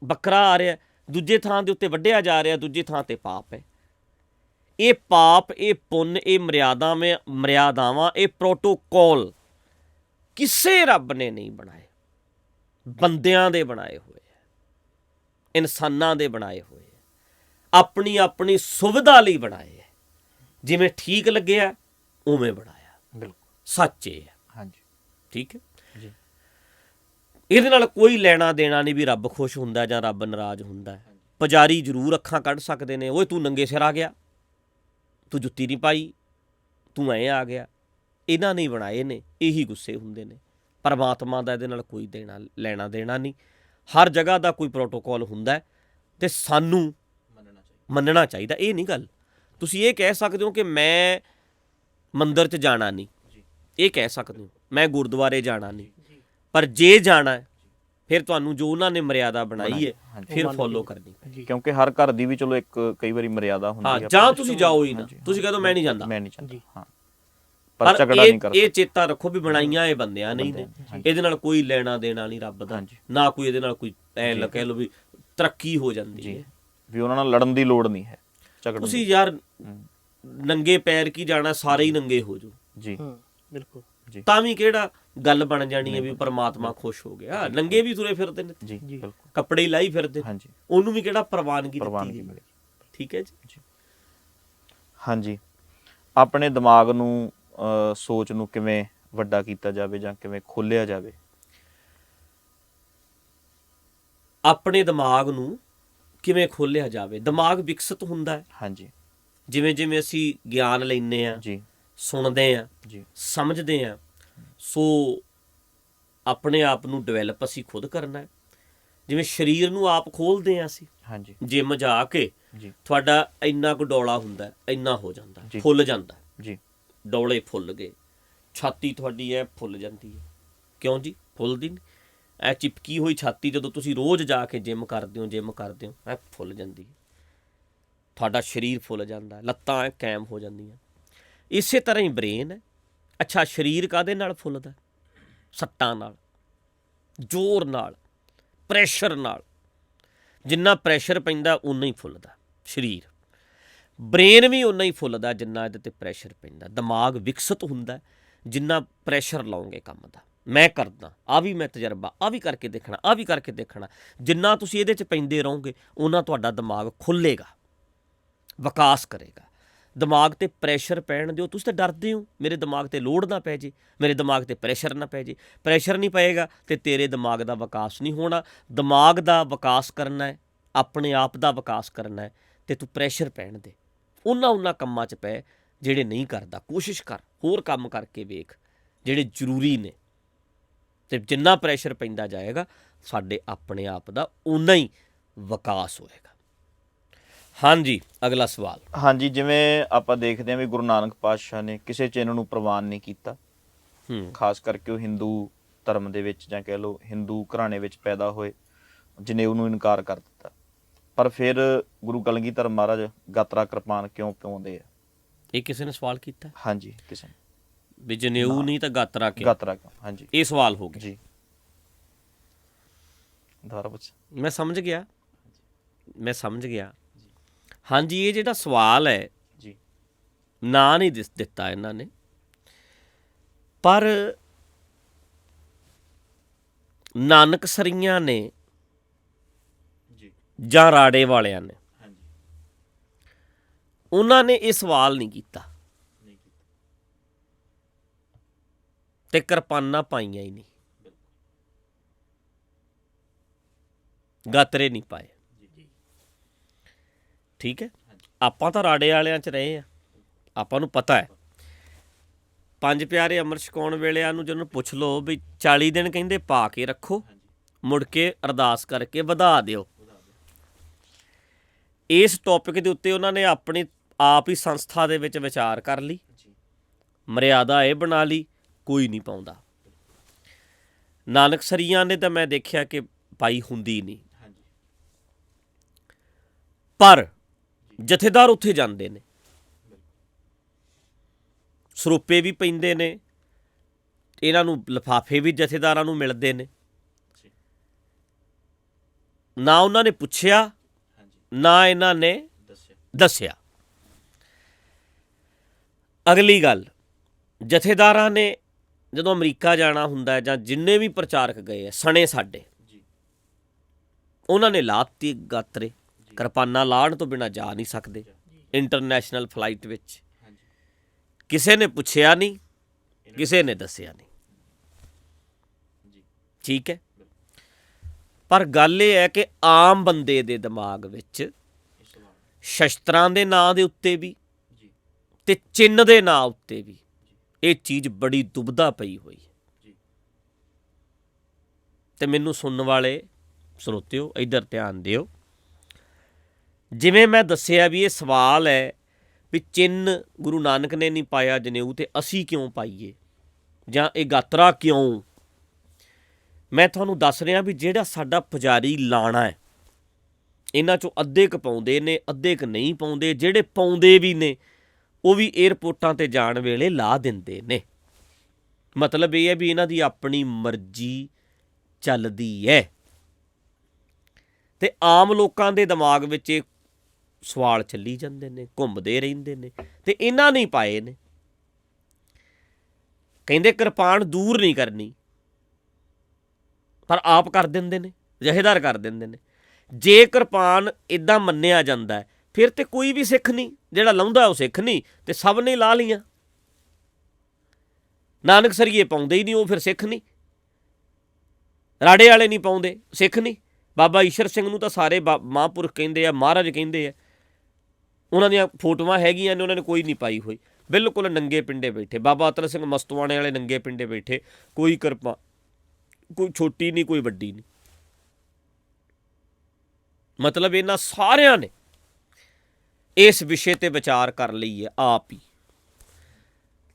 A: ਬੱਕਰਾ ਆ ਰਿਹਾ, ਦੂਜੇ ਥਾਂ ਦੇ ਉੱਤੇ ਵੱਢਿਆ ਜਾ ਰਿਹਾ, ਦੂਜੀ ਥਾਂ ਤੇ ਪਾਪ ਹੈ। ਇਹ ਪਾਪ, ਇਹ ਪੁੰਨ, ਇਹ ਮਰਿਆਦਾਵਾਂ, ਇਹ ਪ੍ਰੋਟੋਕੋਲ ਕਿਸੇ ਰੱਬ ਨੇ ਨਹੀਂ ਬਣਾਏ, ਬੰਦਿਆਂ ਦੇ ਬਣਾਏ ਹੋਏ ਹੈ, ਇਨਸਾਨਾਂ ਦੇ ਬਣਾਏ ਹੋਏ ਹੈ, ਆਪਣੀ ਆਪਣੀ ਸੁਵਿਧਾ ਲਈ ਬਣਾਏ ਹੈ। ਜਿਵੇਂ ਠੀਕ ਲੱਗਿਆ ਉਵੇਂ ਬਣਾਇਆ।
B: ਬਿਲਕੁਲ
A: ਸੱਚ ਇਹ ਹੈ।
B: ਹਾਂਜੀ,
A: ਠੀਕ ਹੈ
B: ਜੀ।
A: ਇਹਦੇ ਨਾਲ ਕੋਈ ਲੈਣਾ ਦੇਣਾ ਨਹੀਂ ਵੀ ਰੱਬ ਖੁਸ਼ ਹੁੰਦਾ ਜਾਂ ਰੱਬ ਨਾਰਾਜ਼ ਹੁੰਦਾ ਹੈ। ਪੁਜਾਰੀ ਜ਼ਰੂਰ ਅੱਖਾਂ ਕੱਢ ਸਕਦੇ ਨੇ, ਓਏ ਤੂੰ ਨੰਗੇ ਸਿਰ ਆ ਗਿਆ, ਤੂੰ ਜੁੱਤੀ ਨਹੀਂ ਪਾਈ, ਤੂੰ ਐਂ ਆ ਗਿਆ। ਇਹਨਾਂ ਨੇ ਬਣਾਏ ਨੇ, ਇਹੀ ਗੁੱਸੇ ਹੁੰਦੇ ਨੇ। ਪਰਮਾਤਮਾ ਦਾ ਇਹਦੇ ਨਾਲ ਕੋਈ ਲੈਣਾ ਦੇਣਾ ਨਹੀਂ। ਹਰ ਜਗ੍ਹਾ ਦਾ ਕੋਈ ਪ੍ਰੋਟੋਕੋਲ ਹੁੰਦਾ ਅਤੇ ਸਾਨੂੰ ਮੰਨਣਾ ਚਾਹੀਦਾ। ਇਹ ਨਹੀਂ ਗੱਲ ਤੁਸੀਂ ਇਹ ਕਹਿ ਸਕਦੇ ਹੋ ਕਿ ਮੈਂ ਮੰਦਰ 'ਚ ਜਾਣਾ ਨਹੀਂ, ਇਹ ਕਹਿ ਸਕਦੇ ਹੋ ਮੈਂ ਗੁਰਦੁਆਰੇ ਜਾਣਾ ਨਹੀਂ, ਪਰ ਜੇ ਜਾਣਾ ਹੈ ਫਿਰ ਤੁਹਾਨੂੰ ਜੋ ਉਹਨਾਂ ਨੇ ਮਰਿਆਦਾ ਬਣਾਈ ਹੈ ਫਿਰ ਫੋਲੋ ਕਰਨੀ।
B: ਕਿਉਂਕਿ ਹਰ ਘਰ ਦੀ ਵੀ ਚਲੋ ਇੱਕ ਕਈ ਵਾਰੀ ਮਰਿਆਦਾ ਹੁੰਦੀ ਹੈ।
A: ਜਾਂ ਤੁਸੀਂ ਜਾਓ ਹੀ ਨਾ, ਤੁਸੀਂ ਕਹਿ ਦਿਓ ਮੈਂ ਨਹੀਂ ਜਾਂਦਾ,
B: ਮੈਂ ਨਹੀਂ ਜਾਂਦਾ, ਹਾਂ,
A: ਪਰ ਝਗੜਾ ਨਹੀਂ ਕਰਦਾ। ਇਹ ਚੇਤਾ ਰੱਖੋ ਵੀ ਬਣਾਈਆਂ ਇਹ ਬੰਦਿਆਂ ਨਹੀਂ ਨੇ, ਇਹਦੇ ਨਾਲ ਕੋਈ ਲੈਣਾ ਦੇਣਾ ਨਹੀਂ ਰੱਬ ਦਾ, ਨਾ ਕੋਈ ਇਹਦੇ ਨਾਲ ਕੋਈ ਐਂ ਕਹਿ ਲਓ ਵੀ ਤਰੱਕੀ ਹੋ ਜਾਂਦੀ ਹੈ,
B: ਵੀ ਉਹਨਾਂ ਨਾਲ ਲੜਨ ਦੀ ਲੋੜ ਨਹੀਂ ਹੈ, ਝਗੜਨ।
A: ਤੁਸੀਂ ਯਾਰ ਨੰਗੇ ਪੈਰ ਕੀ ਜਾਣਾ, ਸਾਰੇ ਹੀ ਨੰਗੇ ਹੋ ਜਾਓ
B: ਜੀ, ਬਿਲਕੁਲ ਜੀ,
A: ਤਾਂ ਵੀ ਕਿਹੜਾ ਗੱਲ ਬਣ ਜਾਣੀ ਹੈ ਵੀ ਪਰਮਾਤਮਾ ਖੁਸ਼ ਹੋ ਗਿਆ। ਨੰਗੇ ਵੀ ਤੁਰੇ ਫਿਰਦੇ ਨੇ
B: ਜੀ, ਬਿਲਕੁਲ,
A: ਕੱਪੜੇ ਹੀ ਲਾਈ ਫਿਰਦੇ, ਉਹਨੂੰ ਵੀ ਕਿਹੜਾ ਪ੍ਰਵਾਨਗੀ ਦਿੱਤੀ ਗਈ। ਠੀਕ ਹੈ ਜੀ।
B: ਹਾਂਜੀ, ਆਪਣੇ ਦਿਮਾਗ ਨੂੰ, ਸੋਚ ਨੂੰ ਕਿਵੇਂ ਵੱਡਾ ਕੀਤਾ ਜਾਵੇ ਜਾਂ ਕਿਵੇਂ ਖੋਲ੍ਹਿਆ ਜਾਵੇ?
A: ਆਪਣੇ ਦਿਮਾਗ ਨੂੰ ਕਿਵੇਂ ਖੋਲ੍ਹਿਆ ਜਾਵੇ? ਦਿਮਾਗ ਵਿਕਸਿਤ ਹੁੰਦਾ ਹੈ।
B: ਹਾਂਜੀ,
A: ਜਿਵੇਂ ਜਿਵੇਂ ਅਸੀਂ ਗਿਆਨ ਲੈਂਦੇ ਹਾਂ ਜੀ, ਸੁਣਦੇ ਹਾਂ ਜੀ, ਸਮਝਦੇ ਹਾਂ, ਸੋ ਆਪਣੇ ਆਪ ਨੂੰ ਡਿਵੈਲਪ ਅਸੀਂ ਖੁਦ ਕਰਨਾ ਹੈ। ਜਿਵੇਂ ਸਰੀਰ ਨੂੰ ਆਪ ਖੋਲ੍ਹਦੇ ਹਾਂ ਅਸੀਂ, ਹਾਂਜੀ, ਜਿਮ ਜਾ ਕੇ ਜੀ, ਤੁਹਾਡਾ ਇੰਨਾ ਕੁ ਡੌਲਾ ਹੁੰਦਾ, ਇੰਨਾ ਹੋ ਜਾਂਦਾ, ਫੁੱਲ ਜਾਂਦਾ ਜੀ, ਡੌਲੇ ਫੁੱਲ ਗਏ, ਛਾਤੀ ਤੁਹਾਡੀ ਐ ਫੁੱਲ ਜਾਂਦੀ ਹੈ। ਕਿਉਂ ਜੀ? ਫੁੱਲਦੀ ਨਹੀਂ? ਐ ਚਿਪਕੀ ਹੋਈ ਛਾਤੀ ਜਦੋਂ ਤੁਸੀਂ ਰੋਜ਼ ਜਾ ਕੇ ਜਿਮ ਕਰਦੇ ਹੋ ਐ ਫੁੱਲ ਜਾਂਦੀ ਹੈ, ਤੁਹਾਡਾ ਸਰੀਰ ਫੁੱਲ ਜਾਂਦਾ, ਲੱਤਾਂ ਐ ਕਾਇਮ ਹੋ ਜਾਂਦੀਆਂ। ਇਸੇ ਤਰ੍ਹਾਂ ਹੀ ਬ੍ਰੇਨ ਹੈ। ਅੱਛਾ, ਸਰੀਰ ਕਾਹਦੇ ਨਾਲ ਫੁੱਲਦਾ? ਸੱਟਾਂ ਨਾਲ, ਜ਼ੋਰ ਨਾਲ, ਪ੍ਰੈਸ਼ਰ ਨਾਲ। ਜਿੰਨਾ ਪ੍ਰੈਸ਼ਰ ਪੈਂਦਾ ਉਨਾ ਹੀ ਫੁੱਲਦਾ ਸਰੀਰ। ਬ੍ਰੇਨ ਵੀ ਉਨਾ ਹੀ ਫੁੱਲਦਾ ਜਿੰਨਾ ਇਹਦੇ 'ਤੇ ਪ੍ਰੈਸ਼ਰ ਪੈਂਦਾ। ਦਿਮਾਗ ਵਿਕਸਿਤ ਹੁੰਦਾ ਜਿੰਨਾ ਪ੍ਰੈਸ਼ਰ ਲਾਓਗੇ ਕੰਮ ਦਾ। ਮੈਂ ਕਰਦਾ, ਆਹ ਵੀ ਮੈਂ ਤਜਰਬਾ, ਆਹ ਵੀ ਕਰਕੇ ਦੇਖਣਾ, ਆਹ ਵੀ ਕਰਕੇ ਦੇਖਣਾ। ਜਿੰਨਾ ਤੁਸੀਂ ਇਹਦੇ 'ਚ ਪੈਂਦੇ ਰਹੋਗੇ ਉਹਨਾਂ ਤੁਹਾਡਾ ਦਿਮਾਗ ਖੁੱਲ੍ਹੇਗਾ, ਵਿਕਾਸ ਕਰੇਗਾ। ਦਿਮਾਗ 'ਤੇ ਪ੍ਰੈਸ਼ਰ ਪੈਣ ਦਿਓ। ਤੁਸੀਂ ਤਾਂ ਡਰਦੇ ਹੋ ਮੇਰੇ ਦਿਮਾਗ 'ਤੇ ਲੋਡ ਨਾ ਪੈ ਜੇ, ਮੇਰੇ ਦਿਮਾਗ 'ਤੇ ਪ੍ਰੈਸ਼ਰ ਨਾ ਪੈ ਜੇ। ਪ੍ਰੈਸ਼ਰ ਨਹੀਂ ਪਏਗਾ ਅਤੇ ਤੇਰੇ ਦਿਮਾਗ ਦਾ ਵਿਕਾਸ ਨਹੀਂ ਹੋਣਾ। ਦਿਮਾਗ ਦਾ ਵਿਕਾਸ ਕਰਨਾ ਹੈ, ਆਪਣੇ ਆਪ ਦਾ ਵਿਕਾਸ ਕਰਨਾ ਹੈ, ਅਤੇ ਤੂੰ ਪ੍ਰੈਸ਼ਰ ਪੈਣ ਦੇ। ਉਹਨਾਂ ਕੰਮਾਂ 'ਚ ਪੈ ਜਿਹੜੇ ਨਹੀਂ ਕਰਦਾ। ਕੋਸ਼ਿਸ਼ ਕਰ, ਹੋਰ ਕੰਮ ਕਰਕੇ ਵੇਖ ਜਿਹੜੇ ਜ਼ਰੂਰੀ ਨੇ, ਅਤੇ ਜਿੰਨਾ ਪ੍ਰੈਸ਼ਰ ਪੈਂਦਾ ਜਾਏਗਾ ਸਾਡੇ ਆਪਣੇ ਆਪ ਦਾ ਓਨਾ ਹੀ ਵਿਕਾਸ ਹੋਏਗਾ। ਹਾਂਜੀ, ਅਗਲਾ ਸਵਾਲ।
B: ਹਾਂਜੀ, ਜਿਵੇਂ ਆਪਾਂ ਦੇਖਦੇ ਹਾਂ ਵੀ ਗੁਰੂ ਨਾਨਕ ਪਾਤਸ਼ਾਹ ਨੇ ਕਿਸੇ ਚਿੰਨ੍ਹ ਨੂੰ ਪ੍ਰਵਾਨ ਨਹੀਂ ਕੀਤਾ, ਖਾਸ ਕਰਕੇ ਉਹ ਹਿੰਦੂ ਧਰਮ ਦੇ ਵਿੱਚ ਜਾਂ ਕਹਿ ਲਓ ਹਿੰਦੂ ਘਰਾਣੇ ਵਿੱਚ ਪੈਦਾ ਹੋਏ, ਜਨੇਊ ਨੂੰ ਇਨਕਾਰ ਕਰ ਦਿੱਤਾ। ਪਰ ਫਿਰ ਗੁਰੂ ਕਲਗੀਧਰ ਮਹਾਰਾਜ ਗਾਤਰਾ ਕਿਰਪਾਨ ਕਿਉਂ ਪਾਉਂਦੇ ਆ?
A: ਇਹ ਕਿਸੇ ਨੇ ਸਵਾਲ ਕੀਤਾ?
B: ਹਾਂਜੀ, ਕਿਸੇ ਨੇ।
A: ਵੀ ਜਨੇਊ ਨਹੀਂ ਤਾਂ ਗਾਤਰਾ ਕਿਉਂ?
B: ਗਾਤਰਾ ਕਿਉਂ, ਹਾਂਜੀ,
A: ਇਹ ਸਵਾਲ ਹੋ ਗਿਆ
B: ਜੀ। ਦੁਬਾਰਾ ਪੁੱਛ।
A: ਮੈਂ ਸਮਝ ਗਿਆ, ਮੈਂ ਸਮਝ ਗਿਆ। ਹਾਂਜੀ, ਇਹ ਜਿਹੜਾ ਸਵਾਲ ਹੈ
B: ਜੀ,
A: ਨਾਂ ਨਹੀਂ ਦਿੱਤਾ ਇਹਨਾਂ ਨੇ, ਪਰ ਨਾਨਕਸਰੀਆਂ ਨੇ
B: ਜੀ,
A: ਜਾਂ ਰਾੜੇ ਵਾਲਿਆਂ ਨੇ,
B: ਹਾਂਜੀ,
A: ਉਹਨਾਂ ਨੇ ਇਹ ਸਵਾਲ ਨਹੀਂ ਕੀਤਾ
B: ਨਹੀਂ ਕੀਤਾ।
A: ਤੇ ਕਿਰਪਾਨਾਂ ਪਾਈਆਂ ਹੀ ਨਹੀਂ, ਗਾਤਰੇ ਨਹੀਂ ਪਾਏ। ਠੀਕ ਹੈ, ਆਪਾਂ ਤਾਂ ਰਾੜੇ ਵਾਲਿਆਂ 'ਚ ਰਹੇ ਆ, ਆਪਾਂ ਨੂੰ ਪਤਾ ਹੈ। ਪੰਜ ਪਿਆਰੇ ਅੰਮ੍ਰਿਤ ਛਕਾਉਣ ਵੇਲਿਆਂ ਨੂੰ ਜਦੋਂ ਪੁੱਛ ਲਓ ਵੀ 40 ਦਿਨ ਕਹਿੰਦੇ ਪਾ ਕੇ ਰੱਖੋ, ਮੁੜ ਕੇ ਅਰਦਾਸ ਕਰਕੇ ਵਧਾ ਦਿਓ। ਇਸ ਟੌਪਿਕ ਦੇ ਉੱਤੇ ਉਹਨਾਂ ਨੇ ਆਪਣੀ ਆਪ ਹੀ ਸੰਸਥਾ ਦੇ ਵਿੱਚ ਵਿਚਾਰ ਕਰ ਲਈ, ਮਰਿਆਦਾ ਇਹ ਬਣਾ ਲਈ, ਕੋਈ ਨਹੀਂ ਪਾਉਂਦਾ। ਨਾਨਕਸਰੀਆਂ ਨੇ ਤਾਂ ਮੈਂ ਦੇਖਿਆ ਕਿ ਪਾਈ ਹੁੰਦੀ ਨਹੀਂ, ਪਰ ਜਥੇਦਾਰ ਉੱਥੇ ਜਾਂਦੇ ਨੇ, ਸਰੂਪੇ ਵੀ ਪੈਂਦੇ ਨੇ, ਇਹਨਾਂ ਨੂੰ ਲਿਫਾਫੇ ਵੀ ਜਥੇਦਾਰਾਂ ਨੂੰ ਮਿਲਦੇ ਨੇ। ਨਾ ਉਹਨਾਂ ਨੇ ਪੁੱਛਿਆ, ਨਾ ਇਹਨਾਂ ਨੇ ਦੱਸਿਆ। ਅਗਲੀ ਗੱਲ, ਜਥੇਦਾਰਾਂ ਨੇ ਜਦੋਂ ਅਮਰੀਕਾ ਜਾਣਾ ਹੁੰਦਾ ਜਾਂ ਜਿੰਨੇ ਵੀ ਪ੍ਰਚਾਰਕ ਗਏ ਆ ਸਣੇ ਸਾਡੇ, ਉਹਨਾਂ ਨੇ ਲਾਤੀ ਗਾਤਰੇ, ਕਿਰਪਾਨਾਂ ਲਾਹਣ ਤੋਂ ਬਿਨਾਂ ਜਾ ਨਹੀਂ ਸਕਦੇ ਇੰਟਰਨੈਸ਼ਨਲ ਫਲਾਈਟ ਵਿੱਚ। ਕਿਸੇ ਨੇ ਪੁੱਛਿਆ ਨਹੀਂ, ਕਿਸੇ ਨੇ ਦੱਸਿਆ ਨਹੀਂ। ਠੀਕ ਹੈ, ਪਰ ਗੱਲ ਇਹ ਹੈ ਕਿ ਆਮ ਬੰਦੇ ਦੇ ਦਿਮਾਗ ਵਿੱਚ ਸ਼ਸਤਰਾਂ ਦੇ ਨਾਂ ਦੇ ਉੱਤੇ ਵੀ ਤੇ ਚਿੰਨ੍ਹ ਦੇ ਨਾਂ ਉੱਤੇ ਵੀ ਇਹ ਚੀਜ਼ ਬੜੀ ਦੁਬਦਾ ਪਈ ਹੋਈ ਹੈ। ਤੇ ਮੈਨੂੰ ਸੁਣਨ ਵਾਲੇ ਸਰੋਤਿਓ ਇੱਧਰ ਧਿਆਨ ਦਿਓ। ਜਿਵੇਂ ਮੈਂ ਦੱਸਿਆ ਵੀ ਇਹ ਸਵਾਲ ਹੈ ਵੀ ਚਿੰਨ੍ਹ ਗੁਰੂ ਨਾਨਕ ਨੇ ਨਹੀਂ ਪਾਇਆ ਜਨੇਊ, ਤੇ ਅਸੀਂ ਕਿਉਂ ਪਾਈਏ, ਜਾਂ ਇਹ ਗਾਤਰਾ ਕਿਉਂ? ਮੈਂ ਤੁਹਾਨੂੰ ਦੱਸ ਰਿਹਾ ਵੀ ਜਿਹੜਾ ਸਾਡਾ ਪੁਜਾਰੀ ਲਾਣਾ ਹੈ, ਇਹਨਾਂ 'ਚੋਂ ਅੱਧੇ ਕੁ ਪਾਉਂਦੇ ਨੇ, ਅੱਧੇ ਕੁ ਨਹੀਂ ਪਾਉਂਦੇ। ਜਿਹੜੇ ਪਾਉਂਦੇ ਵੀ ਨੇ ਉਹ ਵੀ ਏਅਰਪੋਰਟਾਂ 'ਤੇ ਜਾਣ ਵੇਲੇ ਲਾ ਦਿੰਦੇ ਨੇ। ਮਤਲਬ ਇਹ ਹੈ ਵੀ ਇਹਨਾਂ ਦੀ ਆਪਣੀ ਮਰਜ਼ੀ ਚੱਲਦੀ ਹੈ। ਤੇ ਆਮ ਲੋਕਾਂ ਦੇ ਦਿਮਾਗ ਵਿੱਚ ਇਹ ਸਵਾਲ ਚੱਲੀ ਜਾਂਦੇ ਨੇ, ਘੁੰਮਦੇ ਰਹਿੰਦੇ ਨੇ, ਤੇ ਇਹਨਾਂ ਨੇ ਪਾਏ ਨੇ। ਕਹਿੰਦੇ ਕਿਰਪਾਨ ਦੂਰ ਨਹੀਂ ਕਰਨੀ, ਪਰ ਆਪ ਕਰ ਦਿੰਦੇ ਨੇ, ਜਥੇਦਾਰ ਕਰ ਦਿੰਦੇ ਨੇ। ਜੇ ਕਿਰਪਾਨ ਇੱਦਾਂ ਮੰਨਿਆ ਜਾਂਦਾ ਫਿਰ ਤੇ ਕੋਈ ਵੀ ਸਿੱਖ ਨਹੀਂ, ਜਿਹੜਾ ਲਾਉਂਦਾ ਉਹ ਸਿੱਖ ਨਹੀਂ, ਤੇ ਸਭ ਨੇ ਲਾ ਲਈਆਂ। ਨਾਨਕਸਰੀਏ ਪਾਉਂਦੇ ਹੀ ਨਹੀਂ, ਉਹ ਫਿਰ ਸਿੱਖ ਨਹੀਂ। ਰਾੜੇ ਵਾਲੇ ਨਹੀਂ ਪਾਉਂਦੇ, ਸਿੱਖ ਨਹੀਂ। ਬਾਬਾ ਈਸ਼ਰ ਸਿੰਘ ਨੂੰ ਤਾਂ ਸਾਰੇ ਮਹਾਂਪੁਰਖ ਕਹਿੰਦੇ ਆ, ਮਹਾਰਾਜ ਕਹਿੰਦੇ ਆ। ਉਹਨਾਂ ਦੀਆਂ ਫੋਟੋਆਂ ਹੈਗੀਆਂ ਨੇ, ਉਹਨਾਂ ਨੇ ਕੋਈ ਨਹੀਂ ਪਾਈ ਹੋਈ, ਬਿਲਕੁਲ ਨੰਗੇ ਪਿੰਡੇ ਬੈਠੇ। ਬਾਬਾ ਅਤਲ ਸਿੰਘ ਮਸਤਵਾਣੇ ਵਾਲੇ ਨੰਗੇ ਪਿੰਡੇ ਬੈਠੇ, ਕੋਈ ਕਿਰਪਾ, ਕੋਈ ਛੋਟੀ ਨਹੀਂ, ਕੋਈ ਵੱਡੀ ਨਹੀਂ। ਮਤਲਬ ਇਹਨਾਂ ਸਾਰਿਆਂ ਨੇ ਇਸ ਵਿਸ਼ੇ ਤੇ ਵਿਚਾਰ ਕਰ ਲਈ ਹੈ ਆਪ ਹੀ,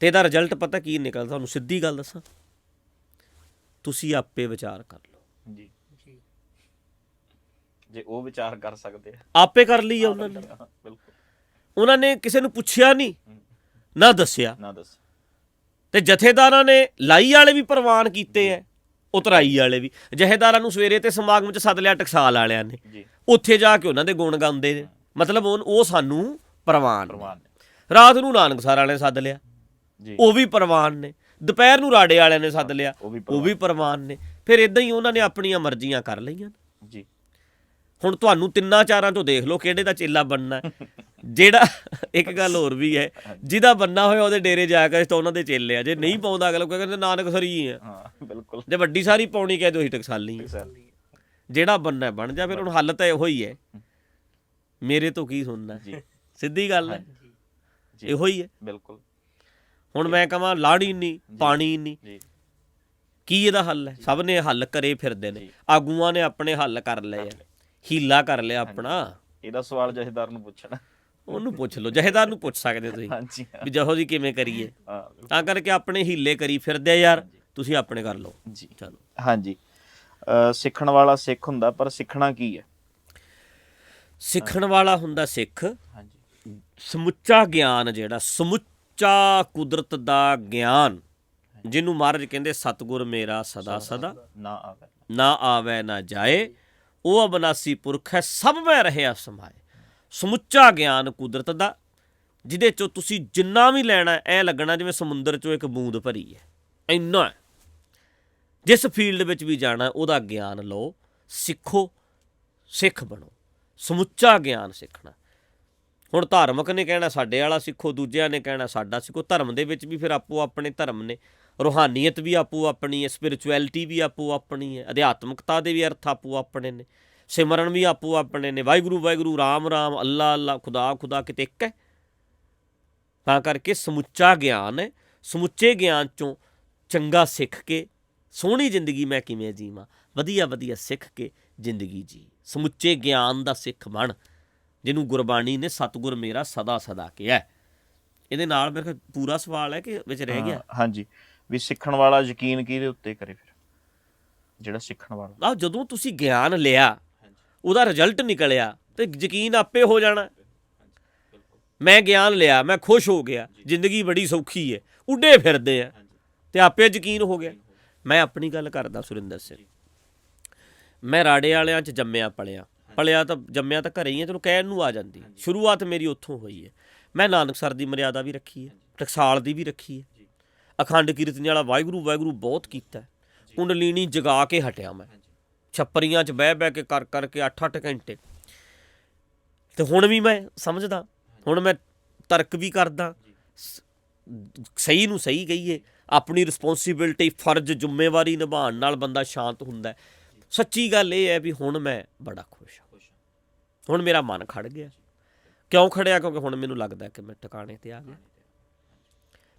A: ਤੇ ਇਹਦਾ ਰਿਜ਼ਲਟ ਪਤਾ ਕੀ ਨਿਕਲਦਾ? ਤੁਹਾਨੂੰ ਸਿੱਧੀ ਗੱਲ ਦੱਸਾਂ, ਤੁਸੀਂ ਆਪੇ ਵਿਚਾਰ ਕਰ ਲਓ
B: ਜੀ। ਜੇ ਉਹ ਵਿਚਾਰ ਕਰ ਸਕਦੇ ਆ,
A: ਆਪੇ ਕਰ ਲਈ ਆ ਉਹਨਾਂ ਨੇ।
B: ਬਿਲਕੁਲ,
A: ਉਹਨਾਂ ਨੇ ਕਿਸੇ ਨੂੰ ਪੁੱਛਿਆ ਨਹੀਂ, ਨਾ ਦੱਸਿਆ।
B: ਨਾ ਦੱਸ।
A: ਤੇ ਜਥੇਦਾਰਾਂ ਨੇ ਲਾਈ ਵਾਲੇ ਵੀ ਪ੍ਰਵਾਨ ਕੀਤੇ ਐ, ਉਤਰਾਈ ਵਾਲੇ ਵੀ। ਜਥੇਦਾਰਾਂ ਨੂੰ ਸਵੇਰੇ ਤੇ ਸਮਾਗਮ 'ਚ ਸੱਦ ਲਿਆ ਟਕਸਾਲ ਵਾਲਿਆਂ ਨੇ, ਉੱਥੇ ਜਾ ਕੇ ਉਹਨਾਂ ਦੇ ਗੁਣ ਗਾਉਂਦੇ ਨੇ। ਮਤਲਬ ਉਹ ਸਾਨੂੰ ਪ੍ਰਵਾਨ ਨੇ। ਰਾਤ ਨੂੰ ਨਾਨਕਸਰ ਵਾਲਿਆਂ ਨੇ ਸੱਦ ਲਿਆ, ਉਹ ਵੀ ਪ੍ਰਵਾਨ ਨੇ। ਦੁਪਹਿਰ ਨੂੰ ਰਾੜੇ ਵਾਲਿਆਂ ਨੇ ਸੱਦ ਲਿਆ, ਉਹ ਵੀ ਪ੍ਰਵਾਨ ਨੇ। ਫਿਰ ਇੱਦਾਂ ਹੀ ਉਹਨਾਂ ਨੇ ਆਪਣੀਆਂ ਮਰਜ਼ੀਆਂ ਕਰ ਲਈਆਂ ਜੀ। ਹੁਣ ਤੁਹਾਨੂੰ ਤਿੰਨਾਂ ਚਾਰਾਂ ਤੋਂ ਦੇਖ ਲਓ ਕਿਹੜੇ ਦਾ ਚੇਲਾ ਬਣਨਾ। ਜਿਹੜਾ ਇੱਕ ਗੱਲ ਹੋਰ ਵੀ ਹੈ, ਜਿਹਦਾ ਬੰਨਾ ਹੋਇਆ ਉਹਦੇ ਡੇਰੇ ਜਾ ਕੇ ਤਾਂ ਉਹਨਾਂ ਦੇ ਚੇਲੇ ਆ। ਜੇ ਨਹੀਂ ਪਾਉਂਦਾ ਅਗਲਾ ਕਹਿੰਦੇ ਨਾਨਕਸਰੀ ਆ। ਬਿਲਕੁਲ, ਜੇ ਵੱਡੀ ਸਾਰੀ ਪਾਉਣੀ ਕਹੇ ਤੁਸੀਂ ਟਕਸਾਲੀ। ਜਿਹੜਾ ਬੰਨਾ ਬਣ ਜਾ। ਫਿਰ ਹੁਣ ਹੱਲ ਤਾਂ ਇਹੋ ਹੀ ਹੈ, ਮੇਰੇ ਤੋਂ ਕੀ ਸੁਣਨਾ। ਸਿੱਧੀ ਗੱਲ ਹੈ, ਇਹੋ ਹੀ ਹੈ। ਬਿਲਕੁਲ, ਹੁਣ ਮੈਂ ਕਹਾਂ ਲਾੜੀ ਨਹੀਂ, ਪਾਣੀ ਨਹੀਂ, ਕੀ ਇਹਦਾ ਹੱਲ ਹੈ? ਸਭ ਨੇ ਹੱਲ ਕਰੇ ਫਿਰਦੇ ਨੇ, ਆਗੂਆਂ ਨੇ ਆਪਣੇ ਹੱਲ ਕਰ ਲਏ ਆ। ਹੀਲਾ ਕਰ ਲਿਆ ਆਪਣਾ।
B: ਇਹਦਾ ਸਵਾਲ ਜਥੇਦਾਰ ਨੂੰ ਪੁੱਛਣਾ।
A: ਉਹਨੂੰ ਪੁੱਛ ਲਓ, ਜਥੇਦਾਰ ਨੂੰ ਪੁੱਛ ਸਕਦੇ ਤੁਸੀਂ
B: ਹਾਂਜੀ
A: ਵੀ ਜਿਹੋ ਜੀ ਕਿਵੇਂ ਕਰੀਏ।
B: ਹਾਂ
A: ਤਾਂ ਕਰਕੇ ਆਪਣੇ ਹੀਲੇ ਕਰੀ ਫਿਰਦੇ ਆ ਯਾਰ, ਤੁਸੀਂ ਆਪਣੇ ਕਰ ਲਓ
B: ਜੀ।
A: ਚਲੋ।
B: ਹਾਂਜੀ, ਸਿੱਖਣ ਵਾਲਾ ਸਿੱਖ ਹੁੰਦਾ, ਪਰ ਸਿੱਖਣਾ ਕੀ ਹੈ?
A: ਸਿੱਖਣ ਵਾਲਾ ਹੁੰਦਾ ਸਿੱਖ
B: ਹਾਂਜੀ
A: ਸਮੁੱਚਾ ਗਿਆਨ, ਜਿਹੜਾ ਸਮੁੱਚਾ ਕੁਦਰਤ ਦਾ ਗਿਆਨ, ਜਿਹਨੂੰ ਮਹਾਰਾਜ ਕਹਿੰਦੇ ਸਤਿਗੁਰ ਮੇਰਾ ਸਦਾ ਸਦਾ
B: ਨਾ ਆਵੇ
A: ਨਾ ਆਵੈ ਨਾ ਜਾਏ, ਉਹ ਅਬਨਾਸੀ ਪੁਰਖ ਹੈ ਸਭ ਮੈਂ ਰਹਿਆ ਸਮਾਏ। ਸਮੁੱਚਾ ਗਿਆਨ ਕੁਦਰਤ ਦਾ, ਜਿਹਦੇ ਚੋਂ ਤੁਸੀਂ ਜਿੰਨਾ ਵੀ ਲੈਣਾ ਐ ਲੱਗਣਾ ਜਿਵੇਂ ਸਮੁੰਦਰ ਚੋਂ ਇੱਕ ਬੂੰਦ ਭਰੀ ਹੈ, ਇੰਨਾ ਹੈ। ਜਿਸ ਫੀਲਡ ਵਿੱਚ ਵੀ ਜਾਣਾ ਉਹਦਾ ਗਿਆਨ ਲਓ, ਸਿੱਖੋ, ਸਿੱਖ ਬਣੋ। ਸਮੁੱਚਾ ਗਿਆਨ ਸਿੱਖਣਾ। ਹੁਣ ਧਾਰਮਿਕ ਨੇ ਕਹਿਣਾ ਸਾਡੇ ਵਾਲਾ ਸਿੱਖੋ, ਦੂਜਿਆਂ ਨੇ ਕਹਿਣਾ ਸਾਡਾ ਸਿੱਖੋ। ਧਰਮ ਦੇ ਵਿੱਚ ਵੀ ਫਿਰ ਆਪੋ ਆਪਣੇ ਧਰਮ ਨੇ, ਰੂਹਾਨੀਅਤ ਵੀ ਆਪੋ ਆਪਣੀ ਹੈ, ਸਪਿਰਿਚੁਅਲਿਟੀ ਵੀ ਆਪੋ ਆਪਣੀ ਹੈ, ਅਧਿਆਤਮਕਤਾ ਦੇ ਵੀ ਅਰਥ ਆਪੋ ਆਪਣੇ ਨੇ, ਸਿਮਰਨ ਵੀ ਆਪੋ ਆਪਣੇ ਨੇ। ਵਾਹਿਗੁਰੂ ਵਾਹਿਗੁਰੂ, ਰਾਮ ਰਾਮ, ਅੱਲਾ ਅੱਲਾ, ਖੁਦਾ ਖੁਦਾ ਕਿਤੇ ਇੱਕ ਹੈ। ਤਾਂ ਕਰਕੇ ਸਮੁੱਚਾ ਗਿਆਨ ਹੈ। ਸਮੁੱਚੇ ਗਿਆਨ 'ਚੋਂ ਚੰਗਾ ਸਿੱਖ ਕੇ ਸੋਹਣੀ ਜ਼ਿੰਦਗੀ ਮੈਂ ਕਿਵੇਂ ਜੀਵਾਂ, ਵਧੀਆ ਵਧੀਆ ਸਿੱਖ ਕੇ ਜ਼ਿੰਦਗੀ ਜੀ। ਸਮੁੱਚੇ ਗਿਆਨ ਦਾ ਸਿੱਖ ਬਣ, ਜਿਹਨੂੰ ਗੁਰਬਾਣੀ ਨੇ ਸਤਿਗੁਰ ਮੇਰਾ ਸਦਾ ਸਦਾ ਕਿਹਾ। ਇਹਦੇ ਨਾਲ ਮੇਰੇ ਕੋਲ ਪੂਰਾ ਸਵਾਲ ਹੈ ਕਿ ਵਿੱਚ ਰਹਿ ਗਿਆ?
B: ਹਾਂਜੀ, ਵੀ ਸਿੱਖਣ ਵਾਲਾ ਯਕੀਨ ਕਿਹਦੇ ਉੱਤੇ ਕਰੇ ਫਿਰ? ਜਿਹੜਾ ਸਿੱਖਣ ਵਾਲਾ,
A: ਆਹ ਜਦੋਂ ਤੁਸੀਂ ਗਿਆਨ ਲਿਆ, ਉਹਦਾ ਰਿਜ਼ਲਟ ਨਿਕਲਿਆ ਤੇ ਯਕੀਨ ਆਪੇ ਹੋ ਜਾਣਾ। ਮੈਂ ਗਿਆਨ ਲਿਆ, ਮੈਂ ਖੁਸ਼ ਹੋ ਗਿਆ, ਜ਼ਿੰਦਗੀ ਬੜੀ ਸੌਖੀ ਹੈ, ਉੱਡੇ ਫਿਰਦੇ ਆ, ਤੇ ਆਪੇ ਯਕੀਨ ਹੋ ਗਿਆ। ਮੈਂ ਆਪਣੀ ਗੱਲ ਕਰਦਾ ਸੁਰਿੰਦਰ ਸਿੰਘ, ਮੈਂ ਰਾੜੇ ਵਾਲਿਆਂ 'ਚ ਜੰਮਿਆ ਪਲਿਆ ਤਾਂ ਜੰਮਿਆ ਤਾਂ ਘਰੇ ਹੀ ਹੈ, ਤੈਨੂੰ ਕਹਿਣ ਨੂੰ ਆ ਜਾਂਦੀ। ਸ਼ੁਰੂਆਤ ਮੇਰੀ ਉੱਥੋਂ ਹੋਈ ਹੈ। ਮੈਂ ਨਾਨਕਸਰ ਦੀ ਮਰਿਆਦਾ ਵੀ ਰੱਖੀ ਹੈ, ਟਕਸਾਲ ਦੀ ਵੀ ਰੱਖੀ ਹੈ, ਅਖੰਡ ਕੀਰਤਨੀ ਵਾਲਾ ਵਾਹਿਗੁਰੂ ਵਾਹਿਗੁਰੂ ਬਹੁਤ ਕੀਤਾ। ਕੁੰਡਲੀਨੀ ਜਗਾ ਕੇ ਹਟਿਆ ਮੈਂ, ਛੱਪਰੀਆਂ 'ਚ ਬਹਿ ਬਹਿ ਕੇ ਕਰ ਕਰਕੇ 8-8 ਘੰਟੇ। ਤੇ ਹੁਣ ਵੀ ਮੈਂ ਸਮਝਦਾ, ਹੁਣ ਮੈਂ ਤਰਕ ਵੀ ਕਰਦਾ। ਸਹੀ ਨੂੰ ਸਹੀ ਕਹੀਏ, ਆਪਣੀ ਰਿਸਪੌਂਸੀਬਿਲਟੀ, ਫਰਜ਼, ਜ਼ਿੰਮੇਵਾਰੀ ਨਿਭਾਉਣ ਨਾਲ ਬੰਦਾ ਸ਼ਾਂਤ ਹੁੰਦਾ। ਸੱਚੀ ਗੱਲ ਇਹ ਹੈ ਵੀ ਹੁਣ ਮੈਂ ਬੜਾ ਖੁਸ਼ ਹਾਂ। ਹੁਣ ਮੇਰਾ ਮਨ ਖੜ ਗਿਆ। ਕਿਉਂ ਖੜਿਆ? ਕਿਉਂਕਿ ਹੁਣ ਮੈਨੂੰ ਲੱਗਦਾ ਕਿ ਮੈਂ ਟਿਕਾਣੇ ਤੇ ਆ ਗਿਆ।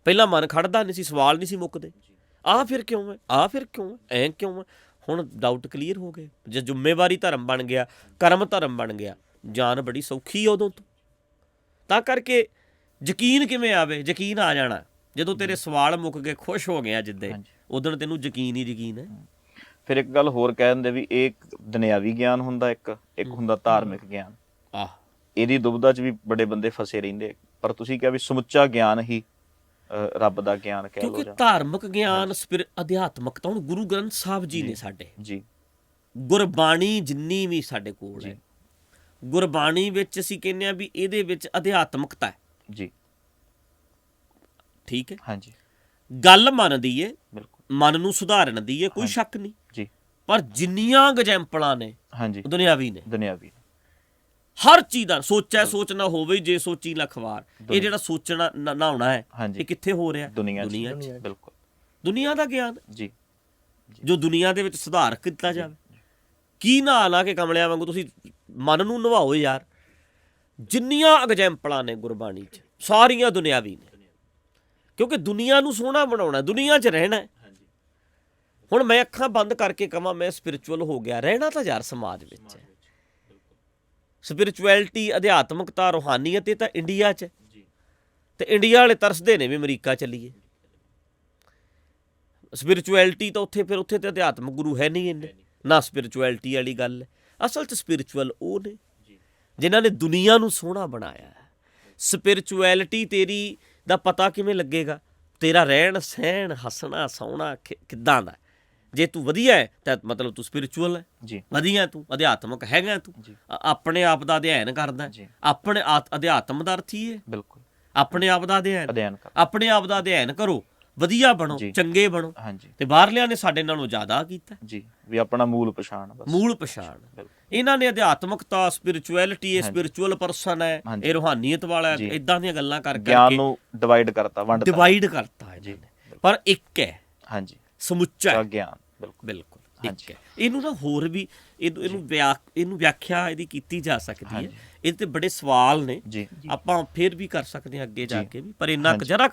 A: ਪਹਿਲਾਂ ਮਨ ਖੜਦਾ ਨਹੀਂ ਸੀ, ਸਵਾਲ ਨਹੀਂ ਸੀ ਮੁੱਕਦੇ। ਆਹ ਫਿਰ ਕਿਉਂ ਹੈ, ਆਹ ਫਿਰ ਕਿਉਂ ਹੈ, ਐਂ ਕਿਉਂ ਹੈ। ਹੁਣ ਡਾਊਟ ਕਲੀਅਰ ਹੋ ਗਏ। ਜੇ ਜ਼ਿੰਮੇਵਾਰੀ ਧਰਮ ਬਣ ਗਿਆ, ਕਰਮ ਧਰਮ ਬਣ ਗਿਆ, ਜਾਨ ਬੜੀ ਸੌਖੀ ਉਦੋਂ ਤੋਂ। ਤਾਂ ਕਰਕੇ ਯਕੀਨ ਕਿਵੇਂ ਆਵੇ? ਯਕੀਨ ਆ ਜਾਣਾ ਜਦੋਂ ਤੇਰੇ ਸਵਾਲ ਮੁੱਕ ਗਏ, ਖੁਸ਼ ਹੋ ਗਿਆ ਜਿੱਦੇ, ਉਦੋਂ ਤੈਨੂੰ ਯਕੀਨ ਹੀ ਯਕੀਨ ਹੈ।
B: ਫਿਰ ਇੱਕ ਗੱਲ ਹੋਰ ਕਹਿ ਦਿੰਦੇ ਵੀ ਇਹ ਦੁਨਿਆਵੀ ਗਿਆਨ ਹੁੰਦਾ, ਇੱਕ ਹੁੰਦਾ ਧਾਰਮਿਕ ਗਿਆਨ। ਇਹਦੀ ਦੁਬਿਧਾ 'ਚ ਵੀ ਬੜੇ ਬੰਦੇ ਫਸੇ ਰਹਿੰਦੇ, ਪਰ ਤੁਸੀਂ ਕਿਹਾ ਵੀ ਸਮੁੱਚਾ ਗਿਆਨ ਹੀ ਰੱਬ ਦਾ ਗਿਆਨ ਕਹਿ ਲਓ।
A: ਕਿਉਂਕਿ ਧਾਰਮਿਕ ਗਿਆਨ, ਅਧਿਆਤਮਕਤਾ, ਹੁਣ ਗੁਰੂ ਗ੍ਰੰਥ ਸਾਹਿਬ ਜੀ ਨੇ ਸਾਡੇ,
B: ਜੀ,
A: ਗੁਰਬਾਣੀ ਜਿੰਨੀ ਵੀ ਸਾਡੇ ਕੋਲ ਹੈ, ਗੁਰਬਾਣੀ ਵਿੱਚ ਅਸੀਂ ਕਹਿੰਦੇ ਆ ਵੀ ਇਹਦੇ ਵਿੱਚ ਅਧਿਆਤਮਕਤਾ ਹੈ
B: ਜੀ।
A: ਠੀਕ ਹੈ,
B: ਹਾਂਜੀ,
A: ਗੱਲ ਮੰਨਦੀ ਏ,
B: ਬਿਲਕੁਲ
A: ਮਨ ਨੂੰ ਸੁਧਾਰਨ ਦੀ ਏ, ਕੋਈ ਸ਼ੱਕ ਨਹੀਂ
B: ਜੀ।
A: ਪਰ ਜਿੰਨੀਆਂ ਐਗਜ਼ੈਂਪਲਾਂ ਨੇ
B: ਹਾਂਜੀ,
A: ਦੁਨਿਆਵੀ ਨੇ।
B: ਦੁਨਿਆਵੀ
A: ਹਰ ਚੀਜ਼ ਦਾ ਸੋਚਿਆ ਸੋਚਣਾ ਹੋਵੇ, ਜੇ ਸੋਚੀ ਲਖਵਾਰ। ਇਹ ਜਿਹੜਾ ਸੋਚਣਾ ਨਹਾਉਣਾ ਹੈ, ਇਹ ਕਿੱਥੇ ਹੋ ਰਿਹਾ?
B: ਦੁਨੀਆ 'ਚ।
A: 'ਚ।
B: ਬਿਲਕੁਲ,
A: ਦੁਨੀਆ ਦਾ ਗਿਆਨ
B: ਜੀ,
A: ਜੋ ਦੁਨੀਆ ਦੇ ਵਿੱਚ ਸੁਧਾਰ ਕੀਤਾ ਜਾਵੇ। ਕੀ ਨਹਾ ਲਾ ਕੇ ਕਮਲਿਆਂ ਵਾਂਗੂ ਤੁਸੀਂ ਮਨ ਨੂੰ ਨਵਾਓ ਯਾਰ। ਜਿੰਨੀਆਂ ਐਗਜ਼ੈਂਪਲਾਂ ਨੇ ਗੁਰਬਾਣੀ 'ਚ, ਸਾਰੀਆਂ ਦੁਨਿਆਵੀ ਨੇ। ਕਿਉਂਕਿ ਦੁਨੀਆ ਨੂੰ ਸੋਹਣਾ ਬਣਾਉਣਾ, ਦੁਨੀਆ 'ਚ ਰਹਿਣਾ। ਹੁਣ ਮੈਂ ਅੱਖਾਂ ਬੰਦ ਕਰਕੇ ਕਹਾਂ ਮੈਂ ਸਪਿਰਿਚੁਅਲ ਹੋ ਗਿਆ, ਰਹਿਣਾ ਤਾਂ ਯਾਰ ਸਮਾਜ ਵਿੱਚ ਹੈ। ਸਪਿਰਿਚੁਅਲਿਟੀ, ਅਧਿਆਤਮਕਤਾ, ਰੂਹਾਨੀਅਤ, ਇਹ ਤਾਂ ਇੰਡੀਆ 'ਚ ਹੈ। ਤੇ ਇੰਡੀਆ ਵਾਲੇ ਤਰਸਦੇ ਨੇ ਵੀ ਅਮਰੀਕਾ ਚੱਲੀਏ। ਸਪਿਰਿਚੁਅਲਿਟੀ ਤਾਂ ਉੱਥੇ ਤੇ ਅਧਿਆਤਮਕ ਗੁਰੂ ਹੈ ਨਹੀਂ ਇੰਨੇ, ਨਾ ਸਪਿਰਿਚੁਅਲਿਟੀ ਵਾਲੀ ਗੱਲ ਹੈ। ਅਸਲ 'ਚ ਸਪਿਰਿਚੁਅਲ ਉਹ ਨੇ ਜਿਨ੍ਹਾਂ ਨੇ ਦੁਨੀਆ ਨੂੰ ਸੋਹਣਾ ਬਣਾਇਆ। ਸਪਿਰਿਚੁਅਲਿਟੀ ਤੇਰੀ ਦਾ ਪਤਾ ਕਿਵੇਂ ਲੱਗੇਗਾ? ਤੇਰਾ ਰਹਿਣ ਸਹਿਣ, ਹੱਸਣਾ ਸੌਣਾ ਕਿੱਦਾਂ ਦਾ। ਜੇ ਤੂੰ ਵਧੀਆ ਹੈ ਤਾਂ ਮਤਲਬ ਤੂੰ ਸਪਿਰਿਚੁਅਲ ਹੈ ਜੀ, ਵਧੀਆ, ਤੂੰ ਅਧਿਆਤਮਕ ਹੈਗਾ, ਤੂੰ ਆਪਣੇ ਆਪ ਦਾ ਅਧਿਐਨ ਕਰਦਾ। ਆਪਣੇ ਅਧਿਆਤਮ ਦਾ ਅਰਥ ਹੀ ਹੈ ਬਿਲਕੁਲ ਆਪਣੇ ਆਪ ਦਾ ਅਧਿਐਨ। ਆਪਣੇ ਆਪ ਦਾ ਅਧਿਐਨ ਕਰੋ, ਵਧੀਆ ਬਣੋ, ਚੰਗੇ ਬਣੋ। ਤੇ ਬਾਹਰਲਿਆਂ ਨੇ ਸਾਡੇ ਨਾਲੋਂ ਜ਼ਿਆਦਾ ਕੀਤਾ ਜੀ,
B: ਵੀ ਆਪਣਾ ਮੂਲ ਪਛਾਣ,
A: ਮੂਲ ਪਛਾਣ। ਇਹਨਾਂ ਨੇ ਅਧਿਆਤਮਕਤਾ, ਸਪਿਰਿਚੁਅਲਿਟੀ, ਇਹ ਸਪਿਰਿਚੁਅਲ ਪਰਸਨ ਹੈ, ਇਹ ਰੂਹਾਨੀਅਤ ਵਾਲਾ, ਇਦਾਂ ਦੀਆਂ ਗੱਲਾਂ ਕਰਕੇ
B: ਗਿਆਨ ਨੂੰ ਡਿਵਾਈਡ ਕਰਤਾ
A: ਜੀ। ਪਰ ਇੱਕ ਹੈ, ਹਾਂਜੀ, ਸਮੁੱਚਾ
B: ਗਿਆਨ,
A: ਬਿਲਕੁਲ ਇੱਕ ਹੈ। ਇਹਨੂੰ ਨਾ ਹੋਰ ਵੀ ਇਹਨੂੰ ਵਿਆਖਿਆ ਇਹਦੀ ਕੀਤੀ ਜਾ ਸਕਦੀ ਹੈ। ਇਹਦੇ ਤੇ ਬੜੇ ਸਵਾਲ ਨੇ, ਆਪਾਂ ਫਿਰ ਵੀ ਕਰ ਸਕਦੇ ਹਾਂ ਅੱਗੇ ਜਾ ਕੇ ਵੀ, ਪਰ ਇੰਨਾ ਕੁ ਜਰਾ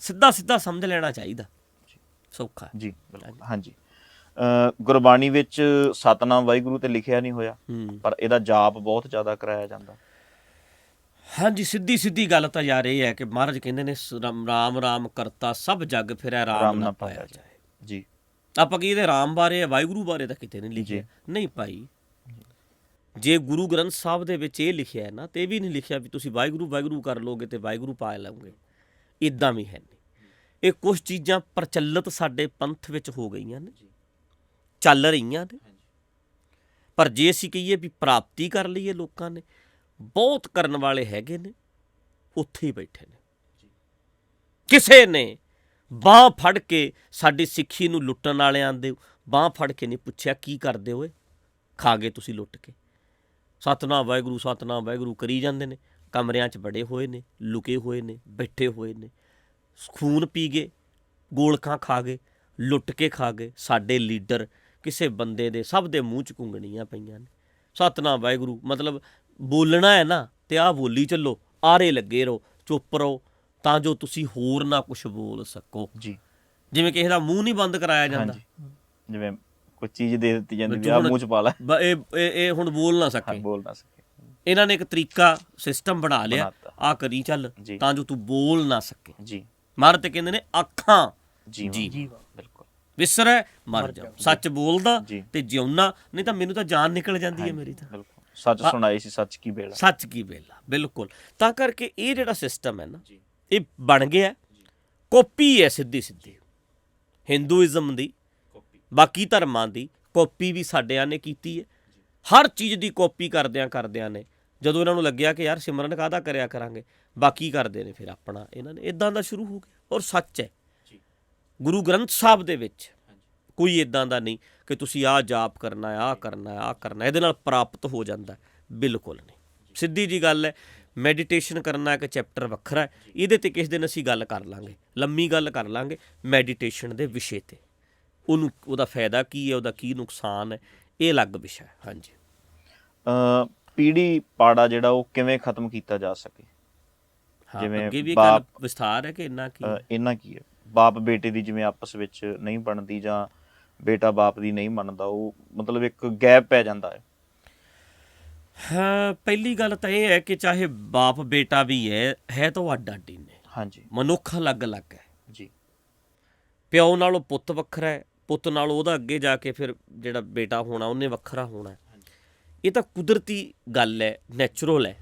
A: ਸਿੱਧਾ ਸਮਝ ਲੈਣਾ ਚਾਹੀਦਾ, ਸੌਖਾ
B: ਜੀ। ਬਿਲਕੁਲ, ਹਾਂਜੀ। ਗੁਰਬਾਣੀ ਵਿੱਚ ਸਤਨਾਮ ਵਾਹਿਗੁਰੂ ਤੇ ਲਿਖਿਆ ਨਹੀਂ ਹੋਇਆ,
A: ਹੂੰ।
B: ਪਰ ਇਹਦਾ ਜਾਪ ਬਹੁਤ ਜ਼ਿਆਦਾ ਕਰਾਇਆ ਜਾਂਦਾ।
A: ਹਾਂਜੀ, ਸਿੱਧੀ ਗੱਲ ਤਾਂ ਯਾਰ ਇਹ ਹੈ ਕਿ ਮਹਾਰਾਜ ਕਹਿੰਦੇ ਨੇ ਰਾਮ ਰਾਮ ਕਰਤਾ ਸਭ ਜਗ ਫਿਰੈ ਰਾਮ ਨਾ ਪਾਇਆ ਜਾਏ।
B: ਜੀ।
A: ਆਪਾਂ ਕੀ ਇਹਦੇ ਰਾਮ ਬਾਰੇ ਵਾਹਿਗੁਰੂ ਬਾਰੇ ਤਾਂ ਕਿਤੇ ਨਹੀਂ ਲਿਖਿਆ। ਨਹੀਂ ਭਾਈ, ਜੇ ਗੁਰੂ ਗ੍ਰੰਥ ਸਾਹਿਬ ਦੇ ਵਿੱਚ ਇਹ ਲਿਖਿਆ ਹੈ ਨਾ, ਤੇ ਇਹ ਵੀ ਨਹੀਂ ਲਿਖਿਆ ਵੀ ਤੁਸੀਂ ਵਾਹਿਗੁਰੂ ਵਾਹਿਗੁਰੂ ਕਰ ਲੋਗੇ ਤੇ ਵਾਹਿਗੁਰੂ ਪਾ ਲਓਗੇ। ਇੱਦਾਂ ਵੀ ਹੈ ਨਹੀਂ। ਇਹ ਕੁਛ ਚੀਜ਼ਾਂ ਪ੍ਰਚਲਿਤ ਸਾਡੇ ਪੰਥ ਵਿੱਚ ਹੋ ਗਈਆਂ ਨੇ, ਚੱਲ ਰਹੀਆਂ ਨੇ, ਪਰ ਜੇ ਅਸੀਂ ਕਹੀਏ ਵੀ ਪ੍ਰਾਪਤੀ ਕਰ ਲਈਏ, ਲੋਕਾਂ ਨੇ ਬਹੁਤ ਕਰਨ ਵਾਲੇ ਹੈਗੇ ਨੇ, ਉੱਥੇ ਹੀ ਬੈਠੇ ਨੇ। ਕਿਸੇ ਨੇ ਬਾਂਹ ਫੜ ਕੇ ਸਾਡੀ ਸਿੱਖੀ ਨੂੰ ਲੁੱਟਣ ਵਾਲਿਆਂ ਦੇ ਬਾਂਹ ਫੜ ਕੇ ਨਹੀਂ ਪੁੱਛਿਆ ਕੀ ਕਰਦੇ ਹੋਏ, ਖਾ ਗਏ ਤੁਸੀਂ ਲੁੱਟ ਕੇ। ਸਤਨਾਮ ਵਾਹਿਗੁਰੂ ਕਰੀ ਜਾਂਦੇ ਨੇ, ਕਮਰਿਆਂ 'ਚ ਬੜੇ ਹੋਏ ਨੇ, ਲੁਕੇ ਹੋਏ ਨੇ, ਬੈਠੇ ਹੋਏ ਨੇ, ਖੂਨ ਪੀ ਗਏ, ਗੋਲਕਾਂ ਖਾ ਗਏ, ਲੁੱਟ ਕੇ ਖਾ ਗਏ। ਸਾਡੇ ਲੀਡਰ ਕਿਸੇ ਬੰਦੇ ਦੇ ਸਭ ਦੇ ਮੂੰਹ 'ਚ ਘੁੰਗਣੀਆਂ ਪਈਆਂ ਨੇ। ਸਤਨਾਮ ਵਾਹਿਗੁਰੂ ਮਤਲਬ ਬੋਲਣਾ ਹੈ ਨਾ, ਤੇ ਆਹ ਬੋਲੀ ਚੱਲੋ, ਆਰੇ ਲੱਗੇ ਰਹੋ, ਚੁੱਪ ਰਹੋ, ਤਾਂ ਜੋ ਤੁਸੀਂ ਹੋਰ ਨਾ ਕੁਛ ਬੋਲ ਸਕੋ।
B: ਜੀ।
A: ਜਿਵੇਂ ਕਿਸੇ ਦਾ ਮੂੰਹ ਨਹੀਂ ਬੰਦ ਕਰਾਇਆ ਜਾਂਦਾ,
B: ਜਿਵੇਂ ਕੋਈ ਚੀਜ਼ ਦੇ ਦਿੱਤੀ ਜਾਂਦੀ ਵੀ ਆਹ ਮੂੰਹ 'ਚ ਪਾ ਲੈ,
A: ਇਹ ਹੁਣ ਬੋਲ ਨਾ ਸਕੇ। ਇਹਨਾਂ ਨੇ ਇੱਕ ਤਰੀਕਾ ਸਿਸਟਮ ਬਣਾ ਲਿਆ, ਆਹ ਕਰੀ ਚੱਲ, ਤਾਂ ਜੋ ਤੂੰ ਬੋਲ ਨਾ ਸਕੇ।
B: ਜੀ।
A: ਮਹਾਰਾਜ ਤੇ ਕਹਿੰਦੇ ਨੇ ਅੱਖਾਂ
B: ਜੀ ਬਿਲਕੁਲ
A: ਵਿਸਰੈ ਮਰ ਜਾ, ਸੱਚ ਬੋਲਦਾ ਤੇ ਜਿਉਣਾ, ਨਹੀਂ ਤਾਂ ਮੈਨੂੰ ਤਾਂ ਜਾਨ ਨਿਕਲ ਜਾਂਦੀ ਹੈ ਮੇਰੀ ਤਾਂ।
B: ਸੱਚ ਸੁਣਾਈ ਸੀ, ਸੱਚ ਕੀ ਵੇਲਾ,
A: ਸੱਚ ਕੀ ਵੇਲਾ, ਬਿਲਕੁਲ। ਤਾਂ ਕਰਕੇ ਇਹ ਜਿਹੜਾ ਸਿਸਟਮ ਹੈ ਨਾ, ਇਹ ਬਣ ਗਿਆ ਕਾਪੀ ਹੈ, ਸਿੱਧੀ ਹਿੰਦੂਇਜ਼ਮ ਦੀ, ਬਾਕੀ ਧਰਮਾਂ ਦੀ ਕਾਪੀ ਵੀ ਸਾਡਿਆਂ ਨੇ ਕੀਤੀ ਹੈ। ਹਰ ਚੀਜ਼ ਦੀ ਕਾਪੀ ਕਰਦਿਆਂ ਨੇ ਜਦੋਂ ਇਹਨਾਂ ਨੂੰ ਲੱਗਿਆ ਕਿ ਯਾਰ ਸਿਮਰਨ ਕਾਹਦਾ ਕਰਿਆ ਕਰਾਂਗੇ, ਬਾਕੀ ਕਰਦੇ ਨੇ ਫਿਰ ਆਪਣਾ। ਇਹਨਾਂ ਨੇ ਇੱਦਾਂ ਦਾ ਸ਼ੁਰੂ ਹੋ ਗਿਆ। ਔਰ ਸੱਚ ਹੈ, ਗੁਰੂ ਗ੍ਰੰਥ ਸਾਹਿਬ ਦੇ ਵਿੱਚ ਕੋਈ ਇੱਦਾਂ ਦਾ ਨਹੀਂ ਕਿ ਤੁਸੀਂ ਆਹ ਜਾਪ ਕਰਨਾ, ਆਹ ਕਰਨਾ, ਇਹਦੇ ਨਾਲ ਪ੍ਰਾਪਤ ਹੋ ਜਾਂਦਾ, ਬਿਲਕੁਲ ਨਹੀਂ। ਸਿੱਧੀ ਜੀ ਗੱਲ ਹੈ। ਮੈਡੀਟੇਸ਼ਨ ਕਰਨਾ ਇੱਕ ਚੈਪਟਰ ਵੱਖਰਾ ਹੈ, ਇਹਦੇ 'ਤੇ ਕਿਸੇ ਦਿਨ ਅਸੀਂ ਗੱਲ ਕਰ ਲਾਂਗੇ, ਲੰਮੀ ਗੱਲ ਕਰ ਲਾਂਗੇ ਮੈਡੀਟੇਸ਼ਨ ਦੇ ਵਿਸ਼ੇ 'ਤੇ। ਉਹਦਾ ਫਾਇਦਾ ਕੀ ਹੈ, ਉਹਦਾ ਕੀ ਨੁਕਸਾਨ ਹੈ, ਇਹ ਅਲੱਗ ਵਿਸ਼ਾ ਹੈ। ਹਾਂਜੀ।
B: ਪੀੜੀ ਪਾੜਾ ਜਿਹੜਾ ਉਹ ਕਿਵੇਂ ਖਤਮ ਕੀਤਾ ਜਾ ਸਕੇ?
A: ਜਿਵੇਂ ਅੱਗੇ ਵੀ ਗੱਲ ਵਿਸਥਾਰ ਹੈ ਕਿ ਇੰਨਾ
B: ਕੀ ਹੈ, ਬਾਪ ਬੇਟੇ ਦੀ ਜਿਵੇਂ ਆਪਸ ਵਿੱਚ ਨਹੀਂ ਬਣਦੀ, ਜਾਂ ਬੇਟਾ ਬਾਪ ਦੀ ਨਹੀਂ ਮੰਨਦਾ, ਉਹ ਮਤਲਬ ਇੱਕ ਗੈਪ ਪੈ ਜਾਂਦਾ ਹੈ।
A: ਹਾਂ, ਪਹਿਲੀ ਗੱਲ ਤਾਂ ਇਹ ਹੈ ਕਿ ਚਾਹੇ ਬਾਪ ਬੇਟਾ ਵੀ ਹੈ ਤਾਂ ਉਹ ਅੱਡ ਅੱਡ ਹੀ ਨੇ। ਹਾਂਜੀ। ਮਨੁੱਖ ਅਲੱਗ-ਅਲੱਗ ਹੈ ਜੀ। ਪਿਓ ਨਾਲੋਂ ਪੁੱਤ ਵੱਖਰਾ ਹੈ, ਪੁੱਤ ਨਾਲੋਂ ਉਹਦਾ ਅੱਗੇ ਜਾ ਕੇ ਫਿਰ ਜਿਹੜਾ ਬੇਟਾ ਹੋਣਾ ਉਹਨੇ ਵੱਖਰਾ ਹੋਣਾ। ਇਹ ਤਾਂ ਕੁਦਰਤੀ ਗੱਲ ਹੈ, ਨੈਚੁਰਲ ਹੈ,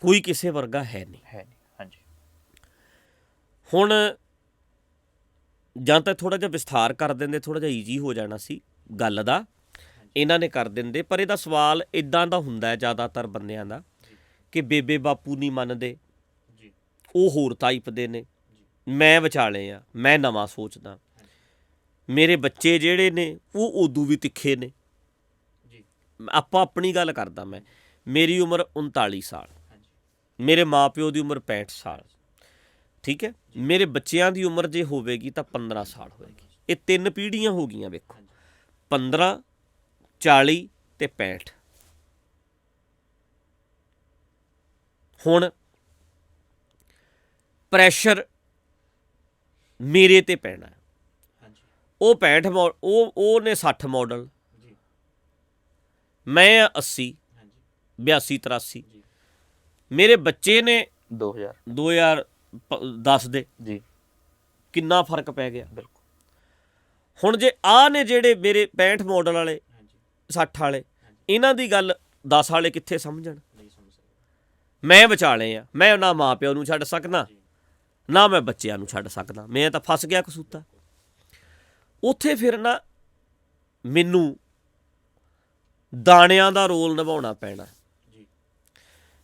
A: ਕੋਈ ਕਿਸੇ ਵਰਗਾ ਹੈ ਨਹੀਂ। ਹਾਂਜੀ। ਹੁਣ ਜਾਂ ਤਾਂ ਥੋੜ੍ਹਾ ਜਿਹਾ ਵਿਸਥਾਰ ਕਰ ਦਿੰਦੇ, ਥੋੜ੍ਹਾ ਜਿਹਾ ਈਜ਼ੀ ਹੋ ਜਾਣਾ ਸੀ ਗੱਲ ਦਾ, ਇਹਨਾਂ ਨੇ ਕਰ ਦਿੰਦੇ। ਪਰ ਇਹਦਾ ਸਵਾਲ ਇੱਦਾਂ ਦਾ ਹੁੰਦਾ ਹੈ ਜ਼ਿਆਦਾਤਰ ਬੰਦਿਆਂ ਦਾ ਕਿ ਬੇਬੇ ਬਾਪੂ ਨਹੀਂ ਮੰਨਦੇ, ਉਹ ਹੋਰ ਟਾਈਪ ਦੇ ਨੇ, ਮੈਂ ਵਿਚਾਲੇ ਆ, ਮੈਂ ਨਵਾਂ ਸੋਚਦਾ, ਮੇਰੇ ਬੱਚੇ ਜਿਹੜੇ ਨੇ ਉਹ ਉਦੋਂ ਵੀ ਤਿੱਖੇ ਨੇ। ਆਪਾਂ ਆਪਣੀ ਗੱਲ ਕਰਦਾ ਮੈਂ, ਮੇਰੀ ਉਮਰ 39 ਸਾਲ, ਮੇਰੇ ਮਾਂ ਪਿਓ ਦੀ ਉਮਰ 65 ਸਾਲ, ਠੀਕ ਹੈ। ਮੇਰੇ ਬੱਚਿਆਂ ਦੀ ਉਮਰ ਜੇ ਹੋਵੇਗੀ ਤਾਂ 15 ਸਾਲ ਹੋਏਗੀ। ਇਹ 3 ਪੀੜ੍ਹੀਆਂ ਹੋ ਗਈਆਂ ਵੇਖੋ, 15, 40 ਤੇ 65। ਹੁਣ ਪ੍ਰੈਸ਼ਰ ਮੇਰੇ ਤੇ ਪੈਣਾ, ਉਹ 65 ਉਹਨੇ 60 ਮਾਡਲ, ਮੈਂ 80, 82, 83, ਮੇਰੇ ਬੱਚੇ ਨੇ 2010 ਦੇ ਜੀ। ਕਿੰਨਾ ਫਰਕ ਪੈ ਗਿਆ। ਬਿਲਕੁਲ। ਹੁਣ ਜੇ ਆਹ ਨੇ ਜਿਹੜੇ ਮੇਰੇ 65 ਮਾਡਲ ਵਾਲੇ, 60 ਵਾਲੇ, ਇਹਨਾਂ ਦੀ ਗੱਲ 10 ਵਾਲੇ ਕਿੱਥੇ ਸਮਝਣ। ਮੈਂ ਵਿਚਾਲੇ ਆ, ਮੈਂ ਨਾ ਮਾਂ ਪਿਓ ਨੂੰ ਛੱਡ ਸਕਦਾ, ਨਾ ਮੈਂ ਬੱਚਿਆਂ ਨੂੰ ਛੱਡ ਸਕਦਾ, ਮੈਂ ਤਾਂ ਫਸ ਗਿਆ ਕਸੂਤਾ। ਉੱਥੇ ਫਿਰ ਨਾ ਮੈਨੂੰ ਦਾਣਿਆਂ ਦਾ ਰੋਲ ਨਿਭਾਉਣਾ ਪੈਣਾ।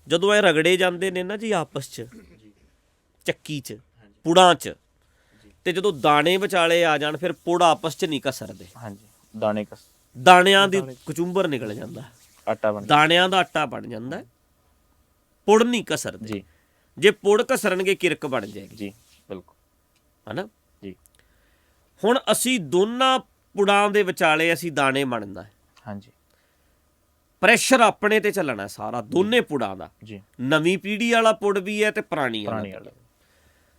A: ਜਦੋਂ ਇਹ ਰਗੜੇ ਜਾਂਦੇ ਨੇ ਨਾ ਜੀ ਆਪਸ 'ਚ, ਚੱਕੀ 'ਚ, ਪੁੜਾਂ 'ਚ, ਤੇ ਜਦੋਂ ਦਾਣੇ ਵਿਚਾਲੇ ਆ ਜਾਣ ਫਿਰ ਪੁੜ ਆਪਸ 'ਚ ਨਹੀਂ ਘਸਰਦੇ। ਦਾਣਿਆਂ ਦੀ ਕਚੂੰਬਰ ਨਿਕਲ ਜਾਂਦਾ, ਦਾਣਿਆਂ ਦਾ ਆਟਾ ਬਣ ਜਾਂਦਾ, ਪੁੜ ਨਹੀਂ ਘਸਰਦੇ। ਜੇ ਪੁੜ ਘਸਰਨਗੇ ਕਿਰਕ ਬਣ ਜਾਏਗੀ ਜੀ। ਬਿਲਕੁਲ, ਹੈ ਨਾ ਜੀ। ਹੁਣ ਅਸੀਂ ਦੋਨਾਂ ਪੁੜਾਂ ਦੇ ਵਿਚਾਲੇ ਅਸੀਂ ਦਾਣੇ ਬਣਦਾ। ਹਾਂਜੀ। ਪ੍ਰੈਸ਼ਰ ਆਪਣੇ ਤੇ ਚੱਲਣਾ ਸਾਰਾ, ਦੋਨੇ ਪੁੜਾਂ ਦਾ। ਨਵੀਂ ਪੀੜ੍ਹੀ ਵਾਲਾ ਪੁੜ ਵੀ ਹੈ ਤੇ ਪੁਰਾਣੀ ਵਾਲਾ।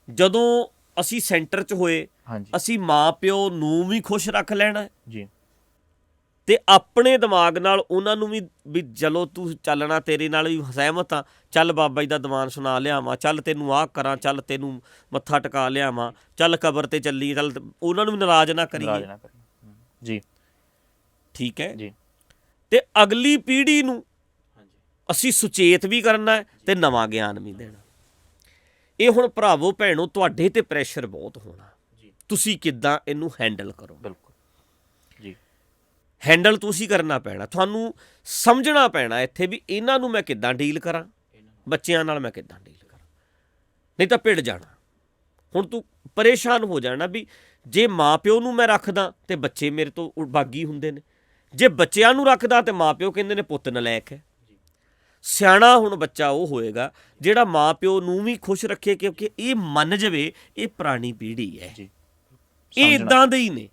A: ਜਦੋਂ ਅਸੀਂ ਸੈਂਟਰ 'ਚ ਹੋਏ
B: ਹਾਂਜੀ
A: ਅਸੀਂ ਮਾਂ ਪਿਓ ਨੂੰ ਵੀ ਖੁਸ਼ ਰੱਖ ਲੈਣਾ
B: ਜੀ
A: ਤੇ ਆਪਣੇ ਦਿਮਾਗ ਨਾਲ ਉਹਨਾਂ ਨੂੰ ਵੀ ਚਲੋ ਤੂੰ ਚੱਲਣਾ, ਤੇਰੇ ਨਾਲ ਵੀ ਸਹਿਮਤ ਆ, ਚੱਲ ਬਾਬਾ ਜੀ ਦਾ ਦੀਵਾਨ ਸੁਣਾ ਲਿਆਵਾਂ, ਚੱਲ ਤੈਨੂੰ ਆਹ ਕਰਾਂ, ਚੱਲ ਤੈਨੂੰ ਮੱਥਾ ਟਿਕਾ ਲਿਆਵਾਂ, ਚੱਲ ਕਬਰ ਤੇ ਚੱਲੀ, ਚੱਲ ਉਹਨਾਂ ਨੂੰ ਵੀ ਨਾਰਾਜ਼ ਨਾ ਕਰੀਏ।
B: ਜੀ
A: ਠੀਕ ਹੈ
B: ਜੀ।
A: ਤੇ ਅਗਲੀ ਪੀੜ੍ਹੀ ਨੂੰ ਅਸੀਂ ਸੁਚੇਤ ਵੀ ਕਰਨਾ ਹੈ ਤੇ ਨਵਾਂ ਗਿਆਨ ਵੀ ਦੇਣਾ। ਇਹ ਹੁਣ ਭਰਾਵੋ ਭੈਣੋ ਤੁਹਾਡੇ ਤੇ ਪ੍ਰੈਸ਼ਰ ਬਹੁਤ ਹੋਣਾ, ਤੁਸੀਂ ਕਿੱਦਾਂ ਇਹਨੂੰ ਹੈਂਡਲ ਕਰੋ।
B: ਬਿਲਕੁਲ ਜੀ।
A: ਹੈਂਡਲ ਤੁਸੀਂ ਕਰਨਾ ਪੈਣਾ, ਤੁਹਾਨੂੰ ਸਮਝਣਾ ਪੈਣਾ ਇੱਥੇ ਵੀ ਇਹਨਾਂ ਨੂੰ ਮੈਂ ਕਿੱਦਾਂ ਡੀਲ ਕਰਾਂ, ਬੱਚਿਆਂ ਨਾਲ ਮੈਂ ਕਿੱਦਾਂ ਡੀਲ ਕਰਾਂ, ਨਹੀਂ ਤਾਂ ਭਿੜ ਜਾਣਾ। ਹੁਣ ਤੂੰ ਪਰੇਸ਼ਾਨ ਹੋ ਜਾਣਾ ਵੀ ਜੇ ਮਾਂ ਪਿਓ ਨੂੰ ਮੈਂ ਰੱਖਦਾ ਤੇ ਬੱਚੇ ਮੇਰੇ ਤੋਂ ਬਾਗੀ ਹੁੰਦੇ ਨੇ, ਜੇ ਬੱਚਿਆਂ ਨੂੰ ਰੱਖਦਾ ਤੇ ਮਾਂ ਪਿਓ ਕਹਿੰਦੇ ਨੇ ਪੁੱਤ ਨਲਾਇਕ ਹੈ। ਸਿਆਣਾ ਹੁਣ ਬੱਚਾ ਉਹ ਹੋਏਗਾ ਜਿਹੜਾ ਮਾਂ ਪਿਓ ਨੂੰ ਵੀ ਖੁਸ਼ ਰੱਖੇ, ਕਿਉਂਕਿ ਇਹ ਮੰਨ ਜਾਵੇ ਇਹ ਪੁਰਾਣੀ ਪੀੜ੍ਹੀ ਹੈ, ਇਹ ਇੱਦਾਂ ਦੇ ਹੀ ਨੇ,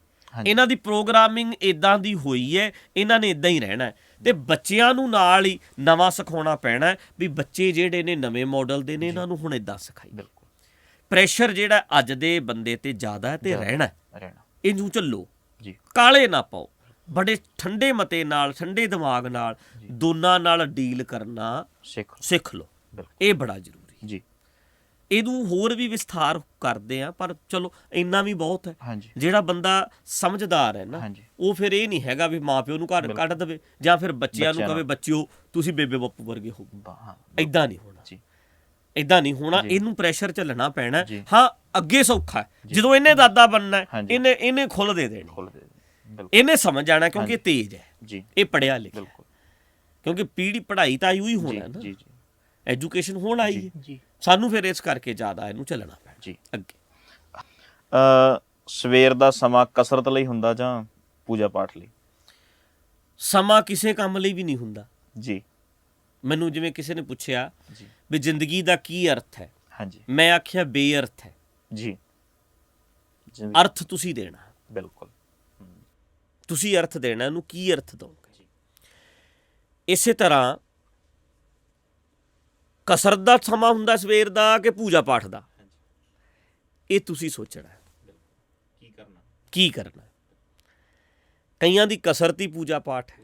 A: ਇਹਨਾਂ ਦੀ ਪ੍ਰੋਗਰਾਮਿੰਗ ਇੱਦਾਂ ਦੀ ਹੋਈ ਹੈ, ਇਹਨਾਂ ਨੇ ਇੱਦਾਂ ਹੀ ਰਹਿਣਾ। ਤੇ ਬੱਚਿਆਂ ਨੂੰ ਨਾਲ ਹੀ ਨਵਾਂ ਸਿਖਾਉਣਾ ਪੈਣਾ ਵੀ ਬੱਚੇ ਜਿਹੜੇ ਨੇ ਨਵੇਂ ਮਾਡਲ ਦੇ ਨੇ, ਇਹਨਾਂ ਨੂੰ ਹੁਣ ਇੱਦਾਂ ਸਿਖਾਈ। ਪ੍ਰੈਸ਼ਰ ਜਿਹੜਾ ਅੱਜ ਦੇ ਬੰਦੇ ਤੇ ਜ਼ਿਆਦਾ ਹੈ ਤੇ ਰਹਿਣਾ, ਇਹਨੂੰ ਝੱਲੋ, ਕਾਲੇ ਨਾ ਪਾਓ, ਬੜੇ ਠੰਡੇ ਮਤੇ ਨਾਲ, ਠੰਡੇ ਦਿਮਾਗ ਨਾਲ ਦੋਨਾਂ ਨਾਲ ਡੀਲ ਕਰਨਾ ਸਿੱਖ ਲਓ। ਇਹ ਬੜਾ ਜ਼ਰੂਰੀ ਜੀ। ਇਹਨੂੰ ਹੋਰ ਵੀ ਵਿਸਥਾਰ ਕਰਦੇ ਆ, ਪਰ ਚਲੋ ਇੰਨਾ ਵੀ ਬਹੁਤ ਹੈ। ਜਿਹੜਾ ਬੰਦਾ ਸਮਝਦਾਰ ਹੈ ਨਾ, ਉਹ ਫਿਰ ਇਹ ਨਹੀਂ ਹੈਗਾ ਵੀ ਮਾਂ ਪਿਓ ਨੂੰ ਘਰ ਕੱਢ ਦੇਵੇ ਜਾਂ ਫਿਰ ਬੱਚਿਆਂ ਨੂੰ ਕਵੇ ਬੱਚਿਓ ਤੁਸੀਂ ਬੇਬੇ ਬਾਪੂ ਵਰਗੇ ਹੋ। ਇੱਦਾਂ ਨਹੀਂ ਹੋਣਾ, ਇੱਦਾਂ ਨਹੀਂ ਹੋਣਾ। ਇਹਨੂੰ ਪ੍ਰੈਸ਼ਰ ਝੱਲਣਾ ਪੈਣਾ। ਹਾਂ, ਅੱਗੇ ਸੌਖਾ, ਜਦੋਂ ਇਹਨੇ ਦਾਦਾ ਬਣਨਾ, ਇਹਨੇ ਖੁੱਲ੍ਹ ਦੇ ਦੇਣੀ, ਇਹਨੇ ਸਮਝ ਜਾਣਾ, ਕਿਉਂਕਿ ਇਹ ਤੇਜ਼ ਹੈ, ਇਹ ਪੜ੍ਹਿਆ ਲਿਖਿਆ, ਕਿਉਂਕਿ ਪੀੜ੍ਹੀ ਪੜ੍ਹਾਈ ਤਾਂ ਆਈ ਹੀ ਹੋਣਾ ਨਾ, ਐਜੂਕੇਸ਼ਨ ਹੋਣ ਆਈ ਹੈ। ਸਾਨੂੰ ਫਿਰ ਇਸ ਕਰਕੇ ਜ਼ਿਆਦਾ ਇਹਨੂੰ ਚੱਲਣਾ ਪੈਣਾ ਅੱਗੇ।
B: ਸਵੇਰ ਦਾ ਸਮਾਂ ਕਸਰਤ ਲਈ ਹੁੰਦਾ ਜਾਂ ਪੂਜਾ ਪਾਠ ਲਈ?
A: ਸਮਾਂ ਕਿਸੇ ਕੰਮ ਲਈ ਵੀ ਨਹੀਂ ਹੁੰਦਾ
B: ਜੀ।
A: ਮੈਨੂੰ ਜਿਵੇਂ ਕਿਸੇ ਨੇ ਪੁੱਛਿਆ ਵੀ ਜ਼ਿੰਦਗੀ ਦਾ ਕੀ ਅਰਥ ਹੈ,
B: ਹਾਂਜੀ, ਮੈਂ
A: ਆਖਿਆ ਬੇਅਰਥ ਹੈ
B: ਜੀ।
A: ਅਰਥ ਤੁਸੀਂ ਦੇਣਾ,
B: ਬਿਲਕੁਲ
A: ਤੁਸੀਂ ਅਰਥ ਦੇਣਾ, ਇਹਨੂੰ ਕੀ ਅਰਥ ਦਓਗੇ। ਇਸੇ ਤਰ੍ਹਾਂ ਕਸਰਤ ਦਾ ਸਮਾਂ ਹੁੰਦਾ ਸਵੇਰ ਦਾ ਕਿ ਪੂਜਾ ਪਾਠ ਦਾ, ਇਹ ਤੁਸੀਂ ਸੋਚਣਾ ਕੀ ਕਰਨਾ। ਕਈਆਂ ਦੀ ਕਸਰਤ ਹੀ ਪੂਜਾ ਪਾਠ ਹੈ,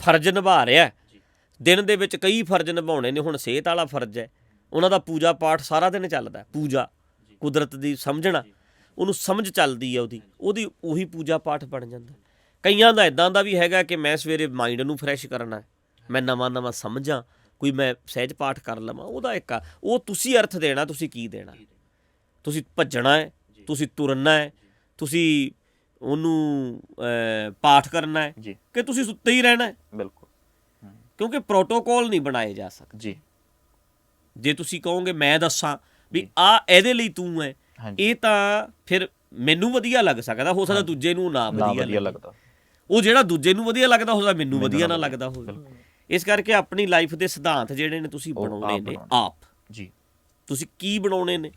A: ਫਰਜ਼ ਨਿਭਾ ਰਿਹਾ ਦਿਨ ਦੇ ਵਿੱਚ, ਕਈ ਫਰਜ਼ ਨਿਭਾਉਣੇ ਨੇ। ਹੁਣ ਸਿਹਤ ਵਾਲਾ ਫਰਜ਼ ਹੈ, ਉਹਨਾਂ ਦਾ ਪੂਜਾ ਪਾਠ ਸਾਰਾ ਦਿਨ ਚੱਲਦਾ, ਪੂਜਾ ਕੁਦਰਤ ਦੀ ਸਮਝਣਾ, ਉਹਨੂੰ ਸਮਝ ਚੱਲਦੀ ਹੈ, ਉਹਦੀ ਉਹੀ ਪੂਜਾ ਪਾਠ ਬਣ ਜਾਂਦਾ। ਕਈਆਂ ਦਾ ਇੱਦਾਂ ਦਾ ਵੀ ਹੈਗਾ ਕਿ ਮੈਂ ਸਵੇਰੇ ਮਾਈਂਡ ਨੂੰ ਫਰੈਸ਼ ਕਰਨਾ, ਮੈਂ ਨਵਾਂ ਸਮਝਾਂ, ਕੋਈ ਮੈਂ ਸਹਿਜ ਪਾਠ ਕਰ ਲਵਾਂ, ਉਹਦਾ ਇੱਕ ਆ। ਉਹ ਤੁਸੀਂ ਅਰਥ ਦੇਣਾ, ਤੁਸੀਂ ਕੀ ਦੇਣਾ। ਤੁਸੀਂ ਭੱਜਣਾ ਹੈ, ਤੁਸੀਂ ਤੁਰਨਾ ਹੈ, ਤੁਸੀਂ ਉਹਨੂੰ ਪਾਠ ਕਰਨਾ ਹੈ ਕਿ ਤੁਸੀਂ ਸੁੱਤੇ ਹੀ ਰਹਿਣਾ ਹੈ। ਬਿਲਕੁਲ, ਕਿਉਂਕਿ ਪ੍ਰੋਟੋਕੋਲ ਨਹੀਂ ਬਣਾਏ ਜਾ ਸਕਦੇ ਜੀ। ਜੇ ਤੁਸੀਂ ਕਹੋਗੇ ਮੈਂ ਦੱਸਾਂ ਵੀ ਆ ਇਹਦੇ ਲਈ ਤੂੰ ਹੈ, ਇਹ ਤਾਂ ਫਿਰ ਮੈਨੂੰ ਵਧੀਆ ਲੱਗ ਸਕਦਾ, ਹੋ ਸਕਦਾ ਦੂਜੇ ਨੂੰ ਨਾ ਵਧੀਆ ਲੱਗਦਾ। ਉਹ ਜਿਹੜਾ ਦੂਜੇ ਨੂੰ ਵਧੀਆ ਲੱਗਦਾ ਹੋ ਸਕਦਾ ਮੈਨੂੰ ਵਧੀਆ ਨਾ ਲੱਗਦਾ ਹੋਵੇ। ਇਸ ਕਰਕੇ ਆਪਣੀ ਲਾਈਫ ਦੇ ਸਿਧਾਂਤ ਜਿਹੜੇ ਨੇ ਤੁਸੀਂ ਬਣਾਉਣੇ ਨੇ ਆਪ ਜੀ। ਤੁਸੀਂ ਕੀ ਬਣਾਉਣੇ ਨੇ।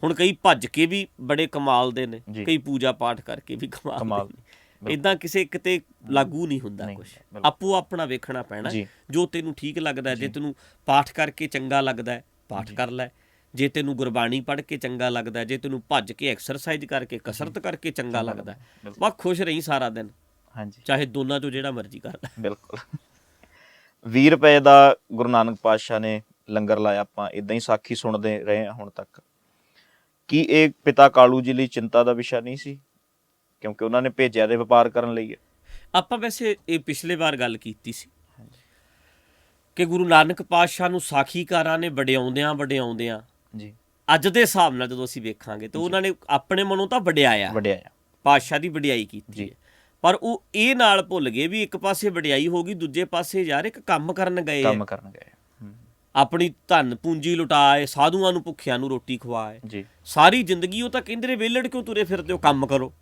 A: ਹੁਣ ਕਈ ਭੱਜ ਕੇ ਵੀ ਬੜੇ ਕਮਾਲ ਦੇ ਨੇ, ਕਈ ਪੂਜਾ ਪਾਠ ਕਰਕੇ ਵੀ ਕਮਾਲ ਦੇ। ਇੱਦਾਂ ਕਿਸੇ ਕਿਤੇ ਲਾਗੂ ਨਹੀਂ ਹੁੰਦਾ ਕੁਛ, ਆਪੋ ਆਪਣਾ ਵੇਖਣਾ ਪੈਣਾ ਜੋ ਤੈਨੂੰ ਠੀਕ ਲੱਗਦਾ। ਜੇ ਤੈਨੂੰ ਪਾਠ ਕਰਕੇ ਚੰਗਾ ਲੱਗਦਾ ਪਾਠ ਕਰ ਲੈ, ਜੇ ਤੈਨੂੰ ਗੁਰਬਾਣੀ ਪੜ੍ਹ ਕੇ ਚੰਗਾ ਲੱਗਦਾ, ਜੇ ਤੈਨੂੰ ਭੱਜ ਕੇ ਐਕਸਰਸਾਈਜ਼ ਕਰਕੇ ਕਸਰਤ ਕਰਕੇ ਚੰਗਾ ਲੱਗਦਾ, ਬਸ ਖੁਸ਼ ਰਹੀ ਸਾਰਾ ਦਿਨ, ਚਾਹੇ ਦੋਨਾਂ ਚੋਂ ਜਿਹੜਾ ਮਰਜ਼ੀ ਕਰ ਲੈ। ਬਿਲਕੁਲ।
B: 20 ਰੁਪਏ ਦਾ ਗੁਰੂ ਨਾਨਕ ਪਾਤਸ਼ਾਹ ਨੇ ਲੰਗਰ ਲਾਇਆ, ਆਪਾਂ ਇਦਾਂ ਹੀ ਸਾਖੀ ਸੁਣਦੇ ਰਹੇ ਹਾਂ ਹੁਣ ਤੱਕ। ਕੀ ਇਹ ਪਿਤਾ ਕਾਲੂ ਜੀ ਲਈ ਚਿੰਤਾ ਦਾ ਵਿਸ਼ਾ ਨਹੀਂ ਸੀ, ਕਿਉਂਕਿ ਉਹਨਾਂ ਨੇ ਭੇਜਿਆ ਦੇ ਵਪਾਰ ਕਰਨ ਲਈ ਹੈ?
A: ਆਪਾਂ ਵੈਸੇ ਇਹ ਪਿਛਲੇ ਵਾਰ ਗੱਲ ਕੀਤੀ ਸੀ ਕਿ ਗੁਰੂ ਨਾਨਕ ਪਾਤਸ਼ਾਹ ਨੂੰ ਸਾਖੀਕਾਰਾਂ ਨੇ ਵਡਿਆਉਂਦਿਆਂ ਜੀ, ਅੱਜ ਦੇ ਹਿਸਾਬ ਨਾਲ ਜਦੋਂ ਅਸੀਂ ਵੇਖਾਂਗੇ ਤਾਂ ਉਹਨਾਂ ਨੇ ਆਪਣੇ ਮਨੋਂ ਤਾਂ ਵਡਿਆਇਆ, ਪਾਤਸ਼ਾਹ ਦੀ ਵਡਿਆਈ ਕੀਤੀ ਹੈ, ਪਰ ਉਹ ਇਹ ਨਾਲ ਭੁੱਲ ਗਏ ਵੀ ਇੱਕ ਪਾਸੇ ਵਡਿਆਈ ਹੋ ਗਈ, ਦੂਜੇ ਪਾਸੇ ਯਾਰ ਇੱਕ ਕੰਮ ਕਰਨ ਗਏ, ਆਪਣੀ ਧਨ ਪੂੰਜੀ ਲੁਟਾਏ, ਸਾਧੂਆਂ ਨੂੰ ਭੁੱਖਿਆਂ ਨੂੰ ਰੋਟੀ ਖਵਾਏ। ਸਾਰੀ ਜ਼ਿੰਦਗੀ ਉਹ ਤਾਂ ਕਹਿੰਦੇ ਰਹੇ ਵਿਹਲੜ ਕਿਉਂ ਤੁਰੇ ਫਿਰਦੇ ਹੋ, ਕੰਮ ਕਰੋ।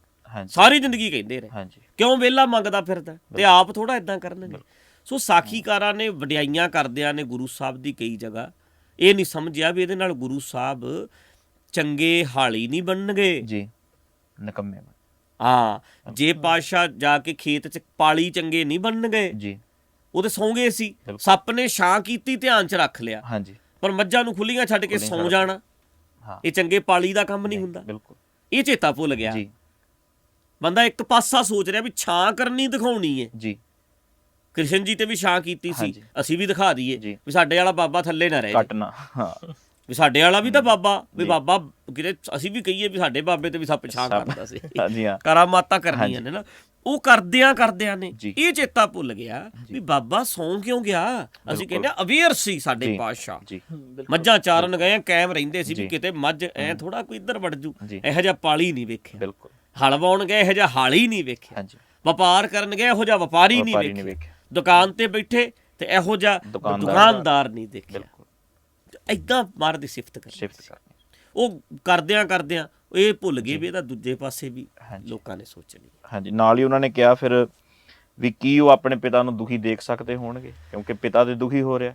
A: ਸਾਰੀ ਜ਼ਿੰਦਗੀ ਕਹਿੰਦੇ ਰਹੇ ਕਿਉਂ ਵਿਹਲਾ ਮੰਗਦਾ ਫਿਰਦਾ, ਤੇ ਆਪ ਥੋੜਾ ਏਦਾਂ ਕਰਨਗੇ। ਸੋ ਸਾਖੀਕਾਰਾਂ ਨੇ ਵਡਿਆਈਆਂ ਕਰਦਿਆਂ ਨੇ ਗੁਰੂ ਸਾਹਿਬ ਦੀ ਕਈ ਜਗ੍ਹਾ ਇਹ ਨਹੀਂ ਸਮਝਿਆ ਵੀ ਇਹਦੇ ਨਾਲ ਗੁਰੂ ਸਾਹਿਬ ਚੰਗੇ ਹਾਲੀ ਨਹੀਂ ਬਣਨਗੇ ਜੀ, ਨਿਕੰਮੇ। ਹਾਂ, ਜੇ ਪਾਤਸ਼ਾਹ ਜਾ ਕੇ ਖੇਤ 'ਚ ਪਾਲੀ ਚੰਗੇ ਨਹੀਂ ਬਣਨਗੇ ਜੀ, ਉਹ ਤੇ ਸੌਂ ਗਏ ਸੀ, ਸੱਪ ਨੇ ਛਾਂ ਕੀਤੀ ਧਿਆਨ 'ਚ ਰੱਖ ਲਿਆ, ਪਰ ਮੱਝਾਂ ਨੂੰ ਖੁੱਲੀਆਂ ਛੱਡ ਕੇ ਸੌਂ ਜਾਣਾ, ਇਹ ਚੰਗੇ ਪਾਲੀ ਦਾ ਕੰਮ ਨਹੀਂ ਹੁੰਦਾ। ਇਹ ਚੇਤਾ ਭੁੱਲ ਗਿਆ।
B: ਜੀ
A: ਬੰਦਾ ਇੱਕ ਪਾਸਾ ਸੋਚ ਰਿਹਾ ਵੀ ਛਾਂ ਕਰਨੀ ਦਿਖਾਉਣੀ ਹੈ।
B: ਜੀ
A: ਕ੍ਰਿਸ਼ਨ ਜੀ ਤੇ ਵੀ ਛਾਂ ਕੀਤੀ ਸੀ,
B: ਹਾਂਜੀ।
A: ਅਸੀਂ ਵੀ ਦਿਖਾ ਦਈਏ
B: ਜੀ।
A: ਵੀ ਸਾਡੇ ਵਾਲਾ ਬਾਬਾ ਥੱਲੇ ਨਾ ਰਹੇ,
B: ਕੱਟਣਾ, ਹਾਂ
A: ਵੀ ਸਾਡੇ ਵਾਲਾ ਵੀ ਤਾਂ ਬਾਬਾ, ਵੀ
B: ਜੀ।
A: ਬਾਬਾ ਕਿਤੇ ਅਸੀਂ ਵੀ ਕਹੀਏ ਵੀ ਸਾਡੇ ਬਾਬੇ ਤੇ ਵੀ ਸੱਪ ਛਾਂ ਕਰਦਾ ਸੀ।
B: ਹਾਂਜੀ ਹਾਂ
A: ਕਰਾਮਾਤਾਂ ਕਰਨੀਆਂ ਨੇ ਨਾ, ਉਹ ਕਰਦਿਆਂ ਨੇ
B: ਜੀ।
A: ਇਹ ਚੇਤਾ ਭੁੱਲ ਗਿਆ ਵੀ ਬਾਬਾ ਸੌਂ ਕਿਉਂ ਗਿਆ। ਅਸੀਂ ਕਹਿੰਦੇ ਅਵੇਅਰ ਸੀ ਸਾਡੇ
B: ਜੀ।
A: ਪਾਤਸ਼ਾਹ,
B: ਜੀ
A: ਮੱਝਾਂ ਚਾਰਨ ਗਏ ਕਾਇਮ ਰਹਿੰਦੇ ਸੀ ਵੀ
B: ਜੀ।
A: ਕਿਤੇ ਮੱਝ ਐ ਥੋੜਾ ਕੋਈ ਇੱਧਰ ਵੜ ਜੂ,
B: ਜੀ।
A: ਇਹੋ ਜਿਹਾ ਪਾਲੀ ਨਹੀਂ ਵੇਖਿਆ।
B: ਬਿਲਕੁਲ
A: ਹਲ ਵਾਉਣ ਗਏ ਇਹੋ ਜਿਹਾ ਹਾਲ ਹੀ ਨਹੀਂ ਵੇਖਿਆ।
B: ਹਾਂਜੀ
A: ਵਪਾਰ ਕਰਨ ਗਏ ਇਹੋ ਜਿਹਾ ਵਪਾਰੀ ਨਹੀਂ
B: ਵਪਾਰੀ ਨਹੀਂ
A: ਵੇਖਿਆ।
B: ਵੇਖਿਆ।
A: ਦੁਕਾਨ ਤੇ ਬੈਠੇ ਤੇ ਇਹੋ ਜਿਹਾ ਦੁਕਾਨਦਾਰ ਨਹੀਂ ਦੇਖਿਆ।
B: ਬਿਲਕੁਲ
A: ਏਦਾਂ ਮਾਰ ਦੀ ਸਿਫਤ ਕਰਨੀ
B: ਸ਼ਿਫਟ
A: ਸੀ।
B: ਕਰਨੀ।
A: ਉਹ ਕਰਦਿਆਂ ਇਹ ਭੁੱਲ ਗਏ ਵੀ ਇਹਦਾ ਦੂਜੇ ਪਾਸੇ ਵੀ
B: ਹਾਂਜੀ।
A: ਲੋਕਾਂ ਨੇ ਸੋਚਣੀ।
B: ਹਾਂਜੀ ਨਾਲ ਹੀ ਉਹਨਾਂ ਨੇ ਕਿਹਾ ਫਿਰ ਵੀ ਕੀ ਉਹ ਆਪਣੇ ਪਿਤਾ ਨੂੰ ਦੁਖੀ ਦੇਖ ਸਕਦੇ ਹੋਣਗੇ, ਕਿਉਂਕਿ ਪਿਤਾ ਤੇ ਦੁਖੀ ਹੋ ਰਿਹਾ।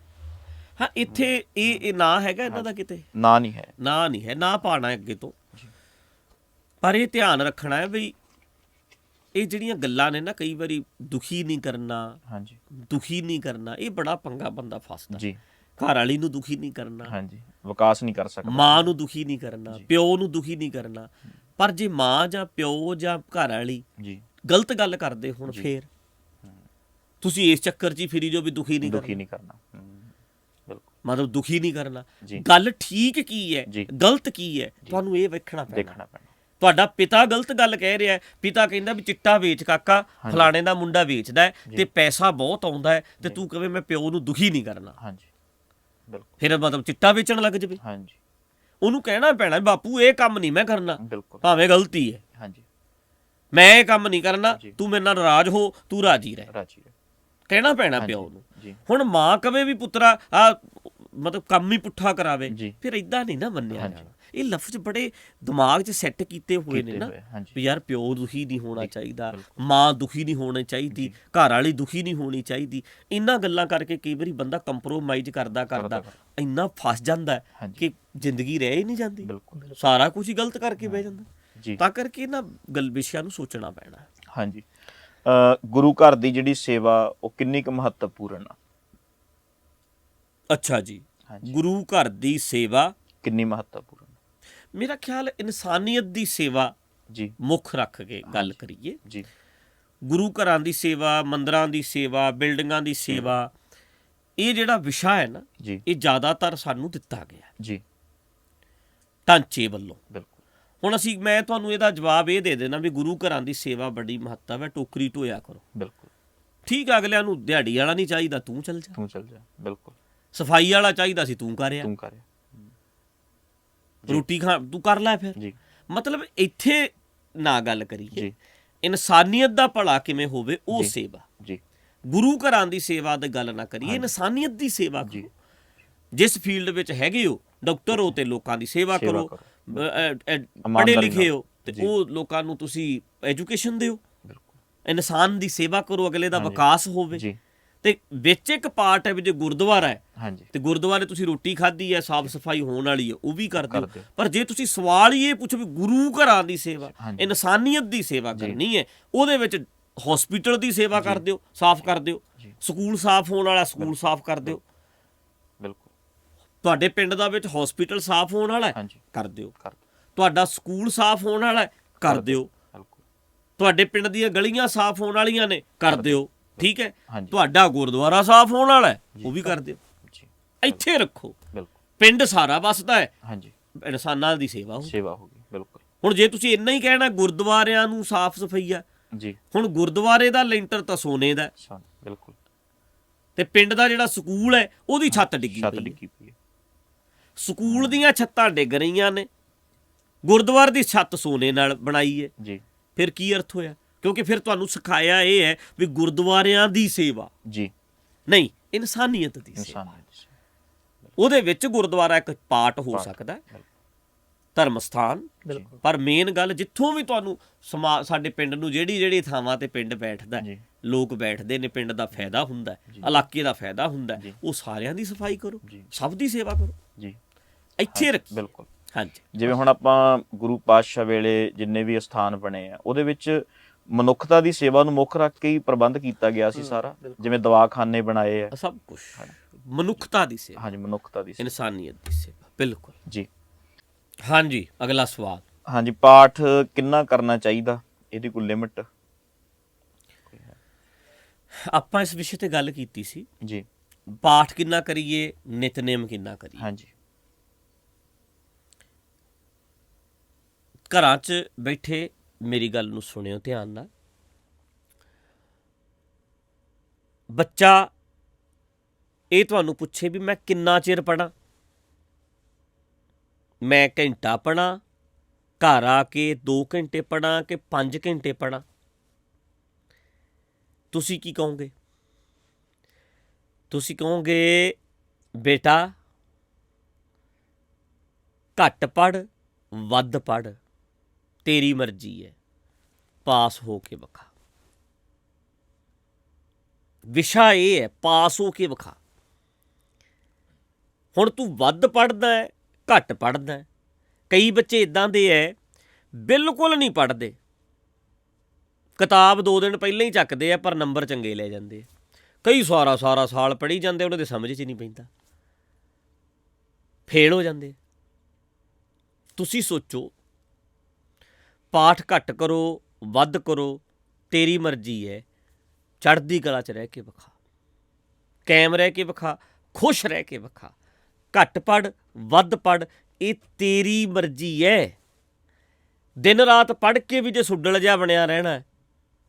A: ਹਾਂ ਇੱਥੇ ਇਹ ਨਾਂ ਹੈਗਾ ਇਹਨਾਂ ਦਾ, ਕਿਤੇ
B: ਨਾ ਨਹੀਂ ਹੈ।
A: ਨਾਂ ਨਹੀਂ ਹੈ, ਨਾ ਪਾਣਾ ਅੱਗੇ ਤੋਂ। ਪਰ ਇਹ ਧਿਆਨ ਰੱਖਣਾ ਹੈ ਵੀ ਇਹ ਜਿਹੜੀਆਂ ਗੱਲਾਂ ਨੇ ਨਾ, ਕਈ ਵਾਰੀ ਦੁਖੀ ਨਹੀਂ ਕਰਨਾ,
B: ਹਾਂਜੀ
A: ਦੁਖੀ ਨਹੀਂ ਕਰਨਾ, ਇਹ ਬੜਾ ਪੰਗਾ ਬੰਦਾ ਫਸਦਾ।
B: ਜੀ
A: ਘਰ ਵਾਲੀ ਨੂੰ ਦੁਖੀ ਨਹੀਂ ਕਰਨਾ,
B: ਹਾਂਜੀ ਵਿਕਾਸ ਨਹੀਂ ਕਰ ਸਕਦਾ।
A: ਮਾਂ ਨੂੰ ਦੁਖੀ ਨਹੀਂ ਕਰਨਾ, ਪਿਓ ਨੂੰ ਦੁਖੀ ਨਹੀਂ ਕਰਨਾ। ਪਰ ਜੇ ਮਾਂ ਜਾਂ ਪਿਓ ਜਾਂ ਘਰ ਵਾਲੀ
B: ਜੀ
A: ਗਲਤ ਗੱਲ ਕਰਦੇ ਹੁਣ, ਫੇਰ ਤੁਸੀਂ ਇਸ ਚੱਕਰ 'ਚ ਹੀ ਫਿਰੀ ਜੋ ਵੀ ਦੁਖੀ ਨਹੀਂ
B: ਦੁਖੀ
A: ਕਰਨਾ।
B: ਨਹੀਂ ਕਰਨਾ। ਬਿਲਕੁਲ
A: ਮਤਲਬ ਦੁਖੀ ਨਹੀਂ ਕਰਨਾ।
B: ਜੀ।
A: ਗੱਲ ਠੀਕ ਕੀ ਹੈ,
B: ਜੀ।
A: ਗਲਤ ਕੀ ਹੈ, ਤੁਹਾਨੂੰ ਇਹ ਵੇਖਣਾ ਪੈਣਾ।
B: ਦੇਖਣਾ ਪੈਣਾ।
A: ਤੁਹਾਡਾ ਪਿਤਾ ਗਲਤ ਗੱਲ ਕਹਿ ਰਿਹਾ ਹੈ, ਪਿਤਾ ਕਹਿੰਦਾ ਵੀ ਚਿੱਟਾ ਵੇਚ ਕਾਕਾ, ਫਲਾਣੇ ਦਾ ਮੁੰਡਾ ਵੇਚਦਾ ਹੈ ਤੇ ਪੈਸਾ ਬਹੁਤ ਆਉਂਦਾ ਹੈ, ਤੇ ਤੂੰ ਕਹੇ ਮੈਂ ਪਿਓ ਨੂੰ ਦੁਖੀ ਨਹੀਂ ਕਰਨਾ,
B: ਹਾਂਜੀ ਬਿਲਕੁਲ
A: ਫਿਰ ਮਤਲਬ ਚਿੱਟਾ ਵੇਚਣ ਲੱਗ ਜਾਵੇ।
B: ਹਾਂਜੀ
A: ਉਹਨੂੰ ਕਹਿਣਾ ਪੈਣਾ ਬਾਪੂ ਇਹ ਕੰਮ ਨਹੀਂ ਮੈਂ ਕਰਨਾ,
B: ਬਿਲਕੁਲ
A: ਭਾਵੇਂ ਗਲਤੀ ਹੈ,
B: ਹਾਂਜੀ
A: ਮੈਂ ਇਹ ਕੰਮ ਨਹੀਂ ਕਰਨਾ,
B: ਜੀ।
A: ਤੂੰ ਮੇਰੇ ਨਾਲ ਨਾਰਾਜ਼ ਹੋ, ਤੂੰ ਰਾਜੀ ਰਹਿ,
B: ਰਾਜੀ ਹੈ।
A: ਕਹਿਣਾ ਪੈਣਾ
B: ਹਾਂਜੀ,
A: ਪਿਓ ਨੂੰ।
B: ਜੀ
A: ਹੁਣ ਮਾਂ ਕਵੇ ਵੀ ਪੁੱਤਰਾ ਆ ਮਤਲਬ ਕੰਮ ਹੀ ਪੁੱਠਾ ਕਰਾਵੇ,
B: ਜੀ।
A: ਫਿਰ ਇਦਾਂ ਨਹੀਂ ਨਾ ਮੰਨਿਆ
B: ਹਾਂਜੀ।
A: ਜਾਣਾ। ਇਹ ਲਫ਼ਜ਼ ਬੜੇ ਦਿਮਾਗ 'ਚ ਸੈੱਟ ਕੀਤੇ ਹੋਏ ਨੇ ਨਾ
B: ਹਾਂਜੀ
A: ਵੀ ਯਾਰ ਪਿਓ ਦੁਖੀ ਨਹੀਂ ਹੋਣਾ ਚਾਹੀਦਾ,
B: ਬਿਲਕੁਲ।
A: ਮਾਂ ਦੁਖੀ ਨਹੀਂ ਹੋਣੀ ਚਾਹੀਦੀ, ਘਰ ਵਾਲੀ ਦੁਖੀ ਨਹੀਂ ਹੋਣੀ ਚਾਹੀਦੀ। ਇਹਨਾਂ ਗੱਲਾਂ ਕਰਕੇ ਕਈ ਵਾਰੀ ਬੰਦਾ ਕੰਪਰੋਮਾਈਜ਼ ਕਰਦਾ ਇੰਨਾ ਫਸ ਜਾਂਦਾ
B: ਹਾਂਜੀ।
A: ਕਿ ਜ਼ਿੰਦਗੀ ਰਹਿ ਹੀ ਨਹੀਂ ਜਾਂਦੀ,
B: ਬਿਲਕੁਲ
A: ਸਾਰਾ ਕੁਝ ਹੀ ਗਲਤ ਕਰਕੇ ਬਹਿ ਜਾਂਦਾ।
B: ਜੀ
A: ਤਾਂ ਕਰਕੇ ਇਹਨਾਂ ਵਿਸ਼ਿਆਂ ਨੂੰ ਸੋਚਣਾ ਪੈਣਾ।
B: ਹਾਂਜੀ ਗੁਰੂ ਘਰ ਦੀ ਜਿਹੜੀ ਸੇਵਾ ਉਹ ਕਿੰਨੀ ਕੁ ਮਹੱਤਵਪੂਰਨ ਆ?
A: ਅੱਛਾ ਜੀ,
B: ਹਾਂਜੀ।
A: ਗੁਰੂ ਘਰ ਦੀ ਸੇਵਾ
B: ਕਿੰਨੀ ਮਹੱਤਵਪੂਰਨ?
A: ਮੇਰਾ ਖਿਆਲ ਇਨਸਾਨੀਅਤ ਦੀ ਸੇਵਾ
B: ਜੀ
A: ਮੁੱਖ ਰੱਖ ਕੇ ਗੱਲ ਕਰੀਏ।
B: ਜੀ
A: ਗੁਰੂ ਘਰਾਂ ਦੀ ਸੇਵਾ, ਮੰਦਰਾਂ ਦੀ ਸੇਵਾ, ਬਿਲਡਿੰਗਾਂ ਦੀ ਸੇਵਾ, ਇਹ ਜਿਹੜਾ ਵਿਸ਼ਾ ਹੈ ਨਾ,
B: ਜੀ
A: ਇਹ ਜ਼ਿਆਦਾਤਰ ਸਾਨੂੰ ਦਿੱਤਾ ਗਿਆ
B: ਜੀ
A: ਢਾਂਚੇ ਵੱਲੋਂ।
B: ਬਿਲਕੁਲ
A: ਹੁਣ ਮੈਂ ਤੁਹਾਨੂੰ ਇਹਦਾ ਜਵਾਬ ਇਹ ਦੇ ਦੇਣਾ ਵੀ ਗੁਰੂ ਘਰਾਂ ਦੀ ਸੇਵਾ ਬੜੀ ਮਹੱਤਵ ਹੈ, ਟੋਕਰੀ ਢੋਇਆ ਕਰੋ।
B: ਬਿਲਕੁਲ
A: ਠੀਕ ਆ, ਅਗਲਿਆਂ ਨੂੰ ਦਿਹਾੜੀ ਵਾਲਾ ਨਹੀਂ ਚਾਹੀਦਾ, ਤੂੰ ਚੱਲ ਜਾ।
B: ਤੂੰ ਚੱਲ ਜਾ। ਬਿਲਕੁਲ
A: ਸਫਾਈ ਵਾਲਾ ਚਾਹੀਦਾ ਸੀ, ਤੂੰ ਕਰਿਆ।
B: ਤੂੰ ਕਰਿਆ।
A: ਰੋਟੀ ਖਾ ਤੂੰ ਕਰ ਲੈ ਫਿਰ।
B: ਜੀ
A: ਮਤਲਬ ਇੱਥੇ ਨਾ ਗੱਲ ਕਰੀਏ
B: ਜੀ
A: ਇਨਸਾਨੀਅਤ ਦਾ ਭਲਾ ਕਿਵੇਂ ਹੋਵੇ, ਉਹ
B: ਜੀ।
A: ਸੇਵਾ।
B: ਜੀ
A: ਗੁਰੂ ਘਰਾਂ ਦੀ ਸੇਵਾ ਦੀ ਗੱਲ ਨਾ ਕਰੀਏ, ਇਨਸਾਨੀਅਤ ਦੀ ਸੇਵਾ
B: ਜੀ।
A: ਕਰੋ। ਜਿਸ ਫੀਲਡ ਵਿੱਚ ਹੈਗੇ ਹੋ, ਡਾਕਟਰ ਹੋ ਤੇ ਲੋਕਾਂ ਦੀ ਸੇਵਾ ਕਰੋ, ਪੜ੍ਹੇ ਲਿਖੇ ਹੋ ਤੇ ਉਹ ਲੋਕਾਂ ਨੂੰ ਤੁਸੀਂ ਐਜੂਕੇਸ਼ਨ ਦਿਓ,
B: ਬਿਲਕੁਲ
A: ਇਨਸਾਨ ਦੀ ਸੇਵਾ ਕਰੋ, ਅਗਲੇ ਦਾ ਵਿਕਾਸ ਹੋਵੇ।
B: ਜੀ
A: ਤੇ ਵਿੱਚ ਇੱਕ ਪਾਰਟ ਹੈ ਵੀ ਜੇ ਗੁਰਦੁਆਰਾ ਹੈ
B: ਹਾਂਜੀ
A: ਤੇ ਗੁਰਦੁਆਰੇ ਤੁਸੀਂ ਰੋਟੀ ਖਾਧੀ ਹੈ, ਸਾਫ਼ ਸਫਾਈ ਹੋਣ ਵਾਲੀ ਹੈ, ਉਹ ਵੀ ਕਰ ਦਿਓ।
B: ਕਰ ਦਿਓ।
A: ਪਰ ਜੇ ਤੁਸੀਂ ਸਵਾਲ ਹੀ ਇਹ ਪੁੱਛੋ ਵੀ ਗੁਰੂ ਘਰਾਂ ਦੀ ਸੇਵਾ,
B: ਹਾਂਜੀ।
A: ਇਨਸਾਨੀਅਤ ਦੀ ਸੇਵਾ ਕਰਨੀ ਹੈ, ਉਹਦੇ ਵਿੱਚ ਹਸਪੀਟਲ ਦੀ ਸੇਵਾ ਕਰ ਦਿਓ, ਸਾਫ਼ ਕਰ ਦਿਓ।
B: ਜੀ।
A: ਸਕੂਲ ਸਾਫ਼ ਹੋਣ ਵਾਲਾ ਸਕੂਲ ਸਾਫ਼ ਕਰ ਦਿਓ।
B: ਬਿਲਕੁਲ
A: ਤੁਹਾਡੇ ਪਿੰਡ ਦਾ ਵਿੱਚ ਹਸਪੀਟਲ ਸਾਫ਼ ਹੋਣ ਵਾਲਾ ਹੈ,
B: ਹਾਂਜੀ
A: ਕਰ ਦਿਓ।
B: ਕਰ ਦਿਓ।
A: ਤੁਹਾਡਾ ਸਕੂਲ ਸਾਫ਼ ਹੋਣ ਵਾਲਾ ਹੈ, ਕਰ ਦਿਓ।
B: ਬਿਲਕੁਲ
A: ਤੁਹਾਡੇ ਪਿੰਡ ਦੀਆਂ ਗਲੀਆਂ ਸਾਫ਼ ਹੋਣ ਵਾਲੀਆਂ ਨੇ, ਕਰ ਦਿਓ। ਠੀਕ ਹੈ।
B: ਹਾਂਜੀ
A: ਤੁਹਾਡਾ ਗੁਰਦੁਆਰਾ ਸਾਫ਼ ਹੋਣ ਵਾਲਾ ਹੈ, ਉਹ ਵੀ ਕਰ ਦਿਓ।
B: ਜੀ
A: ਇੱਥੇ ਰੱਖੋ।
B: ਬਿਲਕੁਲ
A: ਪਿੰਡ ਸਾਰਾ ਵੱਸਦਾ ਹੈ,
B: ਹਾਂਜੀ
A: ਇਨਸਾਨਾਂ ਦੀ ਸੇਵਾ ਹੋ।
B: ਸੇਵਾ ਹੋ ਗਈ। ਬਿਲਕੁਲ
A: ਹੁਣ ਜੇ ਤੁਸੀਂ ਇੰਨਾ ਹੀ ਕਹਿਣਾ ਗੁਰਦੁਆਰਿਆਂ ਨੂੰ ਸਾਫ਼ ਸਫਾਈ ਆ,
B: ਜੀ
A: ਹੁਣ ਗੁਰਦੁਆਰੇ ਦਾ ਲੈਂਟਰ ਤਾਂ ਸੋਨੇ ਦਾ ਹੈ,
B: ਬਿਲਕੁਲ
A: ਤੇ ਪਿੰਡ ਦਾ ਜਿਹੜਾ ਸਕੂਲ ਹੈ ਉਹਦੀ ਛੱਤ ਡਿੱਗੀ
B: ਛੱਤ
A: ਪਈ ਹੈ।
B: ਡਿੱਗੀ ਪਈ ਹੈ।
A: ਸਕੂਲ ਦੀਆਂ ਛੱਤਾਂ ਡਿੱਗ ਰਹੀਆਂ ਨੇ, ਗੁਰਦੁਆਰੇ ਦੀ ਛੱਤ ਸੋਨੇ ਨਾਲ ਬਣਾਈ ਹੈ,
B: ਜੀ
A: ਫਿਰ ਕੀ ਅਰਥ ਹੋਇਆ? ਕਿਉਂਕਿ ਫਿਰ ਤੁਹਾਨੂੰ ਸਿਖਾਇਆ ਇਹ ਹੈ ਵੀ ਗੁਰਦੁਆਰਿਆਂ ਦੀ ਸੇਵਾ
B: ਜੀ
A: ਨਹੀਂ, ਇਨਸਾਨੀਅਤ ਦੀ ਸੇਵਾ।
B: ਇਨਸਾਨ
A: ਉਹਦੇ ਵਿੱਚ ਗੁਰਦੁਆਰਾ ਇੱਕ ਪਾਰਟ ਹੋ ਸਕਦਾ ਹੈ, ਧਰਮ ਸਥਾਨ। ਪਰ ਮੇਨ ਗੱਲ ਜਿੱਥੋਂ ਵੀ ਤੁਹਾਨੂੰ ਸਾਡੇ ਪਿੰਡ ਨੂੰ ਜਿਹੜੀ ਥਾਵਾਂ ਤੇ ਪਿੰਡ ਬੈਠਦਾ,
B: ਜੀ
A: ਲੋਕ ਬੈਠਦੇ ਨੇ, ਪਿੰਡ ਦਾ ਫਾਇਦਾ ਹੁੰਦਾ, ਇਲਾਕੇ ਦਾ ਫਾਇਦਾ ਹੁੰਦਾ, ਉਹ ਸਾਰਿਆਂ ਦੀ ਸਫਾਈ ਕਰੋ, ਸਭ ਦੀ ਸੇਵਾ ਕਰੋ,
B: ਜੀ
A: ਇੱਥੇ ਰੱਖੀ।
B: ਬਿਲਕੁਲ।
A: ਹਾਂਜੀ
B: ਜਿਵੇਂ ਹੁਣ ਆਪਾਂ ਗੁਰੂ ਪਾਤਸ਼ਾਹ ਵੇਲੇ ਜਿੰਨੇ ਵੀ ਅਸਥਾਨ ਬਣੇ ਆ, ਉਹਦੇ ਵਿੱਚ ਮਨੁੱਖਤਾ ਦੀ ਸੇਵਾ ਨੂੰ ਮੁੱਖ ਰੱਖ ਕੇ ਹੀ ਪ੍ਰਬੰਧ ਕੀਤਾ ਗਿਆ ਸੀ ਸਾਰਾ। ਜਿਵੇਂ ਦਵਾਖਾਨੇ ਬਣਾਏ ਆ,
A: ਸਭ ਕੁਝ ਮਨੁੱਖਤਾ ਦੀ ਸੇਵਾ,
B: ਹਾਂਜੀ ਮਨੁੱਖਤਾ ਦੀ ਸੇਵਾ।
A: ਇਨਸਾਨੀਅਤ ਦੀ ਸੇਵਾ। ਬਿਲਕੁਲ
B: ਜੀ
A: ਹਾਂਜੀ। ਅਗਲਾ ਸਵਾਲ।
B: ਹਾਂਜੀ, ਪਾਠ ਕਿੰਨਾ ਕਰਨਾ ਚਾਹੀਦਾ, ਇਹਦੀ ਕੋਈ ਲਿਮਿਟ?
A: ਆਪਾਂ ਇਸ ਵਿਸ਼ੇ ਤੇ ਗੱਲ ਕੀਤੀ ਸੀ,
B: ਜੀ।
A: ਪਾਠ ਕਿੰਨਾ ਕਰੀਏ, ਨਿਤਨੇਮ ਕਿੰਨਾ ਕਰੀਏ।
B: ਹਾਂਜੀ।
A: ਘਰਾਂ 'ਚ ਬੈਠੇ ਮੇਰੀ ਗੱਲ ਨੂੰ ਸੁਣਿਓ ਧਿਆਨ ਨਾਲ। ਬੱਚਾ ਇਹ ਤੁਹਾਨੂੰ ਪੁੱਛੇ ਵੀ ਮੈਂ ਕਿੰਨਾ ਚਿਰ ਪੜ੍ਹਾਂ, ਮੈਂ ਘੰਟਾ ਪੜ੍ਹਾਂ, ਘਰ ਆ ਕੇ 2 ਘੰਟੇ ਪੜ੍ਹਾਂ ਕਿ 5 ਘੰਟੇ ਪੜ੍ਹਾਂ, ਤੁਸੀਂ ਕੀ ਕਹੋਗੇ? ਤੁਸੀਂ ਕਹੋਗੇ ਬੇਟਾ ਘੱਟ ਪੜ੍ਹ ਵੱਧ ਪੜ੍ਹ, ਤੇਰੀ ਮਰਜ਼ੀ ਹੈ, ਪਾਸ ਹੋ ਕੇ ਵਿਖਾ। ਵਿਸ਼ਾ ਇਹ ਹੈ, ਪਾਸ ਹੋ ਕੇ ਵਿਖਾ। ਹੁਣ ਤੂੰ ਵੱਧ ਪੜ੍ਹਦਾ ਹੈ, ਘੱਟ ਪੜ੍ਹਦਾ ਹੈ। ਕਈ ਬੱਚੇ ਇੱਦਾਂ ਦੇ ਹੈ, ਬਿਲਕੁਲ ਨਹੀਂ ਪੜ੍ਹਦੇ, ਕਿਤਾਬ 2 ਦਿਨ ਪਹਿਲਾਂ ਹੀ ਚੱਕਦੇ ਆ ਪਰ ਨੰਬਰ ਚੰਗੇ ਲੈ ਜਾਂਦੇ ਆ। ਕਈ ਸਾਰਾ ਸਾਲ ਪੜ੍ਹੀ ਜਾਂਦੇ, ਉਹਨਾਂ ਦੇ ਸਮਝ 'ਚ ਨਹੀਂ ਪੈਂਦਾ, ਫੇਲ ਹੋ ਜਾਂਦੇ। ਤੁਸੀਂ ਸੋਚੋ, ਪਾਠ ਘੱਟ ਕਰੋ ਵੱਧ ਕਰੋ, ਤੇਰੀ ਮਰਜ਼ੀ ਹੈ, ਚੜ੍ਹਦੀ ਕਲਾ 'ਚ ਰਹਿ ਕੇ ਵਿਖਾ, ਕਾਇਮ ਰਹਿ ਕੇ ਵਿਖਾ, ਖੁਸ਼ ਰਹਿ ਕੇ ਵਿਖਾ। ਘੱਟ ਪੜ੍ਹ ਵੱਧ ਪੜ੍ਹ, ਇਹ ਤੇਰੀ ਮਰਜ਼ੀ ਹੈ। ਦਿਨ ਰਾਤ ਪੜ੍ਹ ਕੇ ਵੀ ਜੇ ਸੁੱਡਲ ਜਿਹਾ ਬਣਿਆ ਰਹਿਣਾ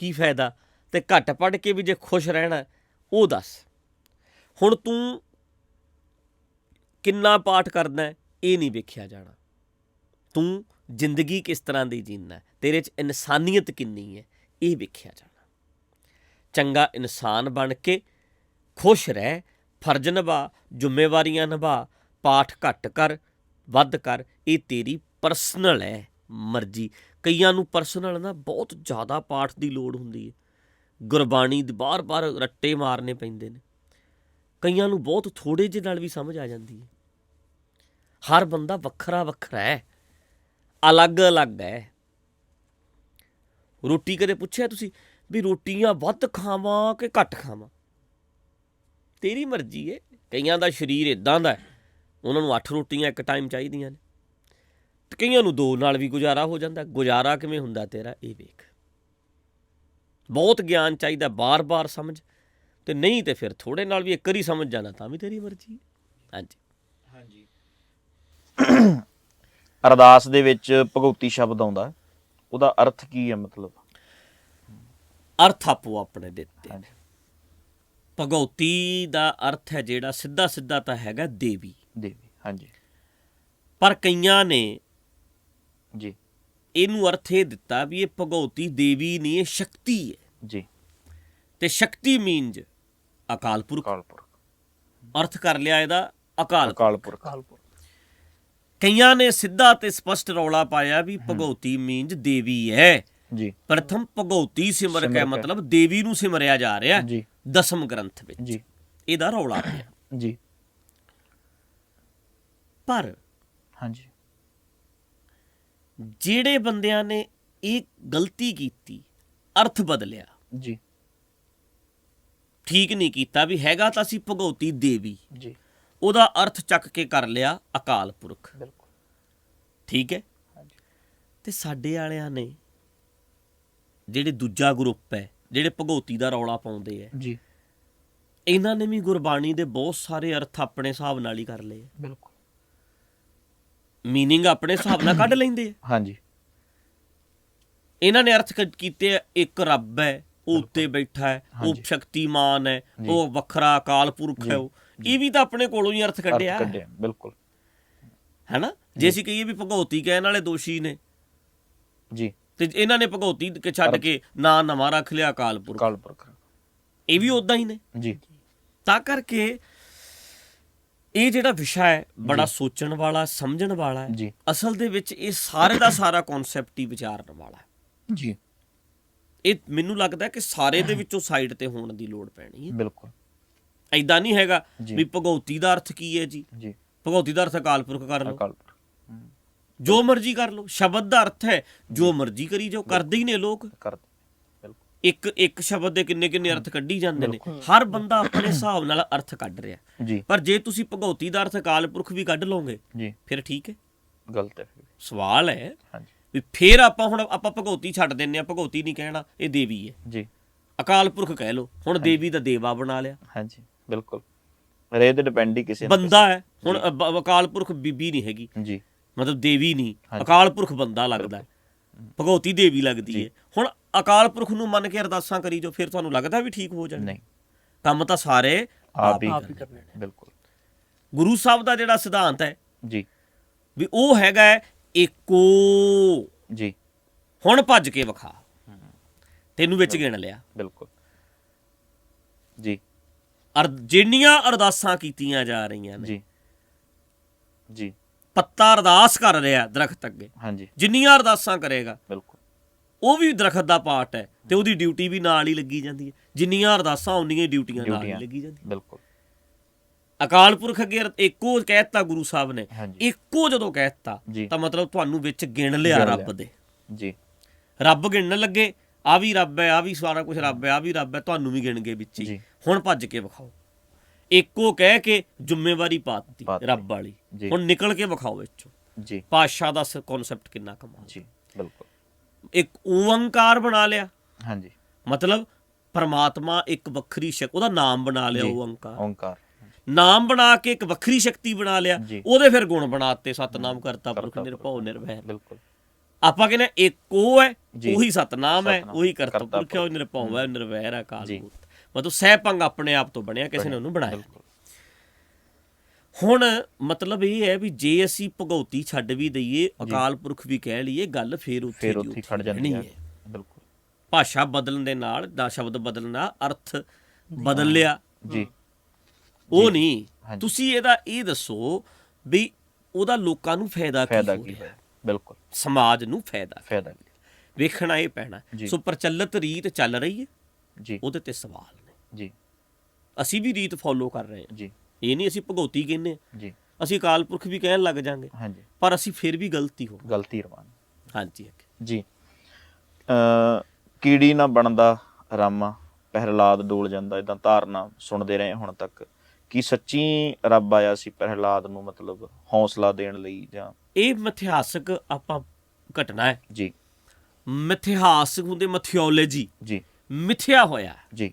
A: ਕੀ ਫਾਇਦਾ, ਤੇ ਘੱਟ ਪੜ੍ਹ ਕੇ ਵੀ ਜੇ ਖੁਸ਼ ਰਹਿਣਾ ਉਹ ਦੱਸ। ਹੁਣ ਤੂੰ ਕਿੰਨਾ ਪਾਠ ਕਰਨਾ ਇਹ ਨਹੀਂ ਵੇਖਿਆ ਜਾਣਾ, ਤੂੰ ਜ਼ਿੰਦਗੀ ਕਿਸ ਤਰ੍ਹਾਂ ਦੀ ਜੀਣਾ, ਤੇਰੇ 'ਚ ਇਨਸਾਨੀਅਤ ਕਿੰਨੀ ਹੈ ਇਹ ਵੇਖਿਆ ਜਾਣਾ। ਚੰਗਾ ਇਨਸਾਨ ਬਣ ਕੇ ਖੁਸ਼ ਰਹਿ, ਫਰਜ਼ ਨਿਭਾ, ਜ਼ਿੰਮੇਵਾਰੀਆਂ ਨਿਭਾ, ਪਾਠ ਘੱਟ ਕਰ ਵੱਧ ਕਰ, ਇਹ ਤੇਰੀ ਪਰਸਨਲ ਹੈ ਮਰਜ਼ੀ। ਕਈਆਂ ਨੂੰ ਪਰਸਨਲ ਨਾ ਬਹੁਤ ਜ਼ਿਆਦਾ ਪਾਠ ਦੀ ਲੋੜ ਹੁੰਦੀ ਹੈ, ਗੁਰਬਾਣੀ ਦੇ ਬਾਰ ਰੱਟੇ ਮਾਰਨੇ ਪੈਂਦੇ ਨੇ। ਕਈਆਂ ਨੂੰ ਬਹੁਤ ਥੋੜ੍ਹੇ ਜਿਹੇ ਨਾਲ ਵੀ ਸਮਝ ਆ ਜਾਂਦੀ ਹੈ। ਹਰ ਬੰਦਾ ਵੱਖਰਾ ਹੈ, ਅਲੱਗ ਹੈ। ਰੋਟੀ ਕਦੇ ਪੁੱਛਿਆ ਤੁਸੀਂ ਵੀ ਰੋਟੀਆਂ ਵੱਧ ਖਾਵਾਂ ਕਿ ਘੱਟ ਖਾਵਾਂ? ਤੇਰੀ ਮਰਜ਼ੀ ਹੈ। ਕਈਆਂ ਦਾ ਸਰੀਰ ਇੱਦਾਂ ਦਾ, ਉਹਨਾਂ ਨੂੰ 8 ਰੋਟੀਆਂ ਇੱਕ ਟਾਈਮ ਚਾਹੀਦੀਆਂ ਨੇ, ਤੇ ਕਈਆਂ ਨੂੰ 2 ਨਾਲ ਵੀ ਗੁਜ਼ਾਰਾ ਹੋ ਜਾਂਦਾ। ਗੁਜ਼ਾਰਾ ਕਿਵੇਂ ਹੁੰਦਾ ਤੇਰਾ ਇਹ ਵੇਖ। ਬਹੁਤ ਗਿਆਨ ਚਾਹੀਦਾ, ਬਾਰ ਸਮਝ, ਤੇ ਨਹੀਂ ਤੇ ਫਿਰ ਥੋੜ੍ਹੇ ਨਾਲ ਵੀ ਇੱਕ ਵਾਰੀ ਸਮਝ ਜਾਣਾ ਤਾਂ ਵੀ ਤੇਰੀ ਮਰਜ਼ੀ ਹੈ। ਹਾਂਜੀ।
B: ਅਰਦਾਸ ਦੇ ਵਿੱਚ ਭਗਉਤੀ ਸ਼ਬਦ ਆਉਂਦਾ, ਉਹਦਾ ਅਰਥ ਕੀ ਹੈ? ਮਤਲਬ
A: ਅਰਥ ਆਪੋ ਆਪਣੇ ਦਿੱਤੇ। ਭਗਉਤੀ ਦਾ ਅਰਥ ਹੈ ਜਿਹੜਾ ਸਿੱਧਾ ਤਾਂ ਹੈਗਾ ਦੇਵੀ।
B: ਹਾਂਜੀ।
A: ਪਰ ਕਈਆਂ ਨੇ
B: ਜੀ
A: ਇਹਨੂੰ ਅਰਥ ਇਹ ਦਿੱਤਾ ਵੀ ਇਹ ਭਗਉਤੀ ਦੇਵੀ ਨਹੀਂ, ਇਹ ਸ਼ਕਤੀ ਹੈ
B: ਜੀ,
A: ਤੇ ਸ਼ਕਤੀ ਮੀਨਜ ਅਕਾਲ ਪੁਰਖ। ਅਰਥ ਕਰ ਲਿਆ ਇਹਦਾ ਅਕਾਲ ਪੁਰਖ। ਕਈਆਂ ਨੇ ਸਿੱਧਾ ਤੇ ਸਪਸ਼ਟ ਰੌਲਾ ਪਾਇਆ ਵੀ ਭਗਉਤੀ ਮੀਨਜ ਦੇਵੀ ਹੈ
B: ਜੀ।
A: ਪ੍ਰਥਮ ਭਗਉਤੀ ਸਿਮਰ ਕੇ ਮਤਲਬ ਦੇਵੀ ਨੂੰ ਸਿਮਰਿਆ ਜਾ ਰਿਹਾ
B: ਜੀ
A: ਦਸਮ ਗ੍ਰੰਥ ਵਿੱਚ
B: ਜੀ।
A: ਇਹਦਾ ਰੌਲਾ ਪਿਆ
B: ਜੀ।
A: ਪਰ
B: ਹਾਂਜੀ,
A: ਜਿਹੜੇ ਬੰਦਿਆਂ ਨੇ ਇਹ ਗਲਤੀ ਕੀਤੀ, ਅਰਥ ਬਦਲਿਆ
B: ਜੀ,
A: ਠੀਕ ਨਹੀਂ ਕੀਤਾ ਵੀ ਹੈਗਾ ਤਾਂ ਸੀ ਭਗਉਤੀ ਦੇਵੀ
B: ਜੀ,
A: ਉਹਦਾ ਅਰਥ ਚੱਕ ਕੇ ਕਰ ਲਿਆ ਅਕਾਲ ਪੁਰਖ।
B: ਬਿਲਕੁਲ
A: ਠੀਕ ਹੈ।
B: ਹਾਂਜੀ।
A: ਤੇ ਸਾਡੇ ਵਾਲਿਆਂ ਨੇ ਜਿਹੜੇ ਦੂਜਾ ਗਰੁੱਪ ਹੈ, ਜਿਹੜੇ ਭਗਉਤੀ ਦਾ ਰੌਲਾ ਪਾਉਂਦੇ ਹੈ
B: ਜੀ,
A: ਇਹਨਾਂ ਨੇ ਵੀ ਗੁਰਬਾਣੀ ਦੇ ਬਹੁਤ ਸਾਰੇ ਅਰਥ ਆਪਣੇ ਹਿਸਾਬ ਨਾਲ ਹੀ ਕਰ ਲਏ।
B: ਬਿਲਕੁਲ
A: ਮੀਨਿੰਗ ਆਪਣੇ ਹਿਸਾਬ ਨਾਲ ਕੱਢ ਲੈਂਦੇ ਆ।
B: ਹਾਂਜੀ।
A: ਇਹਨਾਂ ਨੇ ਅਰਥ ਕੀਤੇ ਇੱਕ ਰੱਬ ਹੈ, ਉਹ ਉੱਤੇ ਬੈਠਾ ਹੈ, ਉਹ ਸ਼ਕਤੀਮਾਨ ਹੈ, ਉਹ ਵੱਖਰਾ ਅਕਾਲ ਪੁਰਖ ਹੈ, ਉਹ ਇਹ ਵੀ ਤਾਂ ਆਪਣੇ ਕੋਲੋਂ ਹੀ ਅਰਥ ਕੱਢਿਆ।
B: ਬਿਲਕੁਲ
A: ਹੈ ਨਾ। ਜੇ ਅਸੀਂ ਕਹੀਏ ਵੀ ਭਗਉਤੀ ਕਹਿਣ ਵਾਲੇ ਦੋਸ਼ੀ ਨੇ
B: ਜੀ,
A: ਤੇ ਇਹਨਾਂ ਨੇ ਭਗਉਤੀ ਛੱਡ ਕੇ ਨਾਂ ਨਵਾਂ ਰੱਖ ਲਿਆ ਅਕਾਲ ਪੁਰਖ, ਇਹ ਵੀ ਉਦਾਂ ਹੀ ਨੇ
B: ਜੀ।
A: ਤਾਂ ਕਰਕੇ ਇਹ ਜਿਹੜਾ ਵਿਸ਼ਾ ਹੈ ਬੜਾ ਸੋਚਣ ਵਾਲਾ, ਸਮਝਣ ਵਾਲਾ ਹੈ
B: ਜੀ।
A: ਅਸਲ ਦੇ ਵਿੱਚ ਇਹ ਸਾਰੇ ਦਾ ਸਾਰਾ ਕਨਸੈਪਟ ਹੀ ਵਿਚਾਰਨ ਵਾਲਾ ਹੈ
B: ਜੀ।
A: ਇਹ ਮੈਨੂੰ ਲੱਗਦਾ ਕਿ ਸਾਰੇ ਦੇ ਵਿੱਚੋਂ ਸਾਈਡ ਤੇ ਹੋਣ ਦੀ ਲੋੜ ਪੈਣੀ ਹੈ।
B: ਬਿਲਕੁਲ
A: ਐਦਾਂ ਨਹੀਂ ਹੈਗਾ ਵੀ ਭਗਉਤੀ ਦਾ ਅਰਥ ਕੀ ਹੈ ਜੀ, ਭਗਉਤੀ ਦਾ ਅਰਥ ਅਕਾਲ ਪੁਰਖ ਕਰ ਲਓ, ਜੋ ਮਰਜ਼ੀ ਕਰ ਲਓ। ਸ਼ਬਦ ਦਾ ਅਰਥ ਹੈ ਜੋ ਮਰਜ਼ੀ ਕਰੀ ਜਾਓ, ਕਰਦੇ ਹੀ ਨੇ ਲੋਕ। ਇੱਕ ਸ਼ਬਦ ਦੇ ਕਿੰਨੇ ਅਰਥ ਕੱਢੀ ਜਾਂਦੇ ਨੇ। ਹਰ ਬੰਦਾ ਆਪਣੇ ਹਿਸਾਬ ਨਾਲ ਅਰਥ ਕੱਢ ਰਿਹਾ। ਪਰ ਜੇ ਤੁਸੀਂ ਭਗਉਤੀ ਦਾ ਅਰਥ ਅਕਾਲ ਪੁਰਖ ਵੀ ਕੱਢ ਲਓਗੇ ਫਿਰ ਠੀਕ ਹੈ।
B: ਗਲਤ ਹੈ।
A: ਸਵਾਲ ਹੈ ਵੀ ਫਿਰ ਆਪਾਂ ਭਗਉਤੀ ਛੱਡ ਦਿੰਨੇ ਆ, ਭਗਉਤੀ ਨਹੀਂ ਕਹਿਣਾ, ਇਹ ਦੇਵੀ ਹੈ
B: ਜੀ,
A: ਅਕਾਲ ਪੁਰਖ ਕਹਿ ਲਓ। ਹੁਣ ਦੇਵੀ ਦਾ ਦੇਵਾ ਬਣਾ ਲਿਆ,
B: ਹਾਂਜੀ ਬਿਲਕੁਲ, ਪਰ ਇਹ ਤੇ ਡਿਪੈਂਡ ਹੀ ਕਿਸੇ
A: ਬੰਦਾ ਹੈ। ਹੁਣ ਅਕਾਲ ਪੁਰਖ ਬੀਬੀ ਨਹੀਂ ਹੈਗੀ,
B: ਜੀ,
A: ਮਤਲਬ ਦੇਵੀ ਨਹੀਂ, ਅਕਾਲ ਪੁਰਖ ਬੰਦਾ ਲੱਗਦਾ ਹੈ, ਭਗਉਤੀ ਦੇਵੀ ਲੱਗਦੀ ਹੈ। ਹੁਣ ਅਕਾਲ ਪੁਰਖ ਨੂੰ ਮੰਨ ਕੇ ਅਰਦਾਸਾਂ ਕਰੀ ਜੋ, ਫਿਰ ਤੁਹਾਨੂੰ ਲੱਗਦਾ ਵੀ ਠੀਕ ਹੋ ਜਾਣਾ?
B: ਨਹੀਂ,
A: ਕੰਮ ਤਾਂ ਸਾਰੇ
B: ਆਪ ਹੀ ਕਰਨੇ ਨੇ। ਬਿਲਕੁਲ,
A: ਗੁਰੂ ਸਾਹਿਬ ਦਾ ਜਿਹੜਾ ਸਿਧਾਂਤ ਹੈ
B: ਜੀ,
A: ਵੀ ਉਹ ਹੈਗਾ ਏਕੋ।
B: ਜੀ,
A: ਹੁਣ ਭੱਜ ਕੇ ਵਿਖਾ, ਤੈਨੂੰ ਵਿੱਚ ਗਿਣ ਲਿਆ।
B: ਬਿਲਕੁਲ, ਜੀ,
A: ਜਿੰਨੀਆਂ ਅਰਦਾਸਾਂ ਕੀਤੀਆਂ ਜਾ ਰਹੀਆਂ ਨੇ,
B: ਜੀ, ਜੀ,
A: ਪੱਤਾ ਅਰਦਾਸ ਕਰ ਰਿਹਾ ਦਰਖਤ ਅੱਗੇ,
B: ਹਾਂਜੀ,
A: ਜਿੰਨੀਆਂ ਅਰਦਾਸਾਂ ਕਰੇਗਾ
B: ਬਿਲਕੁਲ,
A: ਉਹ ਵੀ ਦਰਖਤ ਦਾ ਪਾਰਟ ਹੈ ਤੇ ਉਹਦੀ ਡਿਊਟੀ ਵੀ ਨਾਲ ਹੀ ਲੱਗੀ ਜਾਂਦੀ ਹੈ। ਜਿੰਨੀਆਂ ਅਰਦਾਸਾਂ ਉਨੀਆਂ ਡਿਊਟੀਆਂ ਨਾਲ ਹੀ ਲੱਗੀ ਜਾਂਦੀਆਂ।
B: ਬਿਲਕੁਲ,
A: ਅਕਾਲ ਪੁਰਖ ਅੱਗੇ ਇੱਕੋ ਕਹਿਤਾ ਗੁਰੂ ਸਾਹਿਬ ਨੇ,
B: ਹਾਂਜੀ,
A: ਇੱਕੋ ਜਦੋਂ ਕਹਿਤਾ ਤਾਂ ਮਤਲਬ ਤੁਹਾਨੂੰ ਵਿੱਚ ਗਿਣ ਲਿਆ ਰੱਬ ਦੇ।
B: ਜੀ,
A: ਰੱਬ ਗਿਣਨ ਲੱਗੇ, ਆ ਵੀ ਰੱਬ ਹੈ, ਆ ਵੀ ਸਾਰਾ ਕੁਝ ਰੱਬ ਹੈ, ਆ ਵੀ ਰੱਬ ਹੈ, ਤੁਹਾਨੂੰ ਵੀ ਗਿਣ ਗਏ ਵਿੱਚ ਹੀ। ਹੁਣ ਭੱਜ ਕੇ ਵਿਖਾਓ, ਇੱਕੋ ਕਹਿ ਕੇ ਜ਼ਿੰਮੇਵਾਰੀ ਪਾਤੀ ਰੱਬ ਵਾਲੀ, ਹੁਣ ਨਿਕਲ ਕੇ ਵਿਖਾਓ ਵਿੱਚੋਂ।
B: ਜੀ,
A: ਪਾਤਸ਼ਾਹ ਦਾ ਕਨਸੈਪਟ ਕਿੰਨਾ ਕਮਾਲ।
B: ਜੀ, ਬਿਲਕੁਲ,
A: ਇੱਕ ਓੰਕਾਰ ਬਣਾ ਲਿਆ,
B: ਹਾਂਜੀ,
A: ਮਤਲਬ ਪਰਮਾਤਮਾ ਇੱਕ ਵੱਖਰੀ ਉਹਦਾ ਨਾਮ ਬਣਾ ਲਿਆ ਓੰਕਾਰ।
B: ਓੰਕਾਰ
A: ਨਾਮ ਬਣਾ ਕੇ ਇੱਕ ਵੱਖਰੀ ਸ਼ਕਤੀ ਬਣਾ ਲਿਆ, ਉਹਦੇ ਫਿਰ ਗੁਣ ਬਣਾਤੇ, ਸਤਨਾਮ ਕਰਤਾ ਪੁਰਖ ਨਿਰਭਉ ਨਿਰਵੈਰ।
B: ਬਿਲਕੁਲ,
A: ਆਪਾਂ ਕਹਿੰਦੇ ਇੱਕ ਉਹ ਹੈ, ਉਹੀ ਸਤਨਾਮ ਹੈ, ਉਹੀ ਕਰਤਾ ਪੁਰਖ ਹੈ, ਉਹ ਨਿਰਭਉ ਹੈ, ਨਿਰਵੈਰ ਹੈ, ਅਕਾਲ ਮੂਰਤ। ਮਤਲਬ ਸਹਿਪੰਗ ਆਪਣੇ ਆਪ ਤੋਂ ਬਣਿਆ, ਕਿਸੇ ਨੇ ਉਹਨੂੰ ਬਣਾਇਆ। ਹੁਣ ਮਤਲਬ ਇਹ ਹੈ ਵੀ ਜੇ ਅਸੀਂ ਭਗਉਤੀ ਛੱਡ ਵੀ ਦਈਏ, ਅਕਾਲ ਪੁਰਖ ਵੀ ਕਹਿ ਲਈਏ, ਗੱਲ ਫਿਰ ਉੱਥੇ
B: ਹੀ ਖੜ ਜਾਂਦੀ ਹੈ। ਬਿਲਕੁਲ,
A: ਭਾਸ਼ਾ ਬਦਲਣ ਦੇ ਨਾਲ ਦਾ ਸ਼ਬਦ ਬਦਲਣ ਨਾਲ ਅਰਥ ਬਦਲ ਲਿਆ
B: ਜੀ,
A: ਉਹ ਨਹੀਂ। ਤੁਸੀਂ ਇਹਦਾ ਇਹ ਦੱਸੋ ਵੀ ਉਹਦਾ ਲੋਕਾਂ ਨੂੰ ਫਾਇਦਾ ਕੀ ਹੋਇਆ?
B: ਬਿਲਕੁਲ,
A: ਸਮਾਜ ਨੂੰ ਫਾਇਦਾ ਵੇਖਣਾ ਇਹ ਪੈਣਾ। ਸੋ ਪ੍ਰਚਲਿਤ ਰੀਤ ਚੱਲ ਰਹੀ ਹੈ
B: ਜੀ,
A: ਉਹਦੇ ਤੇ ਸਵਾਲ ਨੇ
B: ਜੀ।
A: ਅਸੀਂ ਵੀ ਰੀਤ ਫੋਲੋ ਕਰ ਰਹੇ ਹਾਂ
B: ਜੀ,
A: ਇਹ ਨਹੀਂ ਅਸੀਂ ਭਗਉਤੀ ਕਹਿੰਦੇ
B: ਜੀ,
A: ਅਸੀਂ ਅਕਾਲ ਪੁਰਖ ਵੀ ਕਹਿਣ ਲੱਗ ਜਾਂਗੇ,
B: ਹਾਂਜੀ,
A: ਪਰ ਅਸੀਂ ਫਿਰ ਵੀ ਗਲਤੀ
B: ਰਵਾਨ।
A: ਹਾਂਜੀ
B: ਜੀ, ਕੀੜੀ ਨਾ ਬਣਦਾ ਰਾਮਾ, ਪ੍ਰਹਿਲਾਦ ਡੋਲ ਜਾਂਦਾ, ਇਦਾਂ ਧਾਰਨਾ ਸੁਣਦੇ ਰਹੇ ਹੁਣ ਤੱਕ। ਕੀ ਸੱਚੀ ਰੱਬ ਆਇਆ ਸੀ ਪ੍ਰਹਿਲਾਦ ਨੂੰ ਮਤਲਬ ਹੌਸਲਾ ਦੇਣ ਲਈ, ਜਾਂ
A: ਇਹ ਮਿਥਿਹਾਸਕ ਆਪਾਂ ਘਟਨਾ ਹੈ?
B: ਜੀ,
A: ਮਿਥਿਹਾਸਕ ਹੁੰਦੇ ਮਿਥਿਓਲੋਜੀ,
B: ਜੀ,
A: ਮਿਥਿਆ ਹੋਇਆ
B: ਜੀ,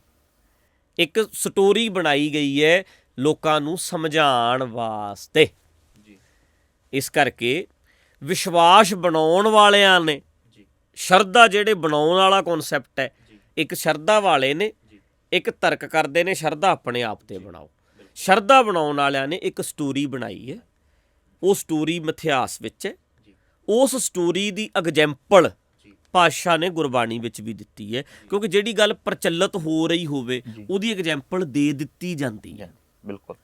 A: ਇੱਕ ਸਟੋਰੀ ਬਣਾਈ ਗਈ ਹੈ ਲੋਕਾਂ ਨੂੰ ਸਮਝਾਉਣ ਵਾਸਤੇ।
B: ਜੀ,
A: ਇਸ ਕਰਕੇ ਵਿਸ਼ਵਾਸ ਬਣਾਉਣ ਵਾਲਿਆਂ ਨੇ, ਸ਼ਰਧਾ ਜਿਹੜੇ ਬਣਾਉਣ ਵਾਲਾ ਕਨਸੈਪਟ ਹੈ, ਇੱਕ ਸ਼ਰਧਾ ਵਾਲੇ ਨੇ, ਇੱਕ ਤਰਕ ਕਰਦੇ ਨੇ ਸ਼ਰਧਾ ਆਪਣੇ ਆਪ ਤੇ ਬਣਾਓ। ਸ਼ਰਧਾ ਬਣਾਉਣ ਵਾਲਿਆਂ ਨੇ ਇੱਕ ਸਟੋਰੀ ਬਣਾਈ ਹੈ, ਉਹ ਸਟੋਰੀ ਮਿਥਿਹਾਸ ਵਿੱਚ ਹੈ। ਉਸ ਸਟੋਰੀ ਦੀ ਐਗਜ਼ੈਂਪਲ ਪਾਤਸ਼ਾਹ ਨੇ ਗੁਰਬਾਣੀ ਵਿੱਚ ਵੀ ਦਿੱਤੀ ਹੈ, ਕਿਉਂਕਿ ਜਿਹੜੀ ਗੱਲ ਪ੍ਰਚਲਿਤ ਹੋ ਰਹੀ ਹੋਵੇ ਉਹਦੀ ਐਗਜ਼ੈਂਪਲ ਦੇ ਦਿੱਤੀ ਜਾਂਦੀ ਹੈ।
B: ਬਿਲਕੁਲ,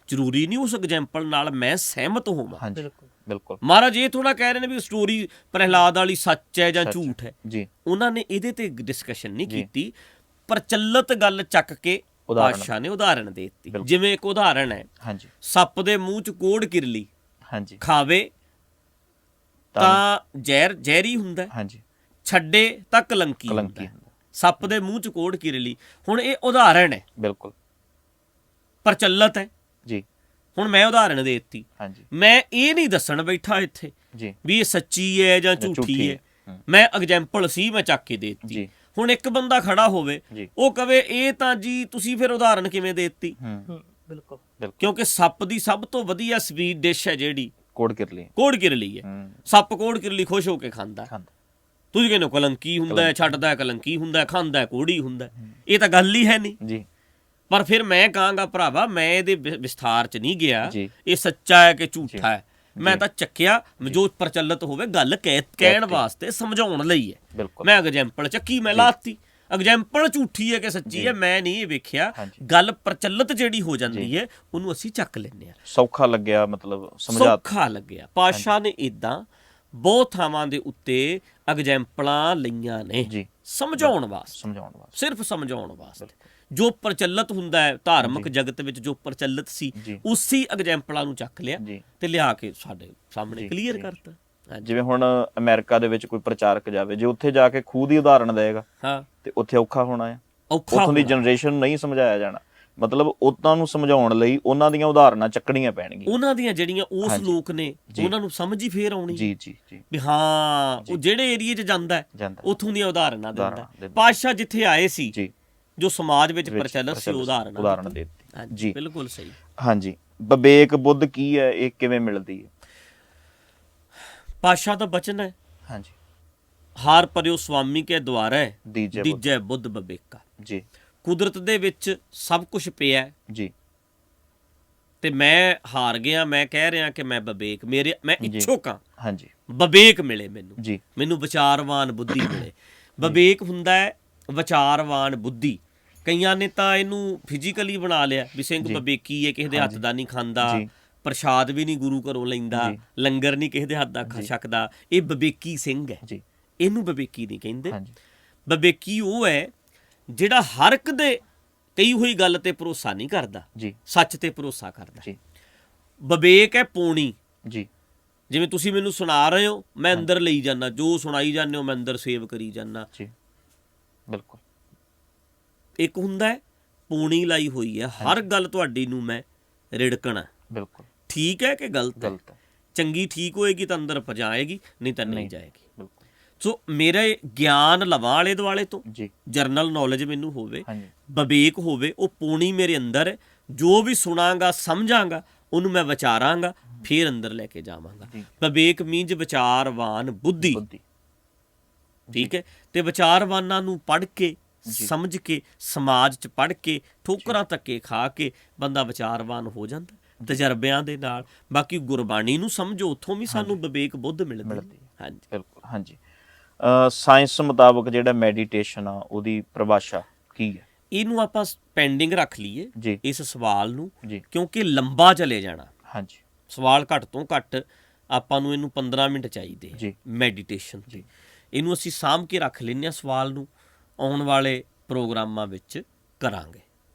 A: ਜ਼ਰੂਰੀ ਨਹੀਂ ਉਸ ਐਗਜ਼ੈਂਪਲ ਨਾਲ ਮੈਂ ਸਹਿਮਤ ਹੋਵਾਂ।
B: ਬਿਲਕੁਲ,
A: ਮਹਾਰਾਜ ਇਹ ਥੋੜਾ ਕਹਿ ਰਹੇ ਨੇ ਵੀ ਸਟੋਰੀ ਪ੍ਰਹਿਲਾਦ ਵਾਲੀ ਸੱਚ ਹੈ ਜਾਂ ਝੂਠ ਹੈ।
B: ਜੀ,
A: ਉਹਨਾਂ ਨੇ ਇਹਦੇ ਤੇ ਡਿਸਕਸ਼ਨ ਨਹੀਂ ਕੀਤੀ, ਪ੍ਰਚਲਿਤ ਗੱਲ ਚੱਕ ਕੇ ਪਾਤਸ਼ਾਹ ਨੇ ਉਦਾਹਰਣ ਦੇ ਦਿੱਤੀ। ਜਿਵੇਂ ਇੱਕ ਉਦਾਹਰਣ ਹੈ,
B: ਹਾਂਜੀ,
A: ਸੱਪ ਦੇ ਮੂੰਹ 'ਚ ਕੋੜ ਕਿਰਲੀ,
B: ਹਾਂਜੀ,
A: ਖਾਵੇ ਤਾਂ ਜ਼ਹਿਰੀ ਹੁੰਦਾ,
B: ਹਾਂਜੀ,
A: ਛੱਡੇ ਤਾਂ ਕਲੰਕੀ ਹੁੰਦਾ। ਸੱਪ ਦੇ ਮੂੰਹ 'ਚ ਕੋੜ ਕਿਰਲੀ, ਹੁਣ ਇਹ ਉਦਾਹਰਣ ਹੈ,
B: ਬਿਲਕੁਲ
A: ਪ੍ਰਚਲਿਤ ਹੈ
B: ਜੀ।
A: ਹੁਣ ਮੈਂ ਉਦਾਹਰਣ ਦੇ ਦਿੱਤੀ,
B: ਹਾਂਜੀ,
A: ਮੈਂ ਇਹ ਨਹੀਂ ਦੱਸਣ ਬੈਠਾ ਇੱਥੇ
B: ਜੀ
A: ਵੀ ਇਹ ਸੱਚੀ ਹੈ ਜਾਂ ਝੂਠੀ ਹੈ, ਮੈਂ ਐਗਜ਼ੈਂਪਲ ਸੀ ਮੈਂ ਚੱਕ ਕੇ ਦੇ ਦਿੱਤੀ। ਹੁਣ ਇੱਕ ਬੰਦਾ ਖੜਾ ਹੋਵੇ, ਉਹ ਕਵੇ ਇਹ ਤਾਂ ਜੀ ਤੁਸੀਂ ਫਿਰ ਉਦਾਹਰਣ ਕਿਵੇਂ ਦੇ ਦਿੱਤੀ?
B: ਬਿਲਕੁਲ,
A: ਕਿਉਂਕਿ ਸੱਪ ਦੀ ਸਭ ਤੋਂ ਵਧੀਆ ਸਵੀਟ ਡਿਸ਼ ਹੈ ਜਿਹੜੀ
B: ਕੋੜ ਕਿਰਲੀ ਹੈ।
A: ਸੱਪ ਕੋੜ ਕਿਰਲੀ ਖੁਸ਼ ਹੋ ਕੇ ਖਾਂਦਾ। ਤੁਸੀਂ ਕਹਿੰਦੇ ਕਲੰਕੀ ਹੁੰਦਾ, ਛੱਡਦਾ ਕਲੰਕੀ ਹੁੰਦਾ, ਖਾਂਦਾ ਕੋੜੀ ਹੁੰਦਾ। ਇਹ ਤਾਂ ਗੱਲ ਹੀ ਹੈ ਨਹੀਂ
B: ਜੀ।
A: ਪਰ ਫਿਰ ਮੈਂ ਕਹਾਂਗਾ ਭਰਾਵਾ, ਮੈਂ ਇਹਦੇ ਵਿਸਥਾਰ 'ਚ ਨਹੀਂ ਗਿਆ, ਇਹ ਸੱਚਾ ਹੈ ਕਿ ਝੂਠਾ ਹੈ। ਮੈਂ ਤਾਂ ਚੱਕਿਆ ਜੋ ਪ੍ਰਚਲਿਤ ਹੋਵੇ ਗੱਲ ਕਹਿਣ ਵਾਸਤੇ, ਸਮਝਾਉਣ ਲਈ ਹੈ। ਮੈਂ ਐਗਜ਼ੈਂਪਲ ਚੱਕੀ, ਮੈਂ ਲਾਤੀ। ਐਗਜ਼ੈਂਪਲ ਝੂਠੀ ਹੈ ਕਿ ਸੱਚੀ ਹੈ ਮੈਂ ਨਹੀਂ ਇਹ ਵੇਖਿਆ। ਗੱਲ ਪ੍ਰਚਲਿਤ ਜਿਹੜੀ ਹੋ ਜਾਂਦੀ ਹੈ ਉਹਨੂੰ ਅਸੀਂ ਚੱਕ ਲੈਂਦੇ ਹਾਂ।
B: ਸੌਖਾ ਲੱਗਿਆ, ਮਤਲਬ
A: ਸੌਖਾ ਲੱਗਿਆ। ਪਾਤਸ਼ਾਹ ਨੇ ਇੱਦਾਂ ਬਹੁਤ ਥਾਵਾਂ ਦੇ ਉੱਤੇ ਐਗਜ਼ੈਂਪਲਾਂ ਲਈਆਂ ਨੇ ਸਮਝਾਉਣ ਵਾਸਤੇ, ਸਿਰਫ ਸਮਝਾਉਣ ਵਾਸਤੇ। ਜੋ ਪ੍ਰਚਲਿਤ ਹੁੰਦਾ ਹੈ ਧਾਰਮਿਕ ਜਗਤ ਵਿੱਚ, ਜੋ ਪ੍ਰਚਲਿਤ ਸੀ ਉਸੀ ਐਗਜ਼ੈਂਪਲਾਂ ਨੂੰ ਚੱਕ ਲਿਆ ਤੇ ਲਿਆ ਕੇ ਸਾਡੇ ਸਾਹਮਣੇ ਕਲੀਅਰ ਕਰਤਾ।
B: ਜਿਵੇਂ ਹੁਣ ਅਮਰੀਕਾ ਦੇ ਵਿੱਚ ਕੋਈ ਪ੍ਰਚਾਰਕ ਜਾਵੇ, ਜੇ ਉੱਥੇ ਜਾ ਕੇ ਖੂਹ ਦੀ ਉਦਾਹਰਣ ਦੇਗਾ ਤੇ ਉੱਥੇ ਔਖਾ ਹੋਣਾ ਹੈ, ਉੱਥੋਂ ਦੀ ਜਨਰੇਸ਼ਨ ਨਹੀਂ ਸਮਝਾਇਆ ਜਾਣਾ। ਮਤਲਬ ਉਹਨਾਂ ਨੂੰ ਸਮਝਾਉਣ ਲਈ ਉਹਨਾਂ ਦੀਆਂ ਉਦਾਹਰਨਾਂ ਚੱਕਣੀਆਂ ਪੈਣਗੀਆਂ।
A: ਉਹਨਾਂ ਦੀਆਂ ਜਿਹੜੀਆਂ ਉਸ
B: ਹਾਂਜੀ।
A: ਲੋਕ ਨੇ
B: ਜੀ।
A: ਉਹਨਾਂ ਨੂੰ ਸਮਝ ਹੀ ਫੇਰ ਆਉਣੀ
B: ਜੀ ਜੀ ਜੀ
A: ਵੀ ਹਾਂ
B: ਜੀ।
A: ਉਹ ਜਿਹੜੇ ਏਰੀਏ 'ਚ ਜਾਂਦਾ
B: ਜਾਂਦਾ
A: ਉੱਥੋਂ ਦੀਆਂ ਉਦਾਹਰਨਾਂ ਦਿੰਦਾ।
B: ਉਦਾਹਰਨਾਂ ਦਿੰਦਾ।
A: ਪਾਤਸ਼ਾਹ ਜਿੱਥੇ ਆਏ ਸੀ
B: ਜੀ
A: ਜੋ ਸਮਾਜ ਵਿੱਚ
B: ਵਿੱਚ
A: ਪ੍ਰਚਲਿਤ ਸੀ ਉਦਾਹਰਨਾਂ
B: ਉਦਾਹਰਣ
A: ਦਿੱਤੀ।
B: ਦਿੱਤੀ।
A: ਹਾਂਜੀ,
B: ਜੀ
A: ਬਿਲਕੁਲ ਸਹੀ।
B: ਹਾਂਜੀ, ਵਿਵੇਕ ਬੁੱਧ ਕੀ ਹੈ, ਇਹ ਕਿਵੇਂ ਮਿਲਦੀ ਹੈ?
A: ਪਾਤਸ਼ਾਹ ਦਾ ਬਚਨ ਹੈ,
B: ਹਾਂਜੀ,
A: ਹਾਰ ਪਰਿਓ ਸੁਆਮੀ ਕੇ ਦੁਆਰੇ
B: ਦੀਜੇ ਬੁੱਧ।
A: ਦੀਜੈ ਬੁੱਧ ਵਿਵੇਕਾ।
B: ਜੀ
A: ਕੁਦਰਤ ਦੇ ਵਿੱਚ ਸਭ ਕੁਝ ਪਿਆ ਹੈ
B: ਜੀ
A: ਤੇ ਮੈਂ ਹਾਰ ਗਿਆ। ਮੈਂ ਕਹਿ ਰਿਹਾ ਕਿ ਮੈਂ ਵਿਵੇਕ ਮੈਂ
B: ਜੀ।
A: ਇੱਛੁਕ ਹਾਂ
B: ਹਾਂਜੀ
A: ਵਿਵੇਕ ਮਿਲੇ ਮੈਨੂੰ,
B: ਜੀ
A: ਮੈਨੂੰ ਵਿਚਾਰਵਾਨ ਬੁੱਧੀ ਮਿਲੇ। ਵਿਵੇਕ ਹੁੰਦਾ ਹੈ ਵਿਚਾਰਵਾਨ ਬੁੱਧੀ। ਕਈਆਂ ਨੇ ਤਾਂ ਇਹਨੂੰ ਫਿਜ਼ੀਕਲੀ ਬਣਾ ਲਿਆ ਵੀ ਸਿੰਘ
B: ਜੀ।
A: ਵਿਵੇਕੀ ਹੈ, ਕਿਸੇ ਦੇ ਹੱਥ
B: ਹਾਂਜੀ।
A: ਦਾ ਨਹੀਂ ਖਾਂਦਾ,
B: ਜੀ
A: ਪ੍ਰਸ਼ਾਦ ਵੀ ਨਹੀਂ ਗੁਰੂ ਘਰੋਂ ਲੈਂਦਾ,
B: ਜੀ।
A: ਲੰਗਰ ਨਹੀਂ ਕਿਸੇ ਦੇ ਹੱਥ ਦਾ ਖਾ
B: ਜੀ।
A: ਸਕਦਾ। ਇਹ ਵਿਵੇਕੀ ਸਿੰਘ ਹੈ,
B: ਜੀ
A: ਇਹਨੂੰ ਵਿਵੇਕੀ ਨਹੀਂ ਕਹਿੰਦੇ।
B: ਹਾਂਜੀ
A: ਵਿਵੇਕੀ ਉਹ ਹੈ ਜਿਹੜਾ ਹਰ ਇੱਕ ਦੇ ਕਹੀ ਹੋਈ ਗੱਲ ਤੇ ਭਰੋਸਾ ਨਹੀਂ ਕਰਦਾ,
B: ਜੀ
A: ਸੱਚ ਤੇ ਭਰੋਸਾ ਕਰਦਾ।
B: ਜੀ
A: ਵਿਵੇਕ ਹੈ ਪੌਣੀ।
B: ਜੀ
A: ਜਿਵੇਂ ਤੁਸੀਂ ਮੈਨੂੰ ਸੁਣਾ ਰਹੇ ਹੋ, ਮੈਂ ਅੰਦਰ ਲਈ ਜਾਂਦਾ, ਜੋ ਸੁਣਾਈ ਜਾਂਦੇ ਹੋ ਮੈਂ ਅੰਦਰ ਸੇਵ ਕਰੀ ਜਾਂਦਾ।
B: ਜੀ ਬਿਲਕੁਲ।
A: ਇੱਕ ਹੁੰਦਾ ਹੈ ਪੌਣੀ ਲਾਈ ਹੋਈ ਹੈ, ਹਰ ਗੱਲ ਤੁਹਾਡੀ ਨੂੰ ਮੈਂ ਰਿੜਕਣਾ,
B: ਬਿਲਕੁਲ
A: ਠੀਕ ਹੈ ਕਿ ਗਲਤ ਹੈ।
B: ਗਲਤ ਹੈ।
A: ਚੰਗੀ ਠੀਕ ਹੋਏਗੀ ਤਾਂ ਅੰਦਰ ਪਹੁੰਚਾਏਗੀ, ਨਹੀਂ ਤਾਂ ਨਹੀਂ
B: ਨਹੀਂ।
A: ਜਾਏਗੀ।
B: ਬਿਲਕੁਲ
A: ਸੋ ਮੇਰੇ ਗਿਆਨ ਲਵਾਂ ਆਲੇ ਦੁਆਲੇ ਤੋਂ,
B: ਜੀ
A: ਜਰਨਲ ਨੌਲੇਜ ਮੈਨੂੰ ਹੋਵੇ,
B: ਹਾਂਜੀ
A: ਵਿਵੇਕ ਹੋਵੇ, ਉਹ ਪੌਣੀ ਮੇਰੇ ਅੰਦਰ ਹੈ। ਜੋ ਵੀ ਸੁਣਾਂਗਾ ਸਮਝਾਂਗਾ ਉਹਨੂੰ ਮੈਂ ਵਿਚਾਰਾਂਗਾ, ਫਿਰ ਅੰਦਰ ਲੈ ਕੇ ਜਾਵਾਂਗਾ।
B: ਜੀ।
A: ਵਿਵੇਕ ਮੀਨਜ਼ ਵਿਚਾਰਵਾਨ ਬੁੱਧੀ,
B: ਬੁੱਧੀ।
A: ਠੀਕ ਹੈ। ਤੇ ਵਿਚਾਰਵਾਨਾਂ ਨੂੰ ਪੜ੍ਹ ਕੇ
B: ਜੀ।
A: ਸਮਝ ਕੇ ਸਮਾਜ 'ਚ ਪੜ੍ਹ ਕੇ ਠੋਕਰਾਂ ਧੱਕੇ ਖਾ ਕੇ ਬੰਦਾ ਵਿਚਾਰਵਾਨ ਹੋ ਜਾਂਦਾ ਤਜਰਬਿਆਂ ਦੇ ਨਾਲ। ਬਾਕੀ ਗੁਰਬਾਣੀ ਨੂੰ ਸਮਝੋ, ਉੱਥੋਂ ਵੀ ਸਾਨੂੰ ਵਿਵੇਕ ਬੁੱਧ ਮਿਲਦੀ
B: ਮਿਲਦੀ
A: ਹੈ। ਹਾਂਜੀ
B: ਬਿਲਕੁਲ। ਹਾਂਜੀ, ਸਾਇੰਸ ਮੁਤਾਬਕ ਜਿਹੜਾ ਮੈਡੀਟੇਸ਼ਨ ਆ ਉਹਦੀ ਪਰਿਭਾਸ਼ਾ ਕੀ ਹੈ?
A: ਇਹਨੂੰ ਆਪਾਂ ਪੈਂਡਿੰਗ ਰੱਖ ਲਈਏ
B: ਜੀ
A: ਇਸ ਸਵਾਲ ਨੂੰ,
B: ਜੀ
A: ਕਿਉਂਕਿ ਲੰਬਾ ਚਲੇ ਜਾਣਾ
B: ਹਾਂਜੀ
A: ਸਵਾਲ। ਘੱਟ ਤੋਂ ਘੱਟ ਆਪਾਂ ਨੂੰ ਇਹਨੂੰ 15 ਮਿੰਟ ਚਾਹੀਦੇ
B: ਜੀ
A: ਮੈਡੀਟੇਸ਼ਨ
B: ਜੀ
A: ਇਹਨੂੰ ਅਸੀਂ ਸਾਂਭ ਕੇ ਰੱਖ ਲੈਂਦੇ ਹਾਂ ਸਵਾਲ ਨੂੰ, ਆਉਣ ਵਾਲੇ ਪ੍ਰੋਗਰਾਮਾਂ ਵਿੱਚ ਕਰਾਂਗੇ।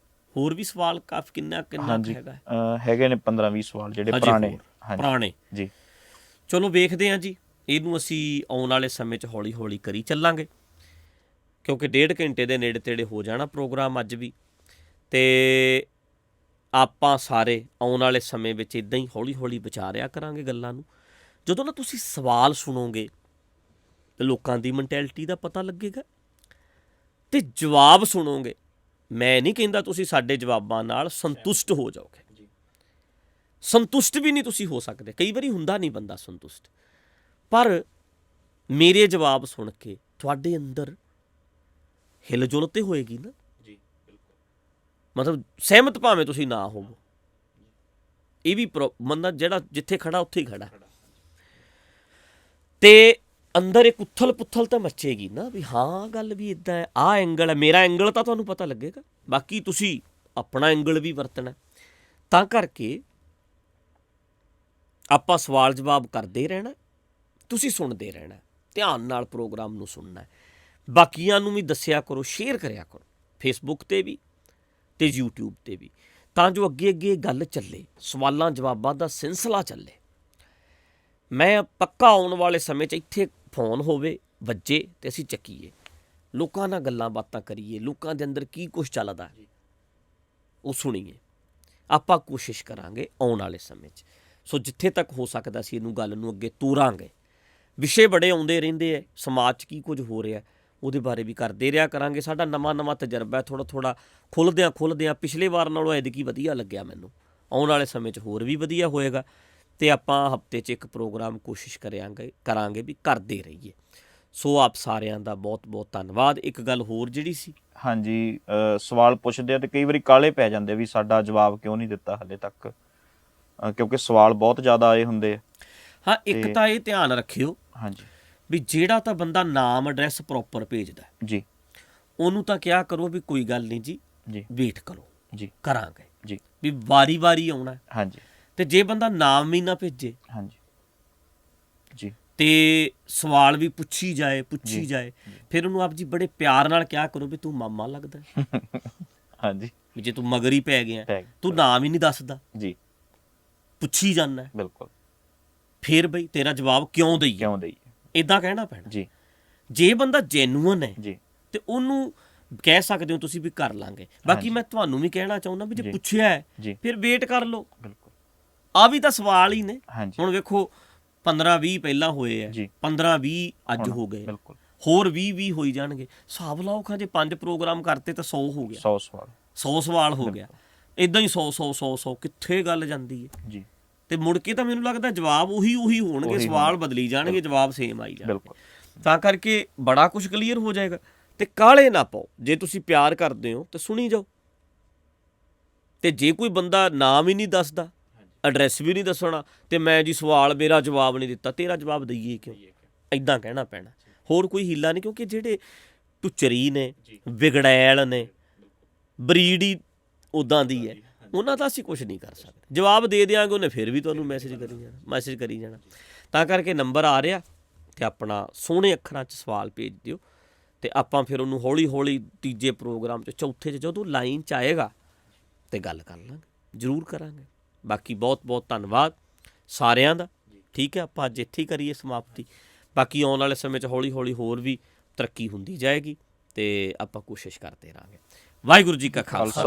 A: ਹੋਰ ਵੀ ਸਵਾਲ ਕਾਫੀ ਕਿੰਨਾ
B: ਹਾਂਜੀ
A: ਹੈਗਾ?
B: ਹੈਗੇ ਨੇ 15-20 ਸਵਾਲ ਜਿਹੜੇ
A: ਹਜੇ
B: ਪੁਰਾਣੇ।
A: ਹੋਰ
B: ਹਾਂਜੀ
A: ਪੁਰਾਣੇ।
B: ਜੀ
A: ਚਲੋ ਵੇਖਦੇ ਹਾਂ ਜੀ, ਇਹਨੂੰ ਅਸੀਂ ਆਉਣ ਵਾਲੇ ਸਮੇਂ 'ਚ ਹੌਲੀ ਹੌਲੀ ਕਰੀ ਚੱਲਾਂਗੇ, ਕਿਉਂਕਿ 1.5 ਘੰਟੇ ਦੇ ਨੇੜੇ ਤੇੜੇ ਹੋ ਜਾਣਾ ਪ੍ਰੋਗਰਾਮ ਅੱਜ ਵੀ। ਤੇ ਆਪਾਂ ਸਾਰੇ ਆਉਣ ਵਾਲੇ ਸਮੇਂ ਵਿੱਚ ਇੱਦਾਂ ਹੀ ਹੌਲੀ ਹੌਲੀ ਵਿਚਾਰਿਆ ਕਰਾਂਗੇ ਗੱਲਾਂ ਨੂੰ। ਜਦੋਂ ਨਾ ਤੁਸੀਂ ਸਵਾਲ ਸੁਣੋਗੇ ਤੇ ਲੋਕਾਂ ਦੀ ਮੈਂਟੈਲਿਟੀ ਦਾ ਪਤਾ ਲੱਗੇਗਾ, ਤੇ ਜਵਾਬ ਸੁਣੋਗੇ। ਮੈਂ ਨਹੀਂ ਕਹਿੰਦਾ ਤੁਸੀਂ ਸਾਡੇ ਜਵਾਬਾਂ ਨਾਲ ਸੰਤੁਸ਼ਟ ਹੋ ਜਾਓਗੇ, ਸੰਤੁਸ਼ਟ ਵੀ ਨਹੀਂ ਤੁਸੀਂ ਹੋ ਸਕਦੇ, ਕਈ ਵਾਰੀ ਹੁੰਦਾ ਨਹੀਂ ਬੰਦਾ ਸੰਤੁਸ਼ਟ, ਪਰ ਮੇਰੇ ਜਵਾਬ ਸੁਣ ਕੇ ਤੁਹਾਡੇ ਅੰਦਰ ਹਿਲਜੁਲ ਤੇ ਹੋਏਗੀ ਨਾ।
B: ਜੀ ਬਿਲਕੁਲ।
A: ਮਤਲਬ ਸਹਿਮਤ ਭਾਵੇਂ ਤੁਸੀਂ ਨਾ ਹੋਵੋ, ਇਹ ਵੀ ਬੰਦਾ ਜਿਹੜਾ ਜਿੱਥੇ ਖੜਾ ਉੱਥੇ ਹੀ ਖੜਾ, ਤੇ ਅੰਦਰ ਇੱਕ ਉਥਲ ਪੁਥਲ ਤਾਂ ਮੱਚੇਗੀ ਨਾ ਵੀ ਹਾਂ ਗੱਲ ਵੀ ਇਦਾਂ ਹੈ, ਆਹ ਐਂਗਲ ਹੈ, ਮੇਰਾ ਐਂਗਲ ਤਾਂ ਤੁਹਾਨੂੰ ਪਤਾ ਲੱਗੇਗਾ, ਬਾਕੀ ਤੁਸੀਂ ਆਪਣਾ ਐਂਗਲ ਵੀ ਵਰਤਣਾ। ਤਾਂ ਕਰਕੇ ਆਪਾਂ ਸਵਾਲ ਜਵਾਬ ਕਰਦੇ ਰਹਿਣਾ, ਤੁਸੀਂ ਸੁਣਦੇ ਰਹਿਣਾ, ਧਿਆਨ ਨਾਲ ਪ੍ਰੋਗਰਾਮ ਨੂੰ ਸੁਣਨਾ। ਬਾਕੀਆਂ ਨੂੰ ਵੀ ਦੱਸਿਆ ਕਰੋ, ਸ਼ੇਅਰ ਕਰਿਆ ਕਰੋ, ਫੇਸਬੁੱਕ 'ਤੇ ਵੀ ਅਤੇ YouTube 'ਤੇ ਵੀ, ਤਾਂ ਜੋ ਅੱਗੇ ਅੱਗੇ ਗੱਲ ਚੱਲੇ, ਸਵਾਲਾਂ ਜਵਾਬਾਂ ਦਾ ਸਿਲਸਿਲਾ ਚੱਲੇ। ਮੈਂ ਪੱਕਾ ਆਉਣ ਵਾਲੇ ਸਮੇਂ 'ਚ ਇੱਥੇ ਫੋਨ ਹੋਵੇ, ਵੱਜੇ ਅਤੇ ਅਸੀਂ ਚੱਕੀਏ, ਲੋਕਾਂ ਨਾਲ ਗੱਲਾਂ ਬਾਤਾਂ ਕਰੀਏ, ਲੋਕਾਂ ਦੇ ਅੰਦਰ ਕੀ ਕੁਛ ਚੱਲਦਾ ਉਹ ਸੁਣੀਏ। ਆਪਾਂ ਕੋਸ਼ਿਸ਼ ਕਰਾਂਗੇ ਆਉਣ ਵਾਲੇ ਸਮੇਂ 'ਚ। ਸੋ ਜਿੱਥੇ ਤੱਕ ਹੋ ਸਕਦਾ ਅਸੀਂ ਇਹਨੂੰ ਗੱਲ ਨੂੰ ਅੱਗੇ ਤੋਰਾਂਗੇ। ਵਿਸ਼ੇ ਬੜੇ ਆਉਂਦੇ ਰਹਿੰਦੇ ਹੈ, ਸਮਾਜ 'ਚ ਕੀ ਕੁਝ ਹੋ ਰਿਹਾ ਉਹਦੇ ਬਾਰੇ ਵੀ ਕਰਦੇ ਰਿਹਾ ਕਰਾਂਗੇ। ਸਾਡਾ ਨਵਾਂ ਤਜਰਬਾ, ਥੋੜ੍ਹਾ ਥੋੜ੍ਹਾ ਖੁੱਲ੍ਹਦਿਆਂ ਪਿਛਲੇ ਵਾਰ ਨਾਲੋਂ ਐਤਕੀ ਵਧੀਆ ਲੱਗਿਆ ਮੈਨੂੰ। ਆਉਣ ਵਾਲੇ ਸਮੇਂ 'ਚ ਹੋਰ ਵੀ ਵਧੀਆ ਹੋਏਗਾ, ਅਤੇ ਆਪਾਂ ਹਫ਼ਤੇ 'ਚ ਇੱਕ ਪ੍ਰੋਗਰਾਮ ਕੋਸ਼ਿਸ਼ ਕਰਾਂਗੇ ਵੀ ਕਰਦੇ ਰਹੀਏ। ਸੋ ਆਪ ਸਾਰਿਆਂ ਦਾ ਬਹੁਤ ਬਹੁਤ ਧੰਨਵਾਦ। ਇੱਕ ਗੱਲ ਹੋਰ ਜਿਹੜੀ ਸੀ,
B: ਹਾਂਜੀ, ਸਵਾਲ ਪੁੱਛਦੇ ਆ ਤੇ ਕਈ ਵਾਰੀ ਕਾਹਲੇ ਪੈ ਜਾਂਦੇ ਵੀ ਸਾਡਾ ਜਵਾਬ ਕਿਉਂ ਨਹੀਂ ਦਿੱਤਾ ਹਾਲੇ ਤੱਕ, ਕਿਉਂਕਿ ਸਵਾਲ ਬਹੁਤ ਜ਼ਿਆਦਾ ਆਏ ਹੁੰਦੇ ਆ।
A: ਹਾਂ, ਇੱਕ ਤਾਂ ਇਹ ਧਿਆਨ ਰੱਖਿਓ
B: ਹਾਂਜੀ
A: ਵੀ ਜਿਹੜਾ ਤਾਂ ਬੰਦਾ ਨਾਮ ਐਡਰੈਸ ਪ੍ਰੋਪਰ ਭੇਜਦਾ
B: ਜੀ,
A: ਉਹਨੂੰ ਤਾਂ ਕਿਹਾ ਕਰੋ ਵੀ ਕੋਈ ਗੱਲ ਨਹੀਂ ਜੀ,
B: ਜੀ
A: ਵੇਟ ਕਰੋ,
B: ਜੀ
A: ਕਰਾਂਗੇ
B: ਜੀ
A: ਵੀ ਵਾਰੀ ਆਉਣਾ।
B: ਹਾਂਜੀ
A: ਤੇ ਜੇ ਬੰਦਾ ਨਾਮ ਵੀ ਨਾ ਭੇਜੇ
B: ਹਾਂਜੀ ਜੀ
A: ਤੇ ਸਵਾਲ ਵੀ ਪੁੱਛੀ ਜਾਏ
B: ਜੀ।
A: ਫਿਰ ਉਹਨੂੰ ਆਪ ਜੀ ਬੜੇ ਪਿਆਰ ਨਾਲ ਕਿਹਾ ਕਰੋ ਵੀ ਤੂੰ ਮਾਮਾ ਲੱਗਦਾ
B: ਹਾਂਜੀ,
A: ਵੀ ਜੇ ਤੂੰ ਮਗਰ ਹੀ ਪੈ ਗਿਆ,
B: ਪੈ ਗਿਆ।
A: ਤੂੰ ਨਾਮ ਹੀ ਨਹੀਂ ਦੱਸਦਾ,
B: ਜੀ
A: ਪੁੱਛੀ ਜਾਂਦਾ,
B: ਬਿਲਕੁਲ,
A: ਫਿਰ ਬਈ ਤੇਰਾ ਜਵਾਬ ਕਿਉਂ ਦਈਏ,
B: ਕਿਉਂ ਦਈਏ,
A: ਇੱਦਾਂ ਕਹਿਣਾ ਪੈਣਾ।
B: ਜੀ
A: ਜੇ ਬੰਦਾ ਜੈਨੂਅਨ ਹੈ
B: ਜੀ
A: ਤੇ ਉਹਨੂੰ ਕਹਿ ਸਕਦੇ ਹੋ ਤੁਸੀਂ ਵੀ ਕਰ ਲਾਂਗੇ। ਬਾਕੀ ਮੈਂ ਤੁਹਾਨੂੰ ਵੀ ਕਹਿਣਾ ਚਾਹੁੰਦਾ ਵੀ ਜੇ ਪੁੱਛਿਆ ਹੈ ਫਿਰ ਵੇਟ ਕਰ ਲਓ।
B: ਬਿਲਕੁਲ
A: ਆ ਵੀ ਤਾਂ ਸਵਾਲ ਹੀ ਨੇ।
B: ਹਾਂਜੀ
A: ਹੁਣ ਵੇਖੋ 15-20 ਪਹਿਲਾਂ ਹੋਏ ਆ, 15-20 ਅੱਜ ਹੋ ਗਏ,
B: ਬਿਲਕੁਲ
A: ਹੋਰ 20 ਹੋਈ ਜਾਣਗੇ। ਹਿਸਾਬ ਲਾਓ ਖਾਂ ਜੇ 5 ਪ੍ਰੋਗਰਾਮ ਕਰਤੇ ਤਾਂ 100 ਹੋ ਗਿਆ,
B: 100 ਸਵਾਲ
A: 100 ਸਵਾਲ ਹੋ ਗਿਆ। ਇਦਾਂ ਹੀ 100 ਕਿੱਥੇ ਗੱਲ ਜਾਂਦੀ ਹੈ
B: ਜੀ।
A: ਤੇ ਮੁੜ ਕੇ ਤਾਂ ਮੈਨੂੰ ਲੱਗਦਾ ਜਵਾਬ ਉਹੀ ਹੋਣਗੇ, ਸਵਾਲ ਬਦਲੀ ਜਾਣਗੇ, ਜਵਾਬ ਸੇਮ ਆਈ ਜਾਣਗੇ।
B: ਬਿਲਕੁਲ
A: ਤਾਂ ਕਰਕੇ ਬੜਾ ਕੁਝ ਕਲੀਅਰ ਹੋ ਜਾਏਗਾ। ਤੇ ਕਾਹਲੇ ਨਾ ਪਾਓ, ਜੇ ਤੁਸੀਂ ਪਿਆਰ ਕਰਦੇ ਹੋ ਤਾਂ ਸੁਣੀ ਜਾਓ। ਤੇ ਜੇ ਕੋਈ ਬੰਦਾ ਨਾਮ ਹੀ ਨਹੀਂ ਦੱਸਦਾ, ਐਡਰੈਸ ਵੀ ਨਹੀਂ ਦੱਸਣਾ, ਤੇ ਮੈਂ ਜੀ ਸਵਾਲ ਮੇਰਾ ਜਵਾਬ ਨਹੀਂ ਦਿੱਤਾ, ਤੇਰਾ ਜਵਾਬ ਦਈਏ ਕਿਉਂ? ਇੱਦਾਂ ਕਹਿਣਾ ਪੈਣਾ, ਹੋਰ ਕੋਈ ਹੀਲਾ ਨਹੀਂ। ਕਿਉਂਕਿ ਜਿਹੜੇ ਟੁੱਚਰੀ ਨੇ, ਵਿਗੜੈਲ ਨੇ, ਬਰੀਡ ਹੀ ਉੱਦਾਂ ਦੀ ਹੈ, ਉਹਨਾਂ ਦਾ ਅਸੀਂ ਕੁਛ ਨਹੀਂ ਕਰ ਸਕਦੇ। ਜਵਾਬ ਦੇ ਦਿਆਂਗੇ, ਉਹਨੇ ਫਿਰ ਵੀ ਤੁਹਾਨੂੰ ਮੈਸੇਜ ਕਰੀ ਜਾਣਾ। ਤਾਂ ਕਰਕੇ ਨੰਬਰ ਆ ਰਿਹਾ ਤੇ ਆਪਣਾ ਸੋਹਣੇ ਅੱਖਰਾਂ 'ਚ ਸਵਾਲ ਭੇਜ ਦਿਓ ਤੇ ਆਪਾਂ ਫਿਰ ਉਹਨੂੰ ਹੌਲੀ ਹੌਲੀ ਤੀਜੇ ਪ੍ਰੋਗਰਾਮ 'ਚ, ਚੌਥੇ 'ਚ ਜਦੋਂ ਲਾਈਨ 'ਚ ਆਏਗਾ ਤੇ ਗੱਲ ਕਰ ਲਾਂਗੇ, ਜ਼ਰੂਰ ਕਰਾਂਗੇ। ਬਾਕੀ ਬਹੁਤ ਬਹੁਤ ਧੰਨਵਾਦ ਸਾਰਿਆਂ ਦਾ। ਠੀਕ ਹੈ, ਆਪਾਂ ਅੱਜ ਇੱਥੇ ਹੀ ਕਰੀਏ ਸਮਾਪਤੀ। ਬਾਕੀ ਆਉਣ ਵਾਲੇ ਸਮੇਂ 'ਚ ਹੌਲੀ ਹੌਲੀ ਹੋਰ ਵੀ ਤਰੱਕੀ ਹੁੰਦੀ ਜਾਏਗੀ ਤੇ ਆਪਾਂ ਕੋਸ਼ਿਸ਼ ਕਰਦੇ ਰਹਾਂਗੇ। ਵਾਹਿਗੁਰੂ ਜੀ ਕਾ ਖਾਲਸਾ,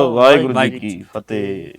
B: ਵਾਹਿਗੁਰੂ ਜੀ ਕੀ ਫਤਿਹ।